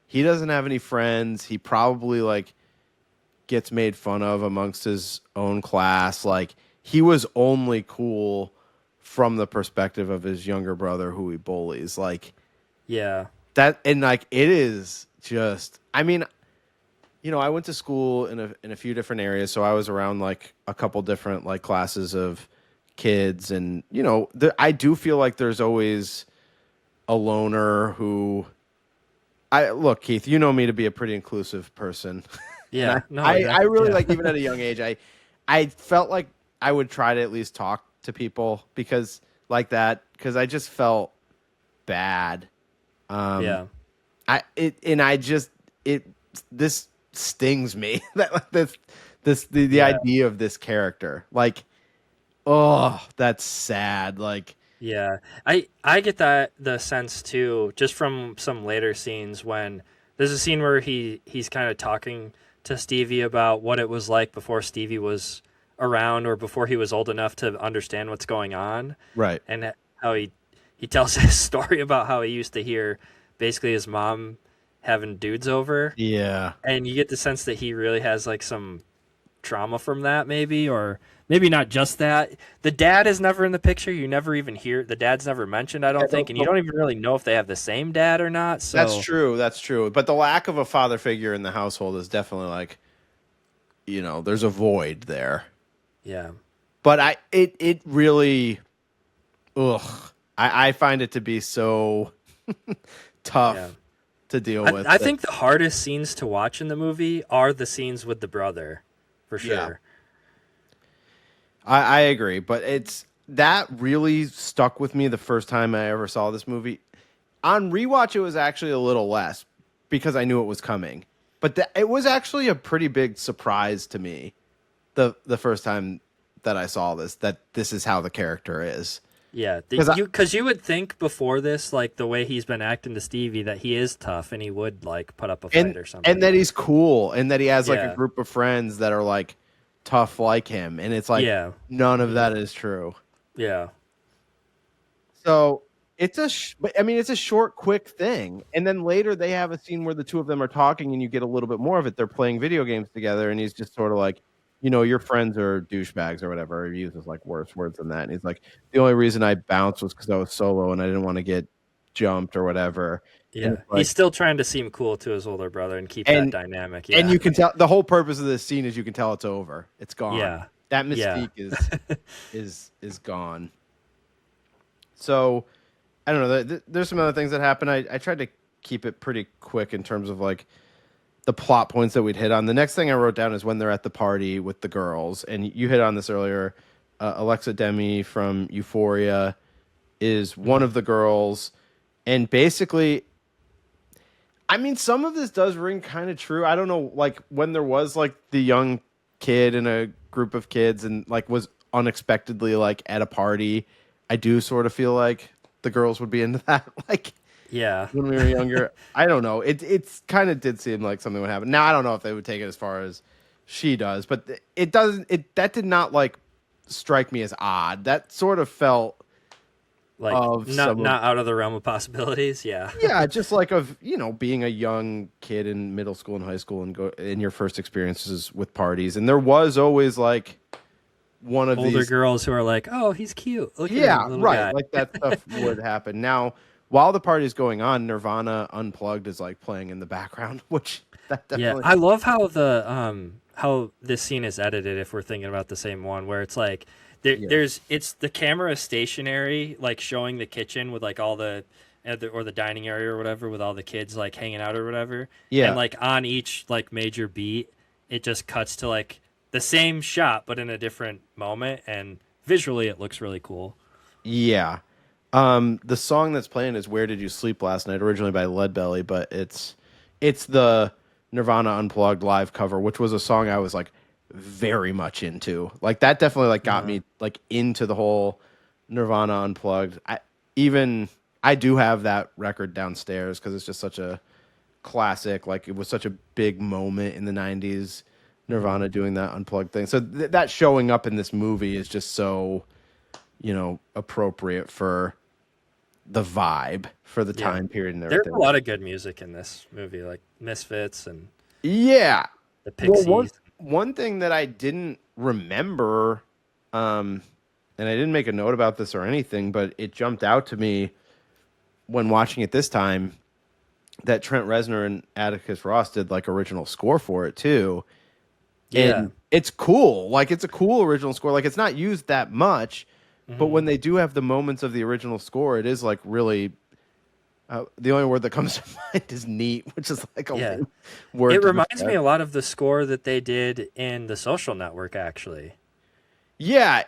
Speaker 7: he doesn't have any friends. He probably like gets made fun of amongst his own class. Like, he was only cool from the perspective of his younger brother who he bullies. Like,
Speaker 6: yeah,
Speaker 7: that, and like, it is just, I mean, I went to school in a few different areas, so I was around like a couple different like classes of kids, and I do feel like there's always a loner who, look, Keith, you know me to be a pretty inclusive person.
Speaker 6: Yeah, no,
Speaker 7: I really
Speaker 6: yeah.
Speaker 7: like, even at a young age, I felt like I would try to at least talk to people because like that, because I just felt bad.
Speaker 6: Yeah.
Speaker 7: This stings me that like, the
Speaker 6: Yeah.
Speaker 7: idea of this character, like, oh, that's sad. Like,
Speaker 6: Yeah. I get the sense too, just from some later scenes when there's a scene where he's kind of talking to Stevie about what it was like before Stevie was around or before he was old enough to understand what's going on.
Speaker 7: right.
Speaker 6: And how he tells his story about how he used to hear basically his mom having dudes over.
Speaker 7: Yeah.
Speaker 6: And you get the sense that he really has like some trauma from that, maybe, or maybe not just that. The dad is never in the picture. You never even hear the dad's never mentioned, I don't think, and you don't even really know if they have the same dad or not. So
Speaker 7: That's true. That's true. But the lack of a father figure in the household is definitely like, there's a void there.
Speaker 6: yeah,
Speaker 7: But it really, ugh, I find it to be so tough
Speaker 6: Yeah.
Speaker 7: to deal with.
Speaker 6: I think the hardest scenes to watch in the movie are the scenes with the brother, for sure.
Speaker 7: Yeah. I agree, but that really stuck with me the first time I ever saw this movie. On rewatch, it was actually a little less because I knew it was coming. But it was actually a pretty big surprise to me the first time that I saw that this is how the character is.
Speaker 6: Yeah, because you would think before this, like the way he's been acting to Stevie, that he is tough and he would like put up a fight or something,
Speaker 7: and that he's cool, and that he has like
Speaker 6: Yeah.
Speaker 7: a group of friends that are like tough like him, and it's like none of that is true.
Speaker 6: Yeah,
Speaker 7: So it's it's a short, quick thing, and then later they have a scene where the two of them are talking, and you get a little bit more of it. They're playing video games together, and he's just sort of like, your friends are douchebags or whatever. He uses like worse words than that, and he's like, the only reason I bounced was because I was solo and I didn't want to get jumped or whatever.
Speaker 6: yeah.
Speaker 7: Like,
Speaker 6: He's still trying to seem cool to his older brother and keep that dynamic. Yeah,
Speaker 7: and you can tell the whole purpose of this scene is you can tell it's over. It's gone.
Speaker 6: Yeah.
Speaker 7: That mystique is gone. So I don't know. There's some other things that happen. I tried to keep it pretty quick in terms of like the plot points that we'd hit on. The next thing I wrote down is when they're at the party with the girls, and you hit on this earlier. Alexa Demi from Euphoria is one of the girls, and basically, I mean, some of this does ring kind of true. I don't know, like when there was like the young kid in a group of kids and like was unexpectedly like at a party, I do sort of feel like the girls would be into that. Like,
Speaker 6: yeah,
Speaker 7: when we were younger, I don't know. It's kind of did seem like something would happen. Now I don't know if they would take it as far as she does, but it doesn't. That did not like strike me as odd. That sort of felt
Speaker 6: like not out of the realm of possibilities. Yeah,
Speaker 7: yeah, just like of being a young kid in middle school and high school and go in your first experiences with parties, and there was always like one of
Speaker 6: older
Speaker 7: these
Speaker 6: girls who are like, "Oh, he's cute." Look at
Speaker 7: yeah,
Speaker 6: him, little
Speaker 7: right.
Speaker 6: guy.
Speaker 7: Like that stuff would happen. Now, while the party's going on, Nirvana Unplugged is like playing in the background, which that definitely.
Speaker 6: Yeah, I love how how this scene is edited. If we're thinking about the same one, where it's like it's the camera is stationary, like showing the kitchen with like all the or the dining area or whatever with all the kids like hanging out or whatever.
Speaker 7: Yeah,
Speaker 6: and like on each like major beat, it just cuts to like the same shot but in a different moment, and visually it looks really cool.
Speaker 7: Yeah. The song that's playing is "Where Did You Sleep Last Night," originally by Leadbelly, but it's the Nirvana Unplugged live cover, which was a song I was like very much into. Like that definitely like got me like into the whole Nirvana Unplugged. I do have that record downstairs because it's just such a classic. Like it was such a big moment in the 90s, Nirvana doing that Unplugged thing. So that showing up in this movie is just so appropriate for the vibe for the time period and everything.
Speaker 6: There's a lot of good music in this movie, like Misfits and
Speaker 7: the Pixies. Well, one thing that I didn't remember, and I didn't make a note about this or anything, but it jumped out to me when watching it this time, that Trent Reznor and Atticus Ross did like original score for it too.
Speaker 6: Yeah,
Speaker 7: and it's cool. Like it's a cool original score. Like it's not used that much. But when they do have the moments of the original score, it is like really The only word that comes to mind is neat, which is like a
Speaker 6: Yeah.
Speaker 7: word.
Speaker 6: It
Speaker 7: to
Speaker 6: reminds
Speaker 7: describe.
Speaker 6: me a lot of the score that they did in The Social Network, actually.
Speaker 7: Yeah,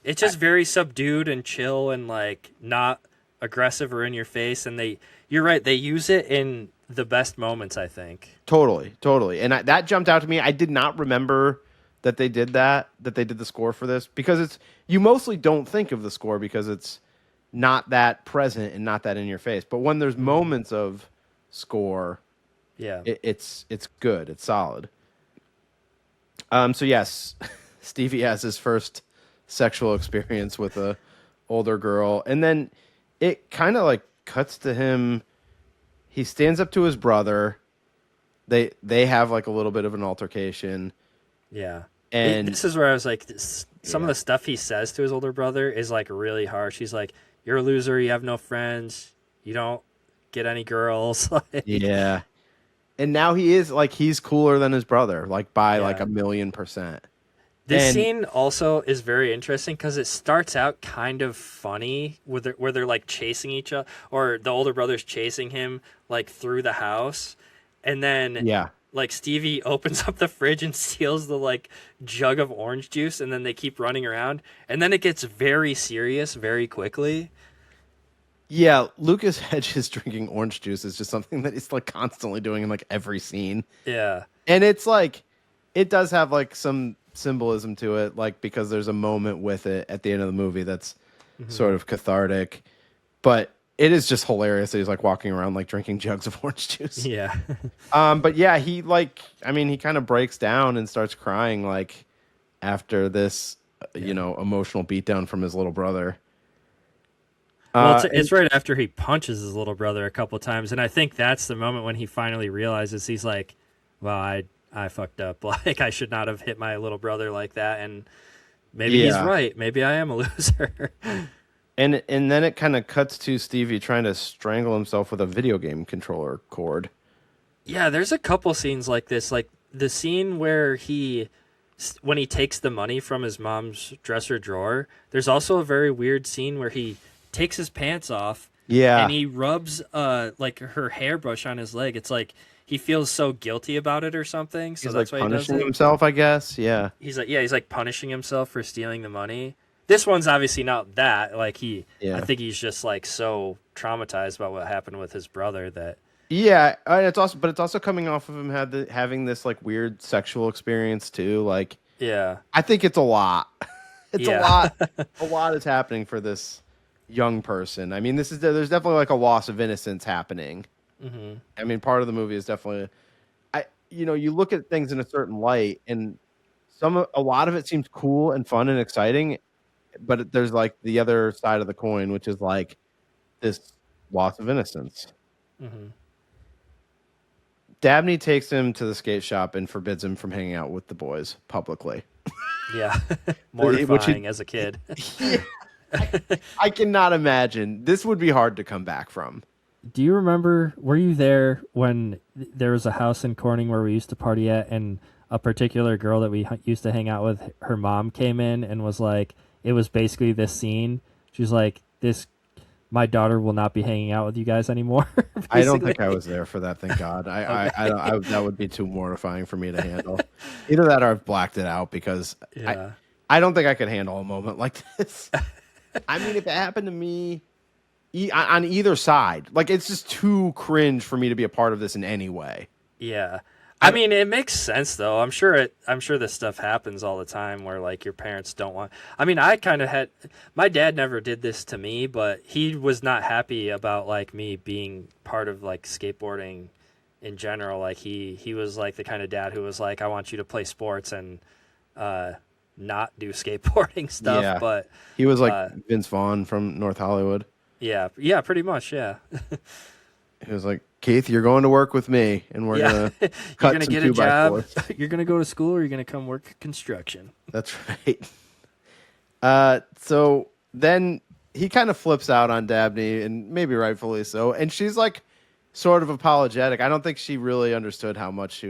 Speaker 6: It's just very subdued and chill and like not aggressive or in your face. And you're right, they use it in the best moments, I think.
Speaker 7: totally. And that jumped out to me. I did not remember that they did that they did the score for this, because you mostly don't think of the score because it's not that present and not that in your face. But when there's moments of score,
Speaker 6: Yeah.
Speaker 7: it's good. It's solid. So yes, Stevie has his first sexual experience with a older girl, and then it kind of like cuts to him. He stands up to his brother. They have like a little bit of an altercation.
Speaker 6: Yeah.
Speaker 7: And
Speaker 6: this is where I was like, some of
Speaker 7: Yeah.
Speaker 6: the stuff he says to his older brother is like really harsh. He's like, "You're a loser. You have no friends. You don't get any girls." Like,
Speaker 7: yeah. And now he's cooler than his brother, like by like
Speaker 6: Yeah.
Speaker 7: 1,000,000%.
Speaker 6: This
Speaker 7: And-
Speaker 6: scene also is very interesting because it starts out kind of funny where they're like chasing each other, or the older brother's chasing him like through the house, and then
Speaker 7: Yeah.
Speaker 6: like Stevie opens up the fridge and steals the like jug of orange juice, and then they keep running around, and then it gets very serious very quickly.
Speaker 7: Yeah, Lucas Hedges drinking orange juice is just something that he's like constantly doing in like every scene.
Speaker 6: Yeah,
Speaker 7: And it's like, it does have like some symbolism to it, like because there's a moment with it at the end of the movie that's sort of cathartic. But it is just hilarious that he's like walking around like drinking jugs of orange juice.
Speaker 6: yeah.
Speaker 7: But yeah, he kind of breaks down and starts crying like after this, emotional beatdown from his little brother.
Speaker 6: Well, it's right after he punches his little brother a couple times, and I think that's the moment when he finally realizes he's like, "Well, I fucked up. Like I should not have hit my little brother like that." And maybe he's
Speaker 7: Yeah.
Speaker 6: right. Maybe I am a loser.
Speaker 7: And then it kind of cuts to Stevie trying to strangle himself with a video game controller cord.
Speaker 6: Yeah, there's a couple scenes like this, like the scene where when he takes the money from his mom's dresser drawer. There's also a very weird scene where he takes his pants off.
Speaker 7: Yeah.
Speaker 6: And he rubs like her hairbrush on his leg. It's like he feels so guilty about it or something. So
Speaker 7: He's
Speaker 6: that's
Speaker 7: like
Speaker 6: why he does
Speaker 7: punishing
Speaker 6: it.
Speaker 7: himself, I guess. Yeah.
Speaker 6: He's like punishing himself for stealing the money. This one's obviously not that. Like I think he's just like so traumatized about what happened with his brother that.
Speaker 7: Yeah, and it's also coming off of him having this like weird sexual experience too. Like,
Speaker 6: Yeah.
Speaker 7: I think it's a lot. It's
Speaker 6: Yeah.
Speaker 7: a lot. A lot is happening for this young person. I mean, there's definitely like a loss of innocence happening.
Speaker 6: Mm-hmm.
Speaker 7: I mean, part of the movie is definitely, you look at things in a certain light, and a lot of it seems cool and fun and exciting, but there's like the other side of the coin, which is like this loss of innocence.
Speaker 6: Mm-hmm.
Speaker 7: Dabney takes him to the skate shop and forbids him from hanging out with the boys publicly.
Speaker 6: Yeah. Mortifying as a kid.
Speaker 7: I cannot imagine. This would be hard to come back from.
Speaker 6: Do you remember, were you there when there was a house in Corning where we used to party at, and a particular girl that we used to hang out with, her mom came in and was like, it was basically this scene. She's like, my daughter will not be hanging out with you guys anymore.
Speaker 7: I don't think I was there for that. Thank God. I that would be too mortifying for me to handle. Either that or I've blacked it out, because
Speaker 6: Yeah.
Speaker 7: I don't think I could handle a moment like this. I mean, if it happened to me on either side, like, it's just too cringe for me to be a part of this in any way.
Speaker 6: Yeah. I mean, it makes sense though. I'm sure this stuff happens all the time where like your parents don't want. I mean, I kind of my dad never did this to me, but he was not happy about like me being part of like skateboarding in general. Like he was like the kind of dad who was like, I want you to play sports and not do skateboarding stuff.
Speaker 7: Yeah.
Speaker 6: But
Speaker 7: He was like Vince Vaughn from North Hollywood.
Speaker 6: yeah, pretty much. Yeah.
Speaker 7: He was like, Keith, you're going to work with me, and we're gonna
Speaker 6: You're
Speaker 7: cut
Speaker 6: gonna
Speaker 7: some
Speaker 6: get a
Speaker 7: 2x4s.
Speaker 6: job. You're gonna go to school, or you're gonna come work construction.
Speaker 7: That's right. So then he kind of flips out on Dabney, and maybe rightfully so. And she's like, sort of apologetic. I don't think she really understood how much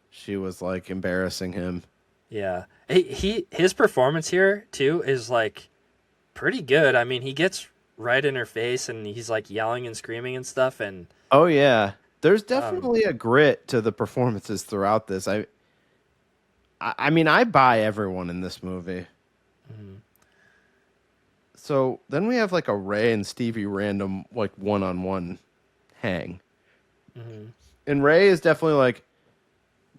Speaker 7: she was like embarrassing him.
Speaker 6: Yeah, his performance here too is like pretty good. I mean, he gets right in her face, and he's like yelling and screaming and stuff. And
Speaker 7: Oh yeah, there's definitely a grit to the performances throughout this. I mean, I buy everyone in this movie. So then we have like a Ray and Stevie random like one-on-one hang. And Ray is definitely like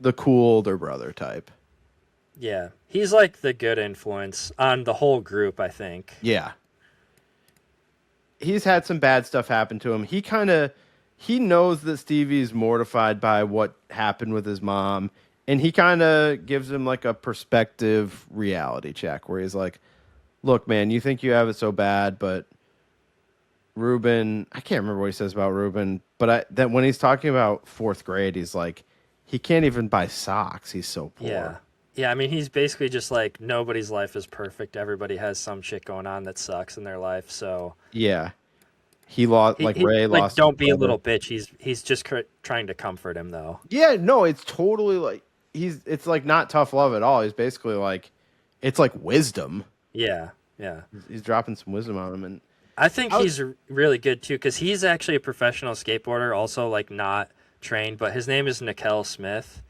Speaker 7: the cool older brother type.
Speaker 6: yeah, he's like the good influence on the whole group, I think.
Speaker 7: Yeah. He's had some bad stuff happen to him. He knows that Stevie's mortified by what happened with his mom, and he kind of gives him like a perspective reality check where he's like, look, man, you think you have it so bad, but Ruben, I can't remember what he says about Ruben, but that when he's talking about fourth grade, he's like, he can't even buy socks. He's so poor.
Speaker 6: Yeah. Yeah, I mean, he's basically just like, nobody's life is perfect. Everybody has some shit going on that sucks in their life. So
Speaker 7: Yeah. He lost, Ray
Speaker 6: like,
Speaker 7: lost.
Speaker 6: don't be a little bitch. He's just trying to comfort him, though.
Speaker 7: Yeah, no, it's totally like, it's like not tough love at all. He's basically like, it's like wisdom.
Speaker 6: Yeah, yeah.
Speaker 7: He's dropping some wisdom on him. And
Speaker 6: I think he's really good, too, because he's actually a professional skateboarder, also, like, not trained, but his name is Nikel Smith,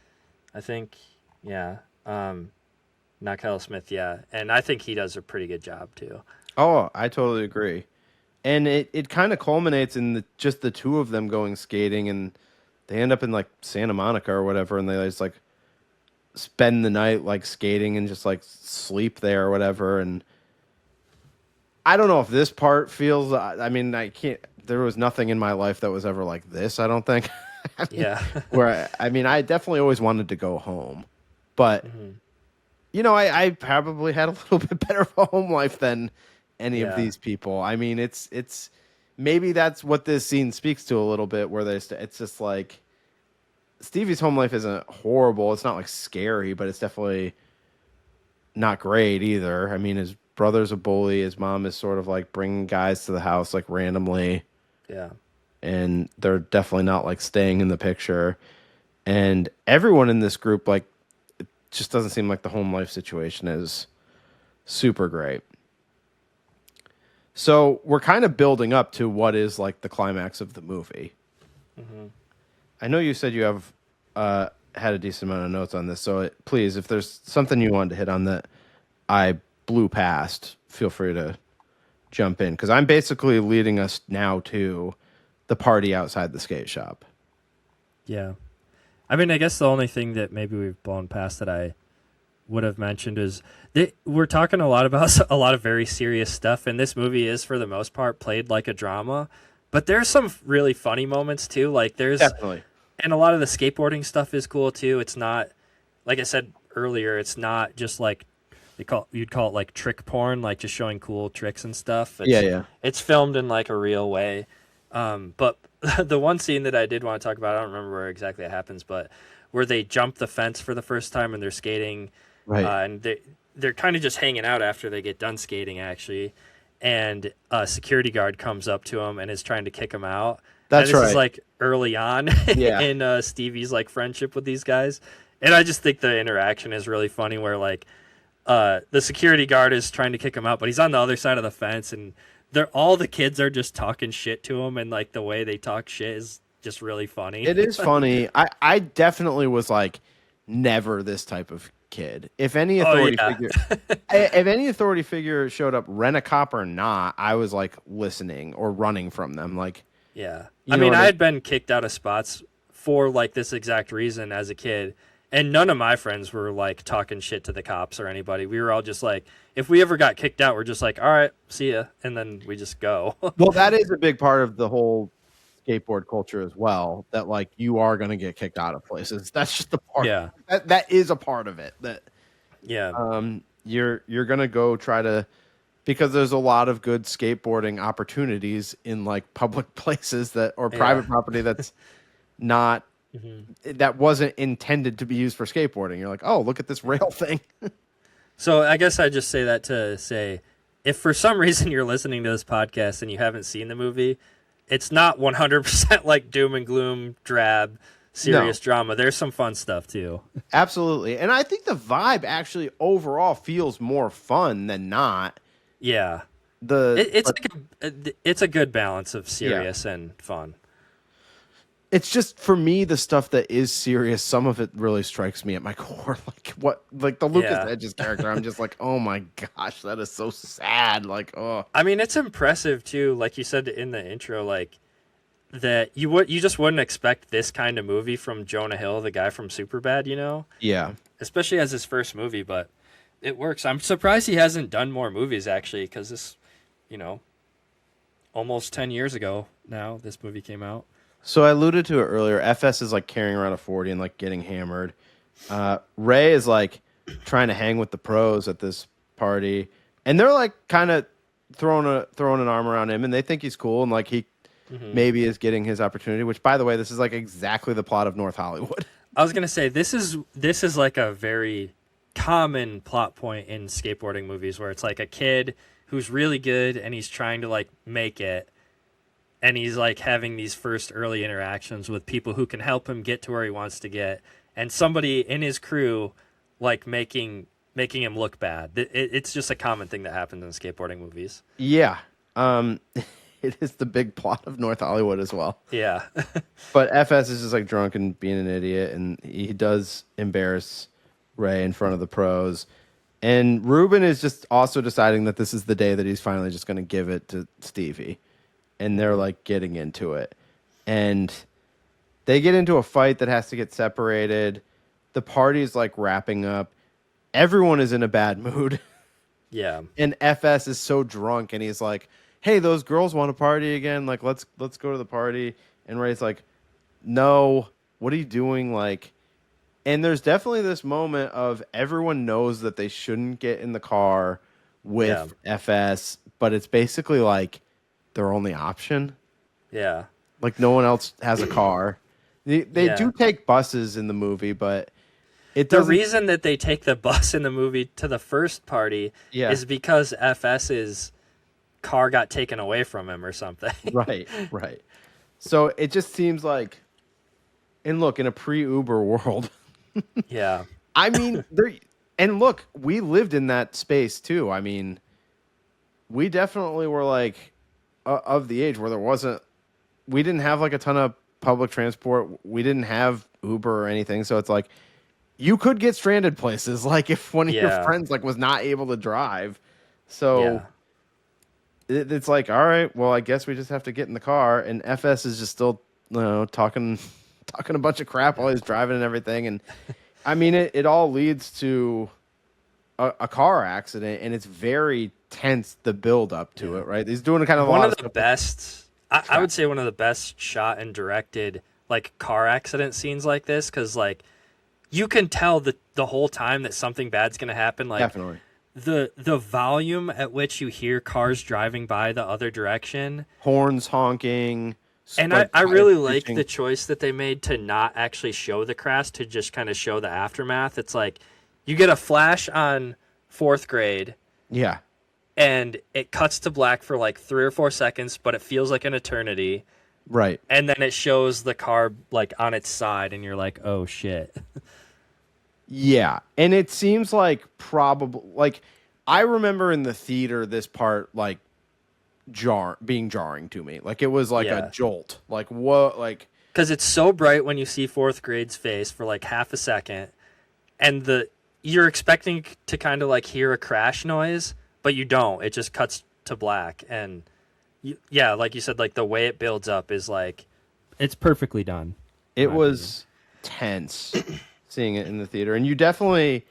Speaker 6: I think. Yeah. Nikel Smith, yeah. And I think he does a pretty good job, too.
Speaker 7: Oh, I totally agree. And it kind of culminates in just the two of them going skating, and they end up in like Santa Monica or whatever, and they just like spend the night like skating and just like sleep there or whatever. And I don't know if this part feels, I mean, there was nothing in my life that was ever like this, I don't think.
Speaker 6: Yeah.
Speaker 7: I mean, I definitely always wanted to go home, but you know, I probably had a little bit better of a home life than any of these people. I mean, it's maybe that's what this scene speaks to a little bit, where it's just like Stevie's home life isn't horrible. It's not like scary, but it's definitely not great either. I mean, his brother's a bully. His mom is sort of like bringing guys to the house like randomly.
Speaker 6: Yeah.
Speaker 7: And they're definitely not like staying in the picture. And everyone in this group, like, it just doesn't seem like the home life situation is super great. So we're kind of building up to what is like the climax of the movie. I know you said you have had a decent amount of notes on this, so please, if there's something you wanted to hit on that I blew past, feel free to jump in, because I'm basically leading us now to the party outside the skate shop.
Speaker 6: Yeah. I mean, I guess the only thing that maybe we've blown past that I would have mentioned is we're talking a lot about a lot of very serious stuff, and this movie is for the most part played like a drama, but there's some really funny moments too. Like there's
Speaker 7: Definitely.
Speaker 6: And a lot of the skateboarding stuff is cool too. It's not, like I said earlier, it's not just like you'd call it like trick porn, like just showing cool tricks and stuff. It's filmed in like a real way. But the one scene that I did want to talk about, I don't remember where exactly it happens, but where they jump the fence for the first time and they're skating.
Speaker 7: Right.
Speaker 6: And they're kind of just hanging out after they get done skating, actually. And a security guard comes up to him and is trying to kick him out.
Speaker 7: That's
Speaker 6: and this
Speaker 7: right.
Speaker 6: is like early on in Stevie's like friendship with these guys. And I just think the interaction is really funny, where like the security guard is trying to kick him out, but he's on the other side of the fence, and all the kids are just talking shit to him, and like the way they talk shit is just really funny.
Speaker 7: It is funny. I definitely was like never this type of kid. If any authority figure showed up, rent a cop or not, I was like listening or running from them. Like,
Speaker 6: yeah. I mean, I had been kicked out of spots for like this exact reason as a kid, and none of my friends were like talking shit to the cops or anybody. We were all just like, if we ever got kicked out, we're just like, all right, see ya, and then we just go.
Speaker 7: Well, that is a big part of the whole skateboard culture as well, that like you are going to get kicked out of places. That's just the part.
Speaker 6: Yeah.
Speaker 7: That is a part of it. That you're going to go try to, because there's a lot of good skateboarding opportunities in like public places or private property that's not that wasn't intended to be used for skateboarding. You're like, oh, look at this rail thing.
Speaker 6: So I guess I just say that to say, if for some reason you're listening to this podcast and you haven't seen the movie, it's not 100% like doom and gloom, drab, serious drama. There's some fun stuff too.
Speaker 7: Absolutely. And I think the vibe actually overall feels more fun than not.
Speaker 6: Yeah. It's a good balance of serious and fun.
Speaker 7: It's just, for me, the stuff that is serious, some of it really strikes me at my core. Like the Lucas Hedges character, I'm just like, oh my gosh, that is so sad. Like, oh.
Speaker 6: I mean, it's impressive too, like you said in the intro, like that you just wouldn't expect this kind of movie from Jonah Hill, the guy from Superbad, you know?
Speaker 7: Yeah.
Speaker 6: Especially as his first movie, but it works. I'm surprised he hasn't done more movies, actually, because this, you know, almost 10 years ago now, this movie came out.
Speaker 7: So I alluded to it earlier. FS is like carrying around a 40 and like getting hammered. Ray is like trying to hang with the pros at this party, and they're like kind of throwing an arm around him, and they think he's cool and like he maybe is getting his opportunity. Which, by the way, this is like exactly the plot of North Hollywood.
Speaker 6: I was gonna say this is like a very common plot point in skateboarding movies where it's like a kid who's really good and he's trying to like make it. And he's like having these first early interactions with people who can help him get to where he wants to get, and somebody in his crew like making him look bad. It's just a common thing that happens in skateboarding movies.
Speaker 7: Yeah, it is the big plot of North Hollywood as well.
Speaker 6: Yeah,
Speaker 7: but FS is just like drunk and being an idiot, and he does embarrass Ray in front of the pros. And Ruben is just also deciding that this is the day that he's finally just going to give it to Stevie. And they're like getting into it, and they get into a fight that has to get separated. The party's like wrapping up. Everyone is in a bad mood.
Speaker 6: Yeah.
Speaker 7: And FS is so drunk, and he's like, "Hey, those girls want to party again. Like, let's go to the party." And Ray's like, "No, what are you doing?" Like, and there's definitely this moment of everyone knows that they shouldn't get in the car with FS, but it's basically like their only option.
Speaker 6: Yeah.
Speaker 7: Like no one else has a car. They do take buses in the movie, but the
Speaker 6: reason that they take the bus in the movie to the first party is because FS's car got taken away from him or something.
Speaker 7: Right. So it just seems like, and look, in a pre-Uber world.
Speaker 6: Yeah.
Speaker 7: I mean, and look, we lived in that space too. I mean, we definitely were like, of the age where we didn't have like a ton of public transport. We didn't have Uber or anything. So it's like, you could get stranded places. Like if one of your friends like was not able to drive. So it's like, all right, well, I guess we just have to get in the car. And FS is just still, talking a bunch of crap while he's driving and everything. And I mean, it all leads to a car accident, and it's very tense, the build up to it, right? He's doing kind of
Speaker 6: one of the best. I would say one of the best shot and directed like car accident scenes like this, because like you can tell the whole time that something bad's gonna happen. Like
Speaker 7: definitely
Speaker 6: the volume at which you hear cars driving by the other direction,
Speaker 7: horns honking.
Speaker 6: And I really like the choice that they made to not actually show the crash, to just kind of show the aftermath. It's like you get a flash on fourth grade.
Speaker 7: Yeah.
Speaker 6: And it cuts to black for like 3 or 4 seconds, but it feels like an eternity.
Speaker 7: Right.
Speaker 6: And then it shows the car like on its side, and you're like, oh shit.
Speaker 7: Yeah. And it seems like probably, like, I remember in the theater this part like being jarring to me. Like it was like a jolt. Like what? Like,
Speaker 6: because it's so bright when you see fourth grade's face for like half a second, and you're expecting to kind of like hear a crash noise, but you don't. It just cuts to black, and like you said, like the way it builds up is like it's perfectly done.
Speaker 7: It was tense seeing it in the theater, and you definitely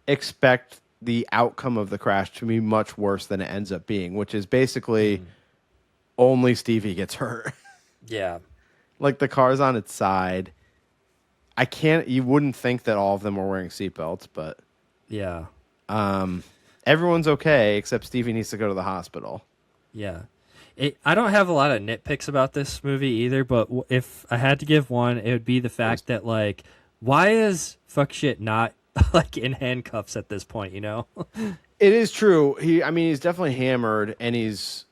Speaker 7: expect the outcome of the crash to be much worse than it ends up being, which is basically only Stevie gets hurt.
Speaker 6: Yeah.
Speaker 7: Like the car's on its side. You wouldn't think that all of them were wearing seatbelts, but
Speaker 6: yeah.
Speaker 7: Everyone's okay except Stevie needs to go to the hospital.
Speaker 6: Yeah. I don't have a lot of nitpicks about this movie either, but if I had to give one, it would be the fact that like, why is fuck shit not like in handcuffs at this point, you know?
Speaker 7: It is true. He's definitely hammered, and he's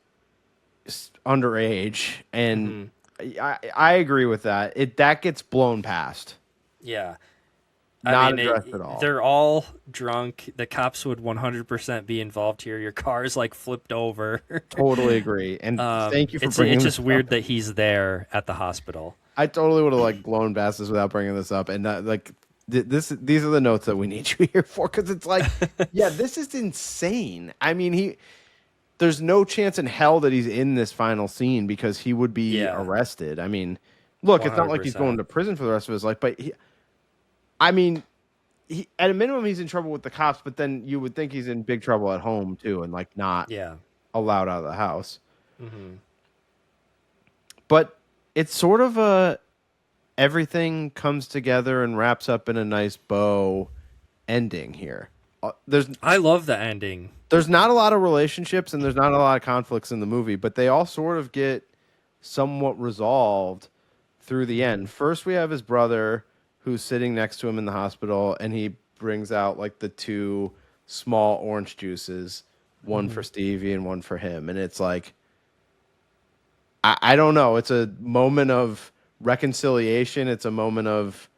Speaker 7: underage, and I agree with that. That gets blown past.
Speaker 6: Yeah.
Speaker 7: Not addressed at all.
Speaker 6: They're all drunk. The cops would 100% be involved here. Your car's like flipped over.
Speaker 7: Totally agree. And thank you for bringing
Speaker 6: It's
Speaker 7: this
Speaker 6: just weird
Speaker 7: up.
Speaker 6: that he's there at the hospital.
Speaker 7: I totally would have like blown past this without bringing this up. And these are the notes that we need you here for, because it's like, yeah, this is insane. I mean, there's no chance in hell that he's in this final scene, because he would be arrested. I mean, look, it's not like he's going to prison for the rest of his life, but at a minimum, he's in trouble with the cops, but then you would think he's in big trouble at home too, and like not allowed out of the house. Mm-hmm. But it's sort of everything comes together and wraps up in a nice bow ending here.
Speaker 6: I love the ending.
Speaker 7: There's not a lot of relationships and there's not a lot of conflicts in the movie, but they all sort of get somewhat resolved through the end. First, we have his brother who's sitting next to him in the hospital, and he brings out like the 2 small orange juices, one for Stevie and one for him. And it's like, I don't know. It's a moment of reconciliation. It's a moment of,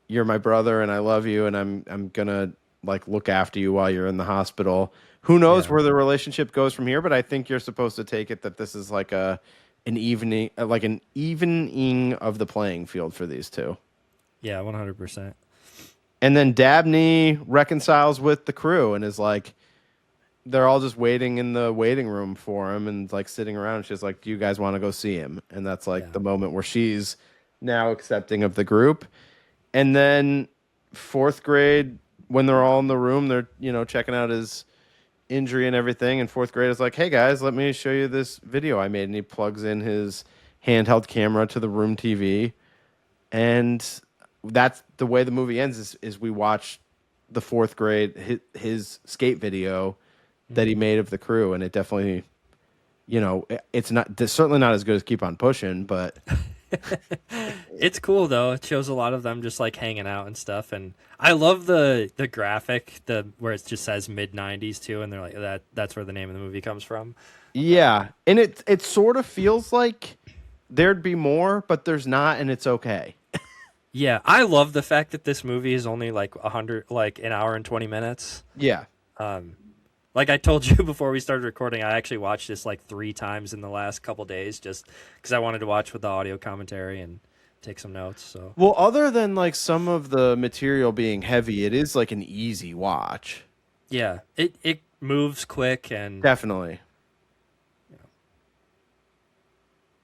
Speaker 7: you're my brother and I love you, and I'm gonna like look after you while you're in the hospital. Who knows where the relationship goes from here? But I think you're supposed to take it that this is like an evening of the playing field for these two.
Speaker 6: Yeah, 100%.
Speaker 7: And then Dabney reconciles with the crew and is like, they're all just waiting in the waiting room for him and like sitting around. And she's like, do you guys want to go see him? And that's like the moment where she's now accepting of the group. And then 4th grade, when they're all in the room, they're, checking out his injury and everything. And 4th grade is like, hey guys, let me show you this video I made. And he plugs in his handheld camera to the room TV. And that's the way the movie ends is we watch the 4th grade, his skate video that he made of the crew. And it definitely, it's certainly not as good as Keep on Pushing, but
Speaker 6: it's cool though. It shows a lot of them just like hanging out and stuff. And I love the graphic, where it just says Mid90s too. And they're like, that's where the name of the movie comes from.
Speaker 7: Yeah. And it sort of feels like there'd be more, but there's not. And it's okay.
Speaker 6: Yeah, I love the fact that this movie is only like an hour and 20 minutes.
Speaker 7: Yeah.
Speaker 6: Like I told you before we started recording, I actually watched this like 3 times in the last couple days just because I wanted to watch with the audio commentary and take some notes. So,
Speaker 7: well, other than like some of the material being heavy, it is like an easy watch.
Speaker 6: Yeah, it moves quick and
Speaker 7: definitely. Yeah.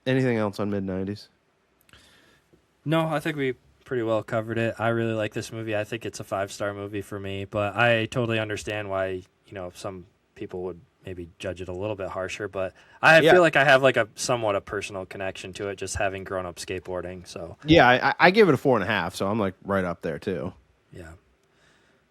Speaker 7: Anything else on Mid90s?
Speaker 6: No, I think we pretty well covered it. I really like this movie. I think it's a 5-star movie for me, but I totally understand why, some people would maybe judge it a little bit harsher, but I feel like I have like a somewhat a personal connection to it, just having grown up skateboarding. So
Speaker 7: yeah, I gave it a 4.5, so I'm like right up there too.
Speaker 6: Yeah.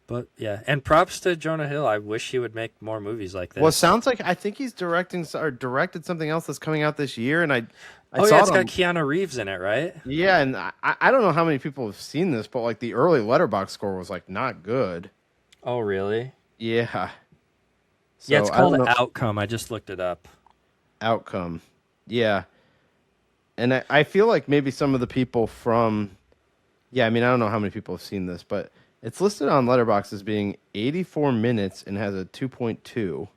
Speaker 6: But yeah, and props to Jonah Hill. I wish he would make more movies like this.
Speaker 7: Well, it sounds like I think he's directed something else that's coming out this year, and I
Speaker 6: saw it's got Keanu Reeves in it, right?
Speaker 7: Yeah, and I don't know how many people have seen this, but like the early Letterboxd score was like not good.
Speaker 6: Oh, really?
Speaker 7: Yeah. So,
Speaker 6: yeah, it's called Outcome. I just looked it up.
Speaker 7: Outcome. Yeah. And I feel like maybe some of the people from, I don't know how many people have seen this, but it's listed on Letterboxd as being 84 minutes and has a 2.2.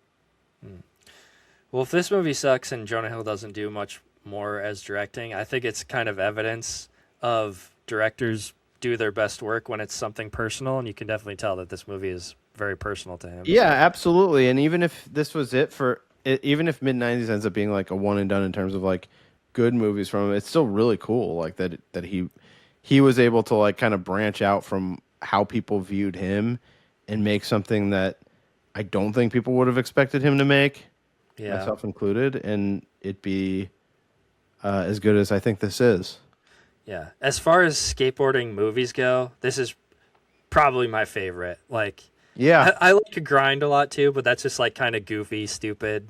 Speaker 6: Well, if this movie sucks and Jonah Hill doesn't do much more as directing, I think it's kind of evidence of directors do their best work when it's something personal, and you can definitely tell that this movie is very personal to him.
Speaker 7: Yeah, absolutely. And even if this was even if Mid90s ends up being like a one and done in terms of like good movies from him, it's still really cool like that he was able to like kind of branch out from how people viewed him and make something that I don't think people would have expected him to make, myself included, and it be as good as I think this is.
Speaker 6: Yeah. As far as skateboarding movies go, this is probably my favorite. Like,
Speaker 7: yeah,
Speaker 6: I like to grind a lot too, but that's just like kind of goofy, stupid,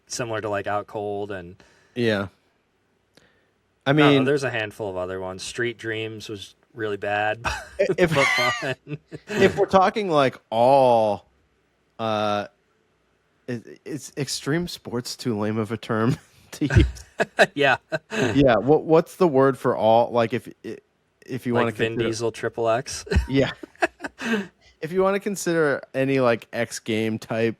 Speaker 6: similar to like Out Cold and
Speaker 7: yeah. I mean,
Speaker 6: there's a handful of other ones. Street Dreams was really bad,
Speaker 7: if,
Speaker 6: but fun.
Speaker 7: If we're talking like all, is extreme sports too lame of a term to use?
Speaker 6: Yeah.
Speaker 7: Yeah. What's the word for all? Like if you
Speaker 6: Like
Speaker 7: want to
Speaker 6: Vin Diesel Triple X.
Speaker 7: yeah, if you want to consider any like X game type,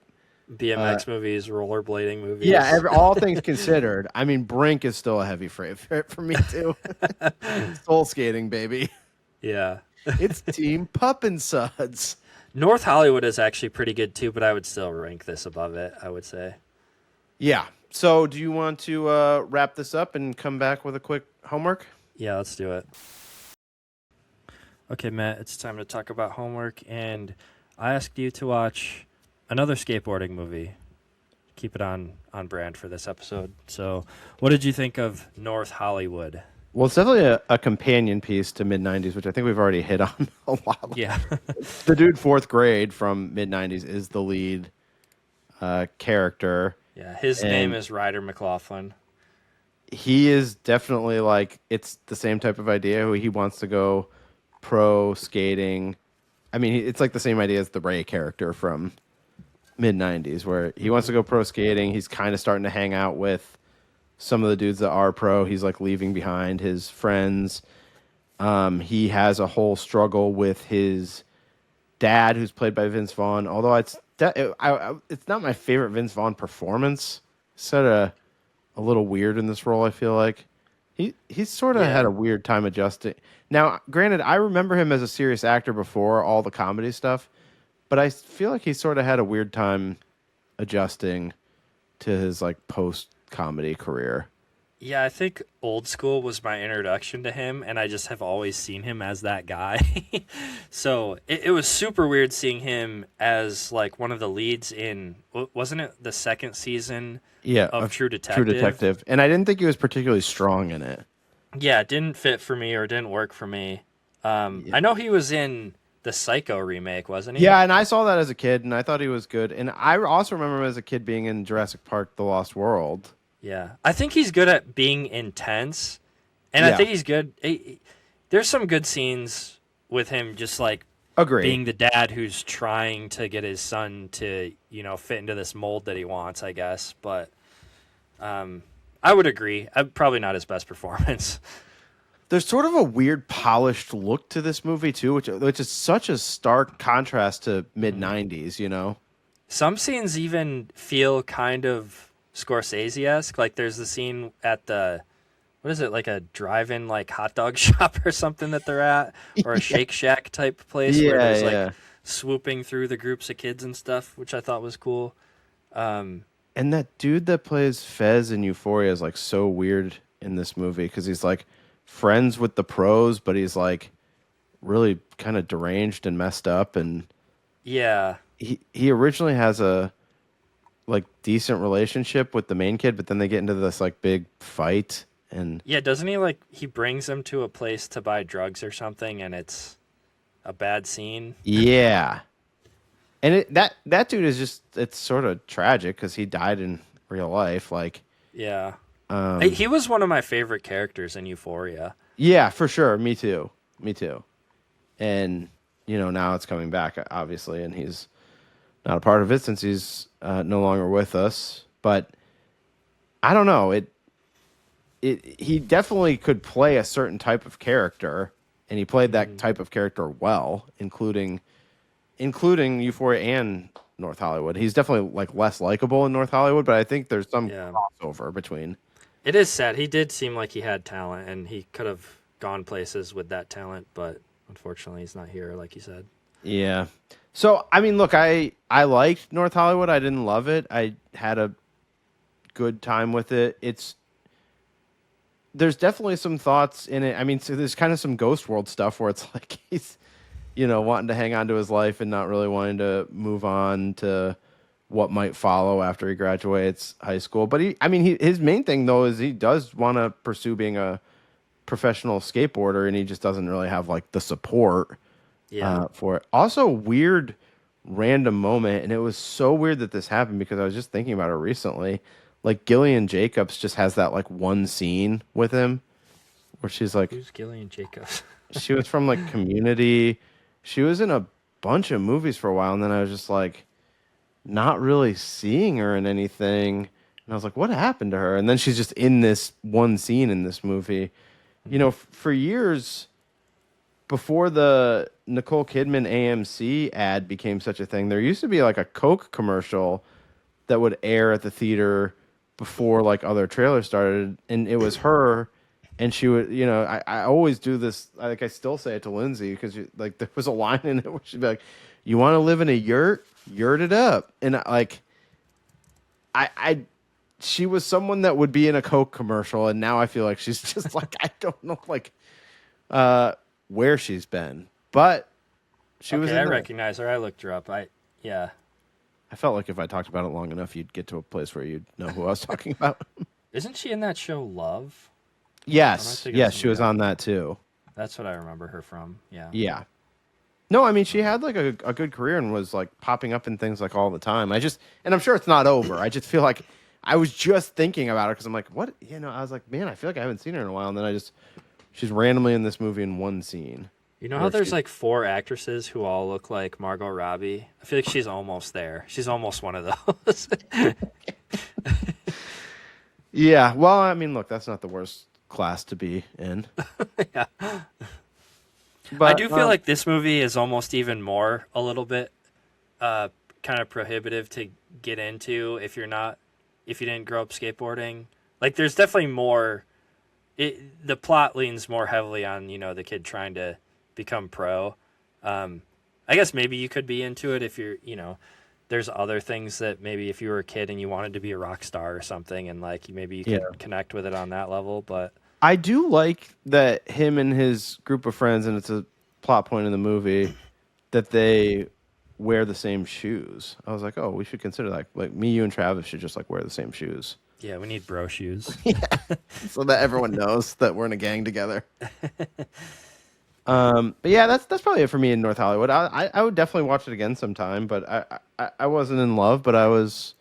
Speaker 6: BMX movies, rollerblading movies.
Speaker 7: yeah, all things considered, I mean, Brink is still a heavy favorite for me too. Soul skating, baby.
Speaker 6: Yeah.
Speaker 7: It's Team Pup and Suds.
Speaker 6: North Hollywood is actually pretty good too, but I would still rank this above it, I would say.
Speaker 7: Yeah. So do you want to wrap this up and come back with a quick homework?
Speaker 6: Yeah, let's do it. Okay, Matt, it's time to talk about homework, and I asked you to watch another skateboarding movie. Keep it on brand for this episode. So what did you think of North Hollywood?
Speaker 7: Well, it's definitely a companion piece to Mid90s, which I think we've already hit on a while.
Speaker 6: Yeah.
Speaker 7: The dude fourth grade from Mid90s is the lead character.
Speaker 6: Yeah, his name is Ryder McLaughlin.
Speaker 7: He is definitely like, it's the same type of idea. He wants to go pro skating. I mean, it's like the same idea as the Ray character from Mid90s, where he wants to go pro skating. He's kind of starting to hang out with some of the dudes that are pro. He's like leaving behind his friends. He has a whole struggle with his dad, who's played by Vince Vaughn. Although it's not my favorite Vince Vaughn performance. Sort of a little weird in this role, I feel like. He's sort of had a weird time adjusting. Now, granted, I remember him as a serious actor before all the comedy stuff, but I feel like he sort of had a weird time adjusting to his like post-comedy career.
Speaker 6: Yeah, I think Old School was my introduction to him, and I just have always seen him as that guy. So it was super weird seeing him as like one of the leads in, wasn't it the second season of True Detective?
Speaker 7: True Detective. And I didn't think he was particularly strong in it.
Speaker 6: Yeah, it didn't fit for me or didn't work for me. I know he was in the Psycho remake, wasn't he?
Speaker 7: Yeah, and I saw that as a kid, and I thought he was good. And I also remember him as a kid being in Jurassic Park: The Lost World.
Speaker 6: Yeah, I think he's good at being intense, and I think he's good. There's some good scenes with him, just like being the dad who's trying to get his son to, fit into this mold that he wants, I guess. But I would agree. Probably not his best performance.
Speaker 7: There's sort of a weird polished look to this movie too, which is such a stark contrast to Mid90s.
Speaker 6: Some scenes even feel kind of Scorsese-esque. Like there's the scene at the, what is it, like a drive-in like hot dog shop or something that they're at, or a Shake Shack type place where there's like swooping through the groups of kids and stuff, which I thought was cool.
Speaker 7: And that dude that plays Fez in Euphoria is like so weird in this movie because he's like friends with the pros, but he's like really kind of deranged and messed up. And
Speaker 6: yeah,
Speaker 7: he originally has a like decent relationship with the main kid, but then they get into this like big fight. And
Speaker 6: yeah, doesn't he brings him to a place to buy drugs or something, and it's a bad scene?
Speaker 7: Yeah. And that dude is just, it's sort of tragic because he died in real life. Like,
Speaker 6: yeah. He was one of my favorite characters in Euphoria.
Speaker 7: Yeah, for sure. Me too. And, now it's coming back, obviously, and he's not a part of it since he's no longer with us. But I don't know. He definitely could play a certain type of character, and he played that type of character well, including Euphoria and North Hollywood. He's definitely like less likable in North Hollywood, but I think there's some crossover between.
Speaker 6: It is sad. He did seem like he had talent, and he could have gone places with that talent, but unfortunately he's not here, like you said.
Speaker 7: Yeah. So, I mean, look, I liked North Hollywood. I didn't love it. I had a good time with it. There's definitely some thoughts in it. I mean, so there's kind of some Ghost World stuff where it's like he's, wanting to hang on to his life and not really wanting to move on to what might follow after he graduates high school. But his main thing though is he does want to pursue being a professional skateboarder, and he just doesn't really have like the support for it. Also, weird random moment, and it was so weird that this happened because I was just thinking about it recently. Like Gillian Jacobs just has that like one scene with him where she's like,
Speaker 6: who's Gillian Jacobs?
Speaker 7: She was from like Community. She was in a bunch of movies for a while, and then I was just like not really seeing her in anything. And I was like, what happened to her? And then she's just in this one scene in this movie. For years, before the Nicole Kidman AMC ad became such a thing, there used to be like a Coke commercial that would air at the theater before like other trailers started, and it was her, and she would, I always do this, like I still say it to Lindsay, because like there was a line in it where she'd be like, "You want to live in a yurt? Yurt it up," and she was someone that would be in a Coke commercial, and now I feel like she's just like, I don't know, like, where she's been, but she was.
Speaker 6: I recognize her. I looked her up. Yeah.
Speaker 7: I felt like if I talked about it long enough, you'd get to a place where you'd know who I was talking about.
Speaker 6: Isn't she in that show Love?
Speaker 7: Yes, she was on that too.
Speaker 6: That's what I remember her from. Yeah.
Speaker 7: Yeah. No, I mean, she had like a good career and was like popping up in things like all the time. And I'm sure it's not over. I just feel like I was just thinking about her because I'm like, what? I was like, man, I feel like I haven't seen her in a while. And then she's randomly in this movie in one scene.
Speaker 6: You know how there's like 4 actresses who all look like Margot Robbie? I feel like she's almost there. She's almost one of those.
Speaker 7: Yeah. Well, I mean, look, that's not the worst class to be in.
Speaker 6: Yeah.
Speaker 7: But
Speaker 6: I do feel like this movie is almost even more a little bit kind of prohibitive to get into if you didn't grow up skateboarding. Like there's definitely more. The plot leans more heavily on, the kid trying to become pro. I guess maybe you could be into it if you're, there's other things that maybe if you were a kid and you wanted to be a rock star or something, and like maybe you could connect with it on that level. But
Speaker 7: I do like that him and his group of friends, and it's a plot point in the movie, that they wear the same shoes. I was like, oh, we should consider that. Like me, you, and Travis should just like wear the same shoes.
Speaker 6: yeah, we need bro shoes.
Speaker 7: So that everyone knows that we're in a gang together. But yeah, that's probably it for me in North Hollywood. I would definitely watch it again sometime, but I wasn't in love, but I was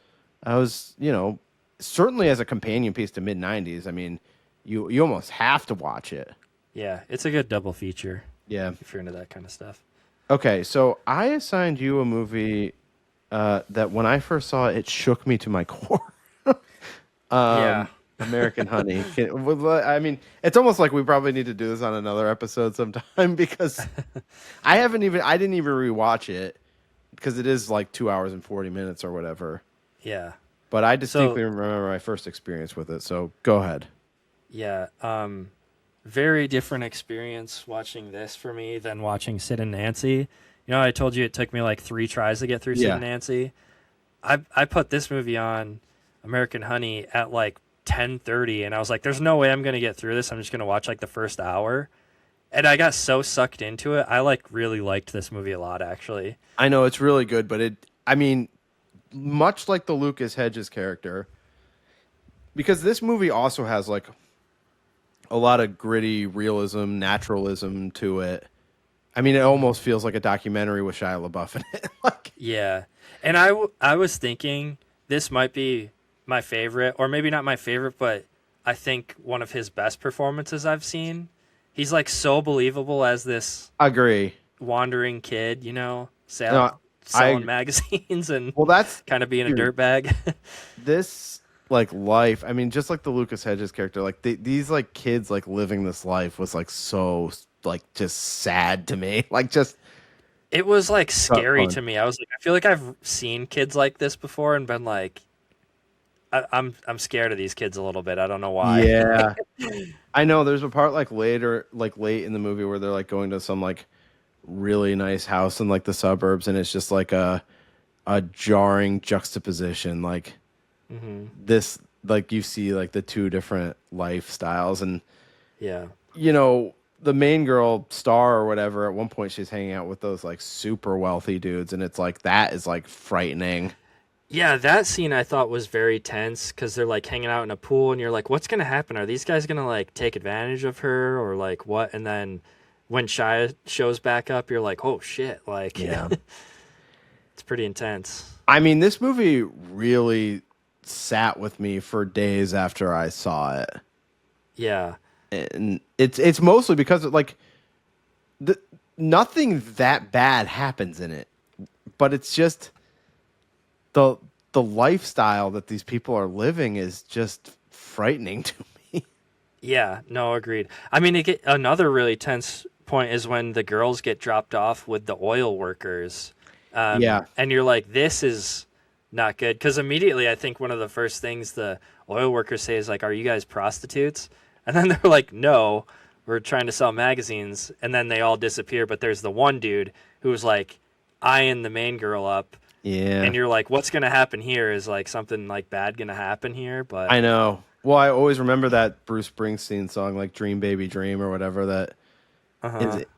Speaker 7: certainly as a companion piece to Mid90s. I mean, you almost have to watch it.
Speaker 6: Yeah, it's a good double feature.
Speaker 7: Yeah,
Speaker 6: if you're into that kind of stuff.
Speaker 7: Okay, so I assigned you a movie that when I first saw it, it shook me to my core.
Speaker 6: Yeah.
Speaker 7: American Honey. I mean, it's almost like we probably need to do this on another episode sometime because I didn't even rewatch it because it is like 2 hours and 40 minutes or whatever.
Speaker 6: Yeah.
Speaker 7: But I distinctly remember my first experience with it. So go ahead.
Speaker 6: Yeah. Very different experience watching this for me than watching Sid and Nancy. I told you it took me like 3 tries to get through Sid and Nancy. I put this movie on, American Honey, at like 10:30, and I was like, there's no way I'm going to get through this. I'm just going to watch like the first hour. And I got so sucked into it. I really liked this movie a lot, actually.
Speaker 7: I know it's really good, but much like the Lucas Hedges character, because this movie also has like a lot of gritty realism, naturalism to it. I mean, it almost feels like a documentary with Shia LaBeouf in it.
Speaker 6: Yeah. And I was thinking this might be my favorite, or maybe not my favorite, but I think one of his best performances I've seen. He's like so believable as this wandering kid, selling magazines and that's kind of being a dirtbag.
Speaker 7: This like life, I mean, just like the Lucas Hedges character, like these like kids like living this life was like so like just sad to me. Like just
Speaker 6: it was like scary to me. I was like, I feel like I've seen kids like this before and been like, I'm scared of these kids a little bit. I don't know why.
Speaker 7: Yeah. I know there's a part like late in the movie where they're like going to some like really nice house in like the suburbs, and it's just like a jarring juxtaposition. Like this, like you see like the 2 different lifestyles, and the main girl Star or whatever, at one point she's hanging out with those like super wealthy dudes, and it's like that is like frightening.
Speaker 6: Yeah, that scene I thought was very tense because they're like hanging out in a pool, and you're like, what's gonna happen? Are these guys gonna like take advantage of her or like what? And then when Shia shows back up, you're like, oh shit, like it's pretty intense. I
Speaker 7: mean, this movie really sat with me for days after I saw it.
Speaker 6: Yeah.
Speaker 7: And it's mostly because like nothing that bad happens in it, but it's just the lifestyle that these people are living is just frightening to me.
Speaker 6: Yeah, no, agreed. I mean, another really tense point is when the girls get dropped off with the oil workers.
Speaker 7: Yeah.
Speaker 6: And you're like, this is not good. Because immediately I think one of the first things the oil workers say is like, are you guys prostitutes? And then they're like, no, we're trying to sell magazines. And then they all disappear. But there's the one dude who's like eyeing the main girl up.
Speaker 7: Yeah.
Speaker 6: And you're like, what's going to happen here? Is like something like bad going to happen here? But
Speaker 7: I know. Well, I always remember that Bruce Springsteen song, like Dream Baby Dream or whatever, that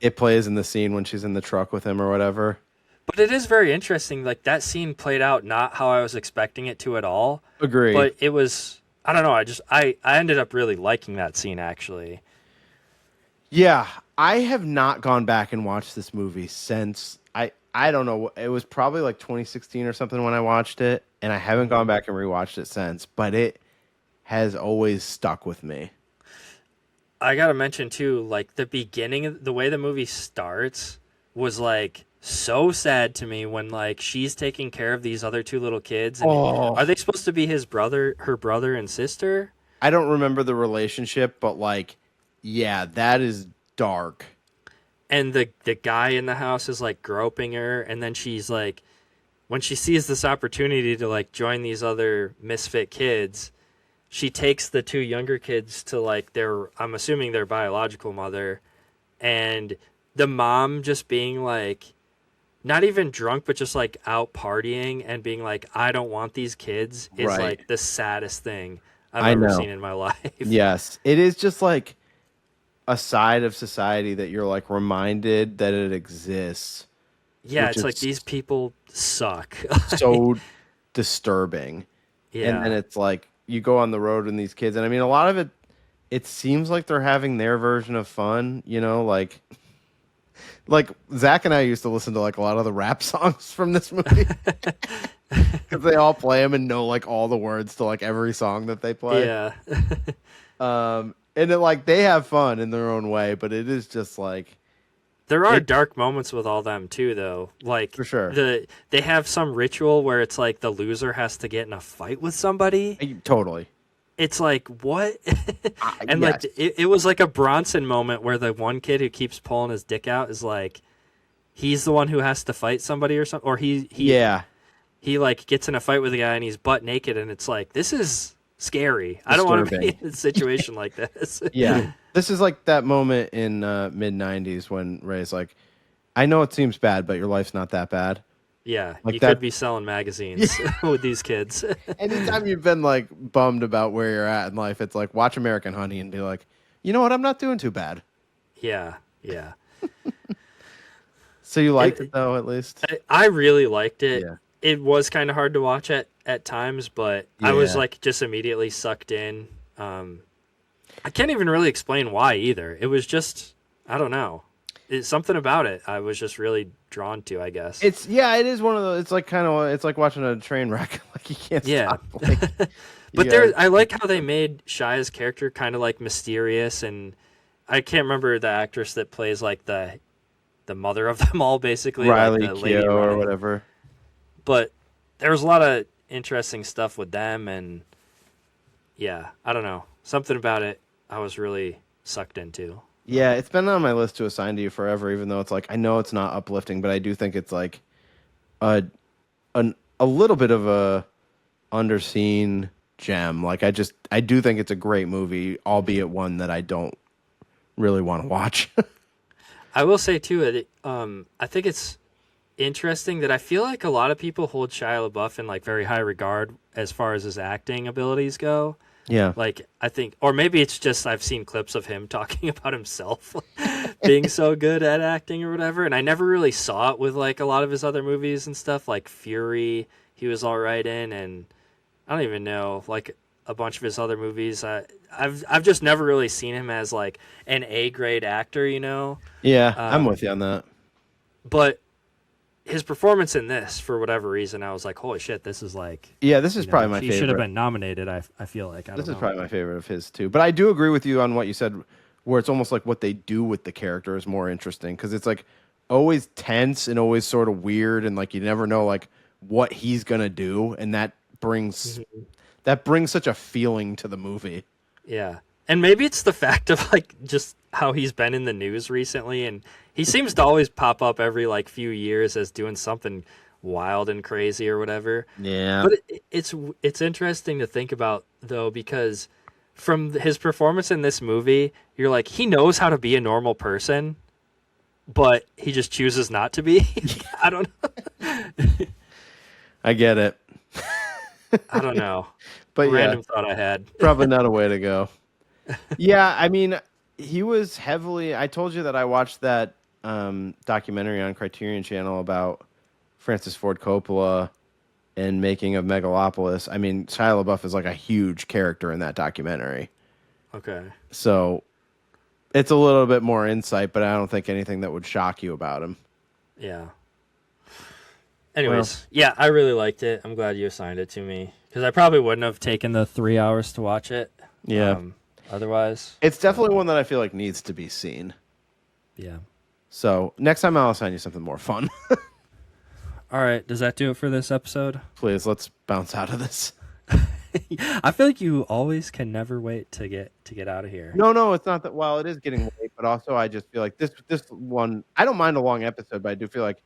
Speaker 7: it plays in the scene when she's in the truck with him or whatever.
Speaker 6: But it is very interesting. Like that scene played out not how I was expecting it to at all.
Speaker 7: Agree.
Speaker 6: But it was, I don't know. I ended up really liking that scene actually.
Speaker 7: Yeah, I have not gone back and watched this movie since I don't know. It was probably like 2016 or something when I watched it, and I haven't gone back and rewatched it since. But it has always stuck with me.
Speaker 6: I gotta mention too, like the beginning, the way the movie starts was like so sad to me when like she's taking care of these other two little kids. And are they supposed to be her brother and sister?
Speaker 7: I don't remember the relationship, but like, yeah, that is dark.
Speaker 6: And the guy in the house is like groping her, and then she's like, when she sees this opportunity to like join these other misfit kids, she takes the two younger kids to like I'm assuming their biological mother, and the mom just being like, not even drunk, but just like out partying and being like, I don't want these kids is like the saddest thing I've ever seen in my life.
Speaker 7: Yes. It is just like a side of society that you're like reminded that it exists.
Speaker 6: Yeah, it's like these people suck.
Speaker 7: So disturbing.
Speaker 6: Yeah.
Speaker 7: And then it's like you go on the road with these kids, and I mean, a lot of it seems like they're having their version of fun, you know, like Zach and I used to listen to like a lot of the rap songs from this movie because they all play them and know like all the words to like every song that they play.
Speaker 6: Yeah.
Speaker 7: And it, like they have fun in their own way, but it is just like
Speaker 6: there are dark moments with all them too, though. Like
Speaker 7: for sure,
Speaker 6: they have some ritual where it's like the loser has to get in a fight with somebody.
Speaker 7: Totally.
Speaker 6: It's like what? And yes. Like it was like a Bronson moment where the one kid who keeps pulling his dick out is like he's the one who has to fight somebody or something, or he like gets in a fight with a guy and he's butt naked, and it's like this is scary. I don't want to be in a situation like this.
Speaker 7: Yeah. This is like that moment in Mid90s when Ray's like, I know it seems bad, but your life's not that bad.
Speaker 6: Yeah, like you could be selling magazines with these kids.
Speaker 7: Anytime you've been like bummed about where you're at in life, it's like watch American Honey and be like, you know what, I'm not doing too bad.
Speaker 6: Yeah, yeah.
Speaker 7: So you liked it though, at least?
Speaker 6: I really liked it.
Speaker 7: Yeah.
Speaker 6: It was kind of hard to watch at times, but I was like just immediately sucked in. I can't even really explain why either. It was just, I don't know. It's something about it I was just really drawn to, I guess.
Speaker 7: It is one of those. It's like it's like watching a train wreck. Like you can't stop. Like,
Speaker 6: but I like how they made Shia's character kind of like mysterious, and I can't remember the actress that plays like the mother of them all, basically,
Speaker 7: Riley
Speaker 6: like the lady
Speaker 7: Keough or
Speaker 6: running.
Speaker 7: whatever.
Speaker 6: But there was a lot of interesting stuff with them, and yeah, I don't know, something about it I was really sucked into.
Speaker 7: Yeah, it's been on my list to assign to you forever, even though it's like I know it's not uplifting, but I do think it's like a little bit of a underseen gem. Like I do think it's a great movie, albeit one that I don't really want to watch.
Speaker 6: I will say too, I think it's interesting that I feel like a lot of people hold Shia LaBeouf in like very high regard as far as his acting abilities go.
Speaker 7: Yeah.
Speaker 6: Like, I think, or maybe it's just I've seen clips of him talking about himself being so good at acting or whatever. And I never really saw it with like a lot of his other movies and stuff, like Fury, he was all right in. And I don't even know, like a bunch of his other movies. I've just never really seen him as like an A-grade actor, you know?
Speaker 7: Yeah, I'm with you on that.
Speaker 6: But his performance in this, for whatever reason, I was like, holy shit, this is like...
Speaker 7: Yeah, this is probably my favorite.
Speaker 6: He should have been nominated, I feel like.
Speaker 7: This is probably my favorite of his, too. But I do agree with you on what you said, where it's almost like what they do with the character is more interesting, because it's like always tense and always sort of weird, and like you never know like what he's going to do, and that brings such a feeling to the movie.
Speaker 6: Yeah. And maybe it's the fact of like just how he's been in the news recently, and he seems to always pop up every like few years as doing something wild and crazy or whatever.
Speaker 7: Yeah.
Speaker 6: But it's interesting to think about though, because from his performance in this movie, you're like, he knows how to be a normal person, but he just chooses not to be. I don't know.
Speaker 7: I get it.
Speaker 6: I don't know.
Speaker 7: But
Speaker 6: Random thought I had.
Speaker 7: Probably not a way to go. Yeah, I mean, he was heavily. I told you that I watched that documentary on Criterion Channel about Francis Ford Coppola and making of Megalopolis. I mean, Shia LaBeouf is like a huge character in that documentary.
Speaker 6: Okay.
Speaker 7: So it's a little bit more insight, but I don't think anything that would shock you about him.
Speaker 6: Yeah. Anyways, yeah, I really liked it. I'm glad you assigned it to me because I probably wouldn't have taken the 3 hours to watch it.
Speaker 7: Yeah.
Speaker 6: Otherwise,
Speaker 7: It's definitely one that I feel like needs to be seen.
Speaker 6: yeah.
Speaker 7: So next time I'll assign you something more fun.
Speaker 6: All right. Does that do it for this episode?
Speaker 7: Please, let's bounce out of this.
Speaker 6: I feel like you always can never wait to get out of here.
Speaker 7: No, it's not that. Well, it is getting late, but also I just feel like this one. I don't mind a long episode, but I do feel like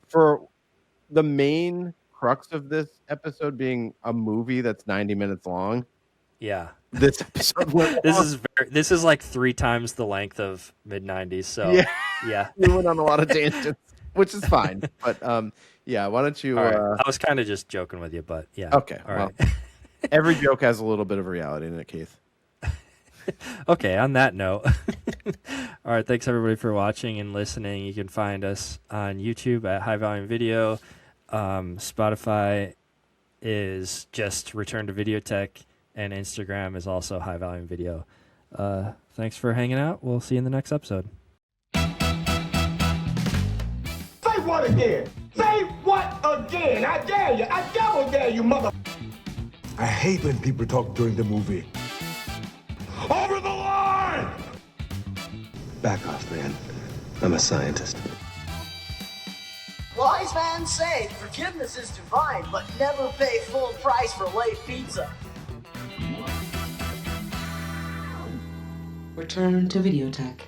Speaker 7: for the main crux of this episode being a movie that's 90 minutes long.
Speaker 6: Yeah.
Speaker 7: This episode went long.
Speaker 6: This is like 3 times the length of Mid90s. So yeah.
Speaker 7: We went on a lot of tangents, which is fine. But yeah, why don't you?
Speaker 6: All right. I was kind of just joking with you, but yeah.
Speaker 7: Okay.
Speaker 6: All
Speaker 7: Well,
Speaker 6: right.
Speaker 7: every joke has a little bit of reality in it, Keith.
Speaker 6: Okay, on that note, all right, thanks everybody for watching and listening. You can find us on YouTube at High Volume Video. Spotify is just Return to Videotech, and Instagram is also High Volume Video. Thanks for hanging out. We'll see you in the next episode.
Speaker 1: Say what again? Say what again? I dare you. I double dare you, mother.
Speaker 2: I hate when people talk during the movie. Over the line!
Speaker 3: Back off, man. I'm a scientist.
Speaker 4: Wise man say forgiveness is divine, but never pay full price for late pizza.
Speaker 5: Return to Videotech.